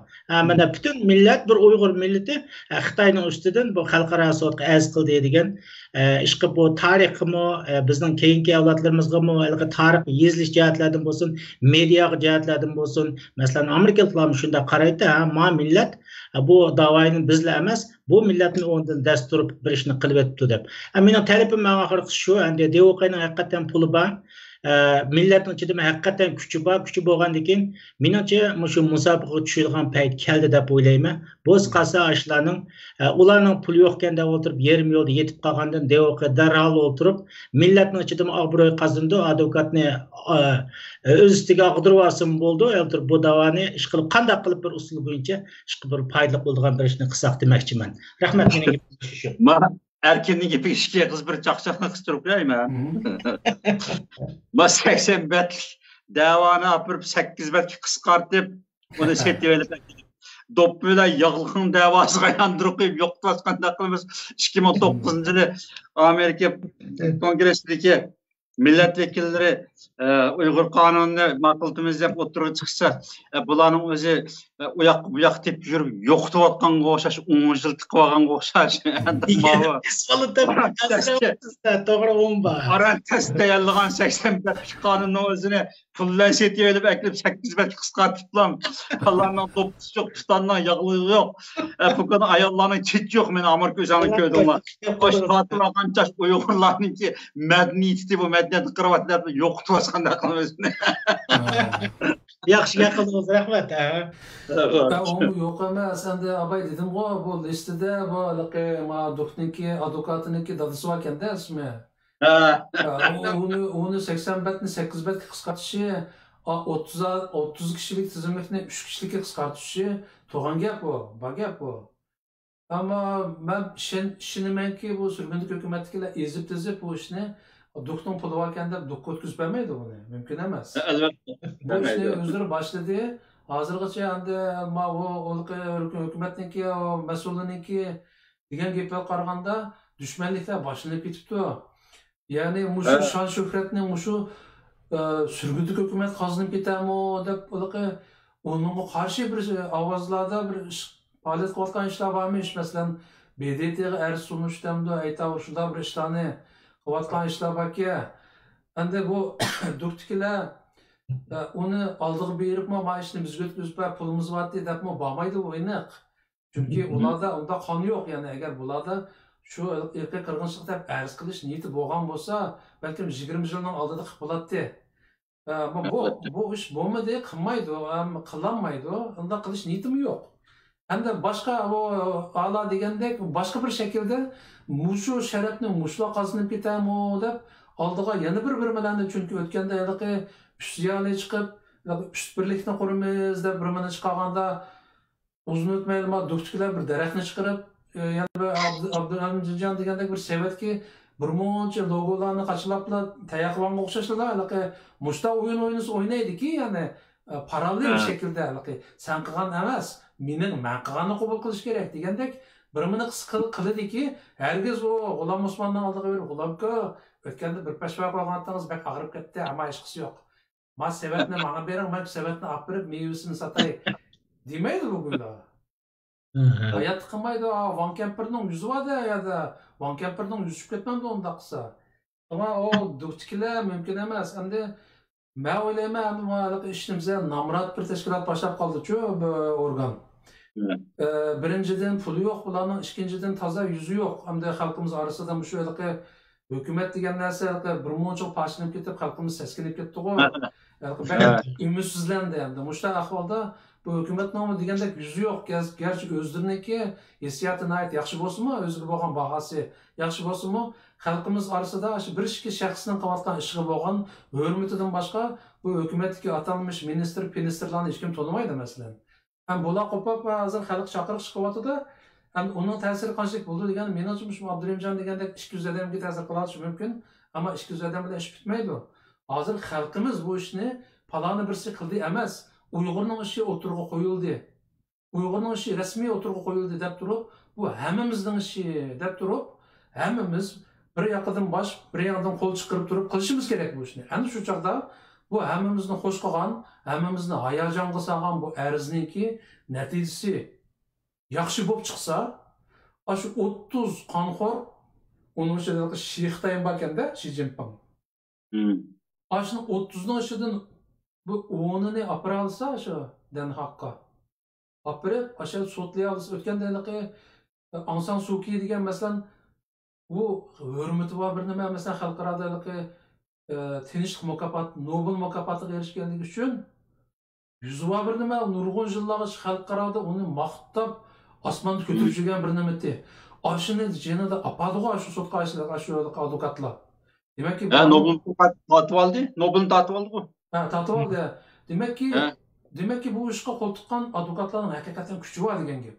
Mana butun millat, bir Uyg'ur millati Xitoyning ustidan bu xalqaro sudga arz qildi degan ishqi bu tarixmi, bizning keyingi avlodlarimizgami, tarix yezilish jihatlardan bo'lsin, media jihatlardan bo'lsin, masalan Amerikaliklar shunda qaraydi, ma millat bu da'voyni bizlar emas, bu millatning o'rnidan dast turib bir ishni qilib o'tdi deb. Mening talabim oxirgi shu, endi DOQning haqiqatan puli bor. Millatning ichida haqiqatan kuchi bor, kuchi bo'lgandan keyin menimcha shu musobaqaga tushadigan payt keldi deb o'ylayman. Bo'z qasa ashlarning ularning puli yo'q ekan deb o'tirib, yarim yo'lda yetib qolgandan DOQ darhol o'tirib, millatning ichida obro'y qazindi, advokatni o'z ustiga og'dirib olsin bo'ldi. O'tirib bu davoni ish qilib, qanday qilib bir usul bo'yicha ish qilib bir foydali bo'ladigan bir ishni qilsak demoqchiman. Rahmat, mening gapim shu. Erkinlik gibi işkiye kız bir çakçakla kıstırıp yayım ya. Ama 80 bet davanı apırıp 8 bet kıskartıp onu seti verip Doppuyla yağlıkın davası kayandırıp yoktu askan kılımız 2009 yılı Amerika Kongresi'ndeki milletvekilleri Uygur kanununu makıltımız yapıp oturup çıksa bulanın özü uyak tep yürüp yoktu atkan koşaş, 10 yıl tıkvagan koşaş. Doğru olma. Parantez deyallıgan 85 kanunun özüne pullan seti verip eklip 8 bet kıskartıplam. Allah'ından toplusu yok, tutandan yağlığı yok. Bu kadar ayarlarının çit yok. Ben Amerika özanı köydüm var. Hoş hatılagan çaş Uygurlarının ki medeniyeti bu medeniyet kravatlar yoktu askan da özüne. Yaxshi gap qildingiz, rahmat. Onu yok ama sen de abay dedim bu listede bu ma doktorniki advokatıniki dadısı varken de ismi. Onu 80 betni 8 bet kısaltışı 30 kişilik tizimlikini 3 kişilik kısaltışı toğan gap bu, bak gap bu. Ama ben şimdi ki bu sürgünlük hükümetkiyle ezip bu işini doktorun pulu varken de doktor küsbemeydi bunu. Mümkün emez. Bu işini özleri başladı. Hazırgacha endi bu hükümetniki, mesulininki degan gapga qaraganda düşmanliklar boshlanib ketibdi. Ya'ni mushu shon shuhratni mushu sürgünlük hükümet qazınib ketami deb onun qarshi bir ovozlarda bir faoliyat qilayotgan ishlar bormish. Masalan, BDT'ga er sunishtamdi aytib shunday bir ishlarni qilayotgan ishlar borki, endi bu doktorlar onu aldığı berip ma işini biz götürüp pulumuz var diye depme bağmaydı bu iniq. Çünkü ularda onda kan yok yani eğer bularda şu erkek kırgınçlık dep arz kılış niyeti boğan bolsa belki 20 yıldan aldığı kıpılattı. Ama bu iş bo'lmaydi, qilmaydi, qilinmaydi. Onda qilish niyetim yok. Hem de başka o ala degandek başka bir şekilde muşu şerefni muşla qazınıp ketami deb aldığa yana bir bilan çünkü ötkende yılqi üstiyali çıkıp üst birlikni quramiz deb bir chiqarganda uzun o'tmaydi doktorlar bir daraxtni chiqarib yana Abdurahimjon degandek bir sevatki bir muncha logolarni qachilabla tayaqvanga o'xshashlar mushta o'ynaydi-ki, ya'ni parallel bir şekilde sen qilgan emas, mening men qilganni qabul qilish kerak degandek bir qiladi-ki, herkes o G'ulom Osmondan oldiga berib, G'ulomko o'tganda bir pashva qilgantingiz bak ag'rib ketdi, ama hech qisi yo'q. Ma sevatni bana bering, men sevatni olib berib mevasini sotay demaydi bu guylar. Hayat qilmaydi, Van Kemperning yuzi borda ya da Van Kemperning yuzib ketmadi unda qilsa. Ama o doktorlar mümkün emas. Endi men o'ylayman, bu ishimizda nomrod bir tashkilot boshlab qoldi-ku bu organ. Birinchidan puli yo'q bularning, ikkinchidan toza yuzi yo'q. Hamda xalqimiz orasida shu hukumat degan narsa bir muncha pashlanib ketib, xalqimiz seskinib ketdi-ku. Ümidsizlendi endi. Mushta ahvolda bu hukumat nomi degandek yuzi yo'q. Gerçi o'zlariniki hissiyati nihoyat yaxshi bo'lsa-mu, o'ziga bo'lgan bahasi yaxshi bo'lsa-mu, xalqimiz orasida shu bir ikki shaxsning qilayotgan ishiga bo'lgan hurmatidan boshqa bu hukumatdagi atalmish ministrlarni hech kim tonimaydi masalan. Ham bular qo'pib hozir xalq chaqiriq chiqyapti-da, ham uning ta'siri qanchalik bo'ldi degan menimcha shu Abdurahimjon degandek 200 odamga ta'sir qilishi mumkin, ammo 200 odam bilan ish bitmaydi. Hozir xalqimiz bu ishni paloni birisi qildi emas, Uyg'urning ishi o'tirg'i qo'yildi. Uyg'urning ishi rasmiy o'tirg'i qo'yildi deb turib, bu hammamizning ishi deb turib, hammamiz bir yoqdan bosh, bir yoqdan qo'l chiqarib turib qilishimiz kerak bu ishni. Ana shu chaqda bu hammamizni xo'sh qilgan, hammamizni hayajonga solgan bu arzniki natijasi yaxshi bo'lib chiqsa, shu 30 qonxo'r onun ichida Shixtayn borganda, Shi Jinping. Ashuni 30 ning ichidan bu 10'ini apralsa shu Den Haagga. Aprab, asha sotlay olsa o'tganda Aung San Suu Kyi degan masalan bu hurmati bor bir nima masalan xalqaro tinchlik mukofoti, Nobel mukofotiga erishganligi uchun yuzi bor bir nima nurg'un yillarga xalqaroda uni maqtab osmonda ko'tarib yurgan bir nima edi. Ashuni jenada apadiga shu sotqa shu advokatlar. Demak ki Nobel tatib oldi. Nobel tatib oldi-ku. Ha, tatib oldi. Demak ki bu ishga qo'l tiqqan advokatlarning haqiqatan kuchi bor degan gap.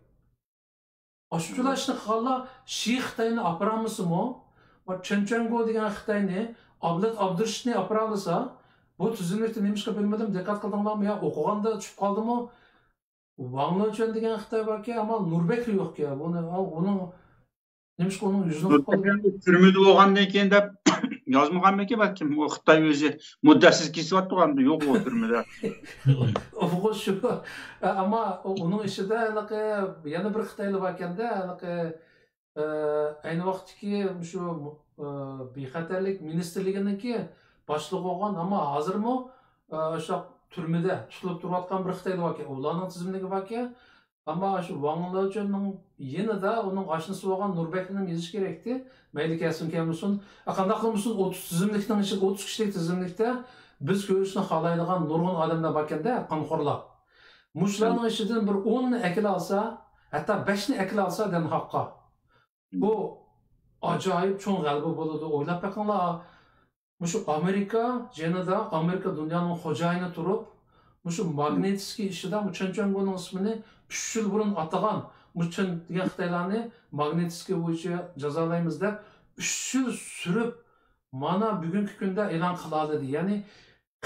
Ashunchalar ishni qilganlar Shi Xitoyni aparamizmi? Va Chenchengo degan Xitoyni Ablat Abdurishni aparalasa, bu tuzilmakda nemishqa bilmadim, diqqat qildinglarmi yo o'qiganda tushib qoldimi? Wang Lechen degan Xitoy borki, ammo Nurbek yo'q-ku. Uni nemishqa uning yuzini qoldi. Turmada bo'lgandan keyin deb yozmaganmi-ki balkim o Xitoy o'zi muddasiz kesyapti-g'anda yo'q u turmada. O'g'il shu. Ammo uning ishida yana bir Xitoyli bor ekanda, ayni vaqtdagi shu bexatarlik ministrliginiki boshlig'i bo'lgan, ammo hozirmi o'sha turmada tutilib turayotgan bir Xitoyli bor ekan. Ularning tizimligi bor ekan. Ammo shu Wang Lechenning yanida uning oshnasi bo'lgan Nurbekni yozish kerakdi. Mayli kelsin kelmasin. Qanday qilmasin 30 tizimlikning ichida 30 kishilik tizimlikda biz ko'rishni xohlaydigan nurg'un odamlar bor ekanda, qonxo'rlar. Mushlarning ishidan bir 10 ni akil olsa, hatto 5 ni akil olsa Den Haaqqa. Bu ajoyib cho'ng g'alaba bo'ladi. O'ylab boqinglar. Mushu Amerika, jenada Amerika dunyoning xo'jayini turib, mushu Magnitskiy ishida Muchenchongoning ismini 3 yil burun atagan Muchen degan Xitoylarni Magnitskiy bo'yicha jazolaymiz deb 3 yil surib mana bugungi kunda e'lon qiladi. Ya'ni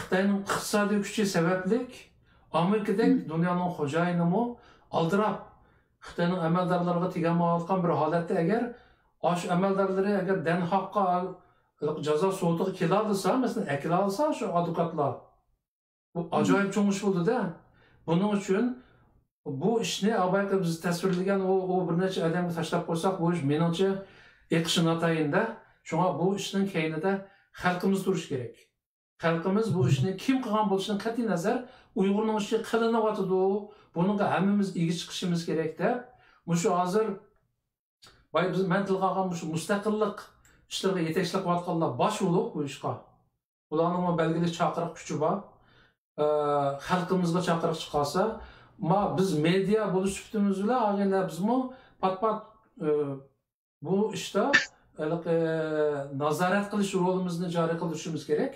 Xitoyning iqtisodiy kuchi sabablik Amerikadek dunyoning xo'jayinimi aldirab Xitoyning amaldorlariga teganmayotgan bir holatda agar osh amaldorlari agar Den Haaqqa jazo so'tiga keladi-sa, masalan, akilasa shu advokatlar bu ajoyib cho'ng ish bo'ldi-da. Buning uchun bu ishni albatta biz tasvirlagan o bir necha odamga tashlab qo'ysak, bu ish menimcha eqishi notayin-da. Shunga bu ishning keyinida xalqimiz turish kerak. Xalqimiz bu ishni kim qilgan bo'lishidan qat'iy nazar Uyg'urning ishi qilinyapti. Bunga hammamiz ega chiqishimiz kerak-da. Mushu hozir biz men tilga olgan mushu mustaqillik ishlarga yetakchilik qilayotganlar bosh bo'lib bu ishga. Ularning belgili chaqiriq kuchi bor. Xalqimizga chaqiriq chiqarsa, biz media bo'lish suhbatimiz bilan ag'inlar bizmi pat-pat bu ishda nazorat qilish rolimizni joriy qilishimiz kerak.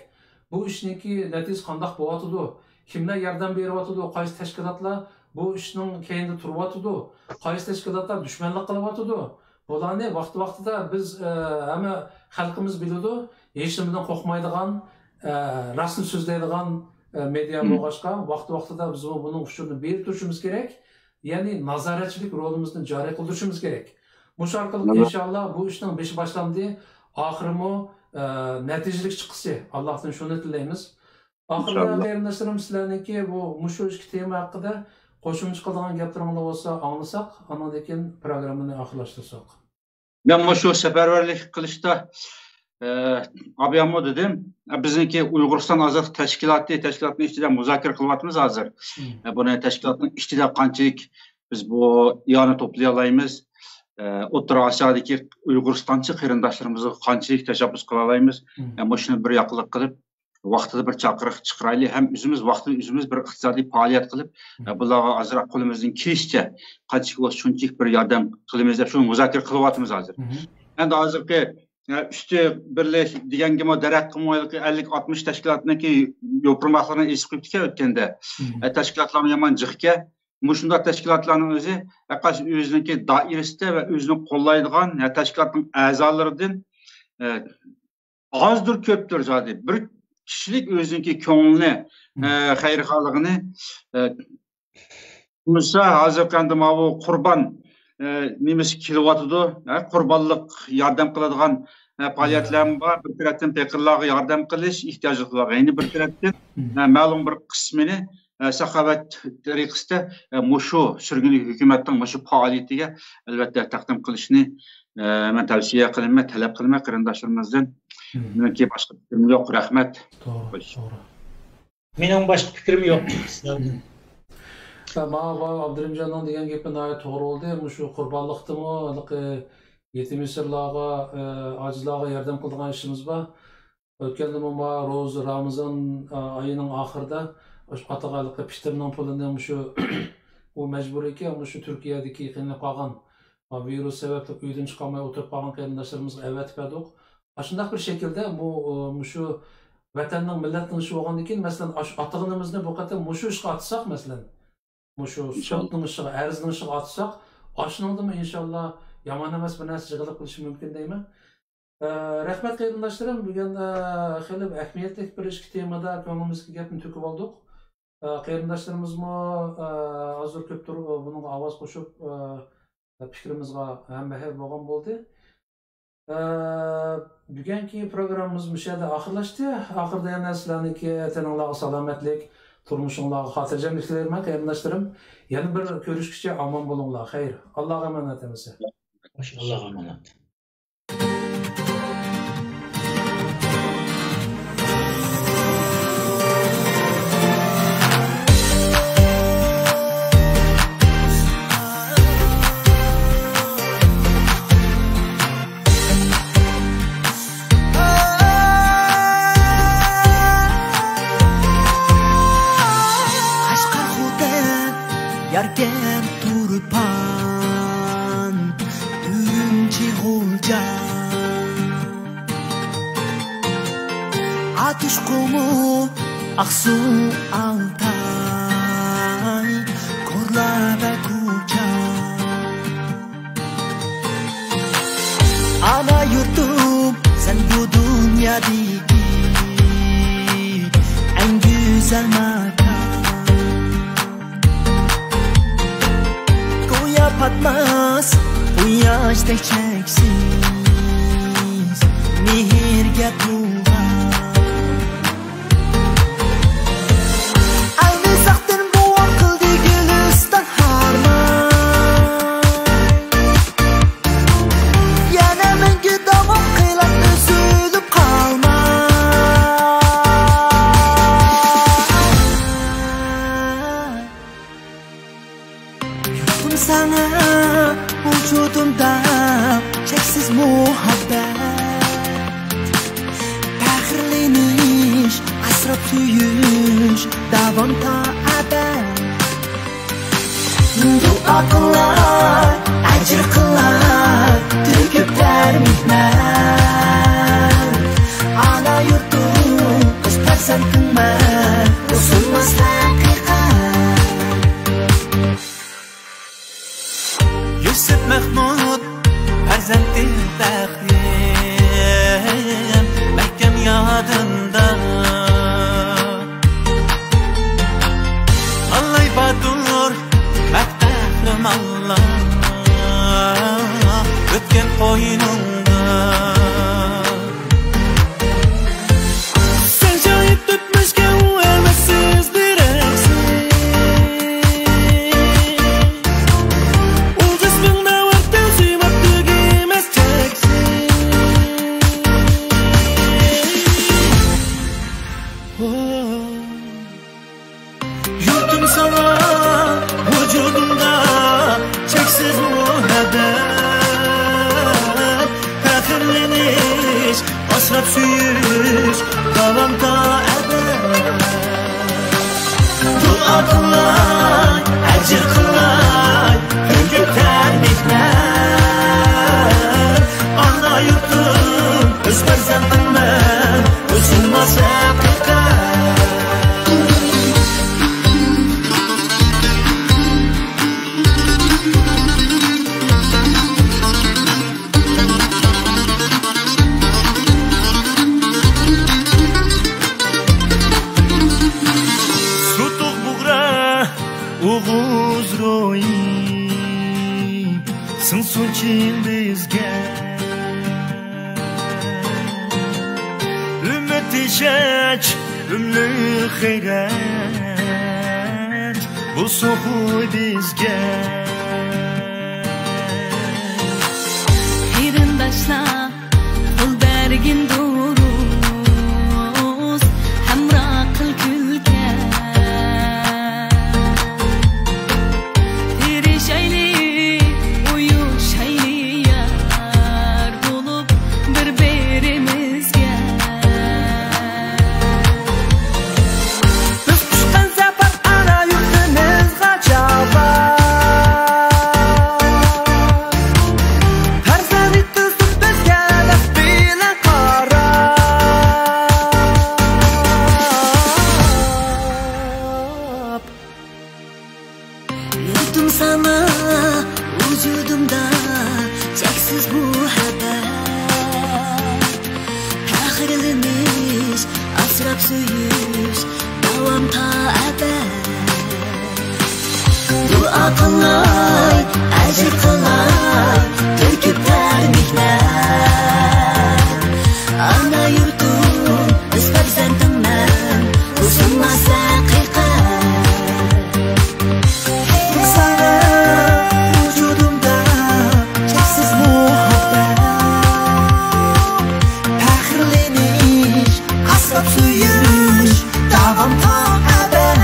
Bu ishniki natijasi qanday bo'lyapti? Kimlar yordam beryapti? Qaysi tashkilotlar bu ishning keyinda turyapti? Qaysi tashkilotlar dushmanlik qilyapti? Bularni vaqti-vaqtida biz hamma xalqimiz biladi, hech nimadan qo'rqmaydigan, rasm so'zlaydigan media bo'lg'ashqa vaqti-vaqtida biz buning uchurini berib turishimiz kerak. Ya'ni nazoratchilik rolimizni joriy qilishimiz kerak. Bu orqali inshaalloh bu ishning beshi boshlandi, oxirimi natijalik chiqsa, Allohdan shuni tilaymiz. Oxirida qarindoshlarimiz sizlarniki bu mushu tema haqida qo'shimcha qiladigan gaplaringiz bo'lsa anglasak, andan keyin programmani oxirlashtirsak. Men shu safarbarlik qilishda abiyammo dedim. Bizniki Uyg'uriston ozodlik tashkilotning ichida muzokara qilyapmiz hozir. Buni tashkilotning ichida qanchalik biz bu iyoni to'play olamiz? O'rta Osiyodagi Uyg'uristonchi qarindoshlarimizni qanchalik tashabbus qila olamiz? Mana shuni bir yoqliq qilib vaqtida bir chaqiriq chiqaraylik, ham o'zimiz vaqtida o'zimiz bir iqtisodiy faoliyat qilib, bularga azroq qo'limizdan kelishcha qanchalik shunchalik bir yordam qilamiz deb shuni muzokara qilyapmiz hozir. Endi hozirgi üstü birleş deganga darak qilmaylik 50-60 tashkilotniki yo'pirmoqlarni esib qo'yibdi o'tganda. Tashkilotlarning yomon jiqga mushunda tashkilotlarning o'zi faqat o'ziniki doirasida va o'zini qo'llaydigan tashkilotning a'zolaridan ozdir ko'pdir zodi. Bir kishilik o'ziniki ko'ngilni, xayrixohligini Musa hozir qanday bu qurbon nimasi kelyapti, qurbonlik yordam qiladigan faoliyatlar bor. Bir tarafdan faqirlarga yordam qilish ehtiyojlilarga, yana bir tarafdan ma'lum bir qismini saxovat tariqasida mushu surgun hukumatning mushu faoliyatiga albatta taqdim qilishni men tavsiya qilaman, talab qilaman qarindoshlarimizdan. Meniki boshqa fikrim yo'q, rahmat. To'g'ri. Mening boshqa fikrim yo'q. Abdurimjonning degan gapi to'g'ri bo'ldi. Shu qurbonlikdimi, yetim yesirlarga, ojizlarga yordam qilgan ishimiz bor. O'tganda ro'za Ramazon oyining oxirida atag'aliq pitirning pulini shu u majbur ekan, shu Turkiyadagi qiynalib qolgan virus sababli uydan chiqolmay o'tirib qolgan qarindoshlarimizga avatib berdik. Shunday bir shaklda bu shu vatanning millatning ishi bo'lgandan keyin masalan atag'inimizni bu qator shu ishga atsak masalan mushu sotning ishiga, arzning ishiga atsak, oshningdimi inshaalloh yomon emas bir narsa yig'ilib qilishi mumkin deyman. Rahmat qarindoshlarim, bugun xilib ahamiyatli bir ishki temada ko'nglimizga gapni to'kib oldik. Qarindoshlarimizmi hozir ko'p turib buning ovoz qo'shib fikrimizga hamroh bo'lgan bo'ldi. Bugungi programmamiz bu yerda oxirlashdi. Oxirida yana sizlarniki taninglarga salomatlik, turmushinglarga xotirjamlik tilayman qarindoshlarim. Yana bir ko'rishguncha omon bo'linglar. Xayr. Allohga omonat bo'lsin. Allohga omonat. Yargen turpan Ürümçi gulca Atış kumu Aksu Altay Korla ve Kuca Ana yurtum sen bu dünyadaki en güzel makan Koya patmaz bu yaşta çeksiz Mihirge tuğan Aynı saktin bu akıl digilistan harman Yana mengi davam kıylan üzülüp kalma Yurtum sana vücudumda çeksiz muhabbet Tahirleniş, asrap suyuş, davam ta abad Dua kılar, acır kılar, tüküpler mitmen Ana yurtum, kız persentinmen, usulmaz hakikat Yusuf Mahmud, Ferzenti Tahrim, Mehkem yadında Allah badur, Mektahrim Allah Ötken koynunda Sen şahit tutmuşken ölmesiz direksin Ul cisminde var tevzimat tügimez çeksin Yurtum sana vücudumda çeksiz muhabbet Tahirleniş, asrap suyuş, davam ta ebed Dua kılay, acır kılay, hükümler mihnet Ana yurtum, öz ferzendim ben, üzülmez hakikat Sutuk buğra, uğuz royi Sınsun çin bizge Ümmet işeç, ümlü xeyret Bu soğuy bizge Qeyrindaşlar qo'l bergin duruz hamra qil kulga Tirishayli uyushayli yar bo'lib bir-birimizga Biz tushgan zafar ana yurtimizga javob Farzandimiz bizga daf bilan qarab Yurtum sana vücudumda çeksiz muhabbet Tahirleniş, asrap suyuş, davam ta ebed Dua kılay, acır kılay, türküpler mihnet Ana yurtum, öz ferzendim ben, usulmaz hakikat Sana vücudumda çeksiz muhabbet Tahirleniş, asrap suyuş, davam ta ebed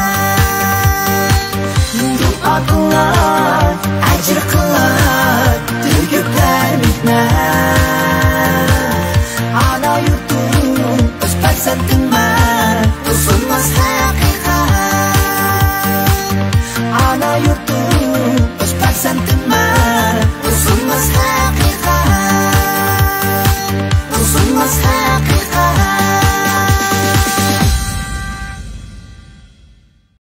Dua kılay, acır kılay, türküpler mihnet Ana yurtum, öz ferzendim ben, usulmaz hakikat O'z farzandimman, o'zimiz haqiqat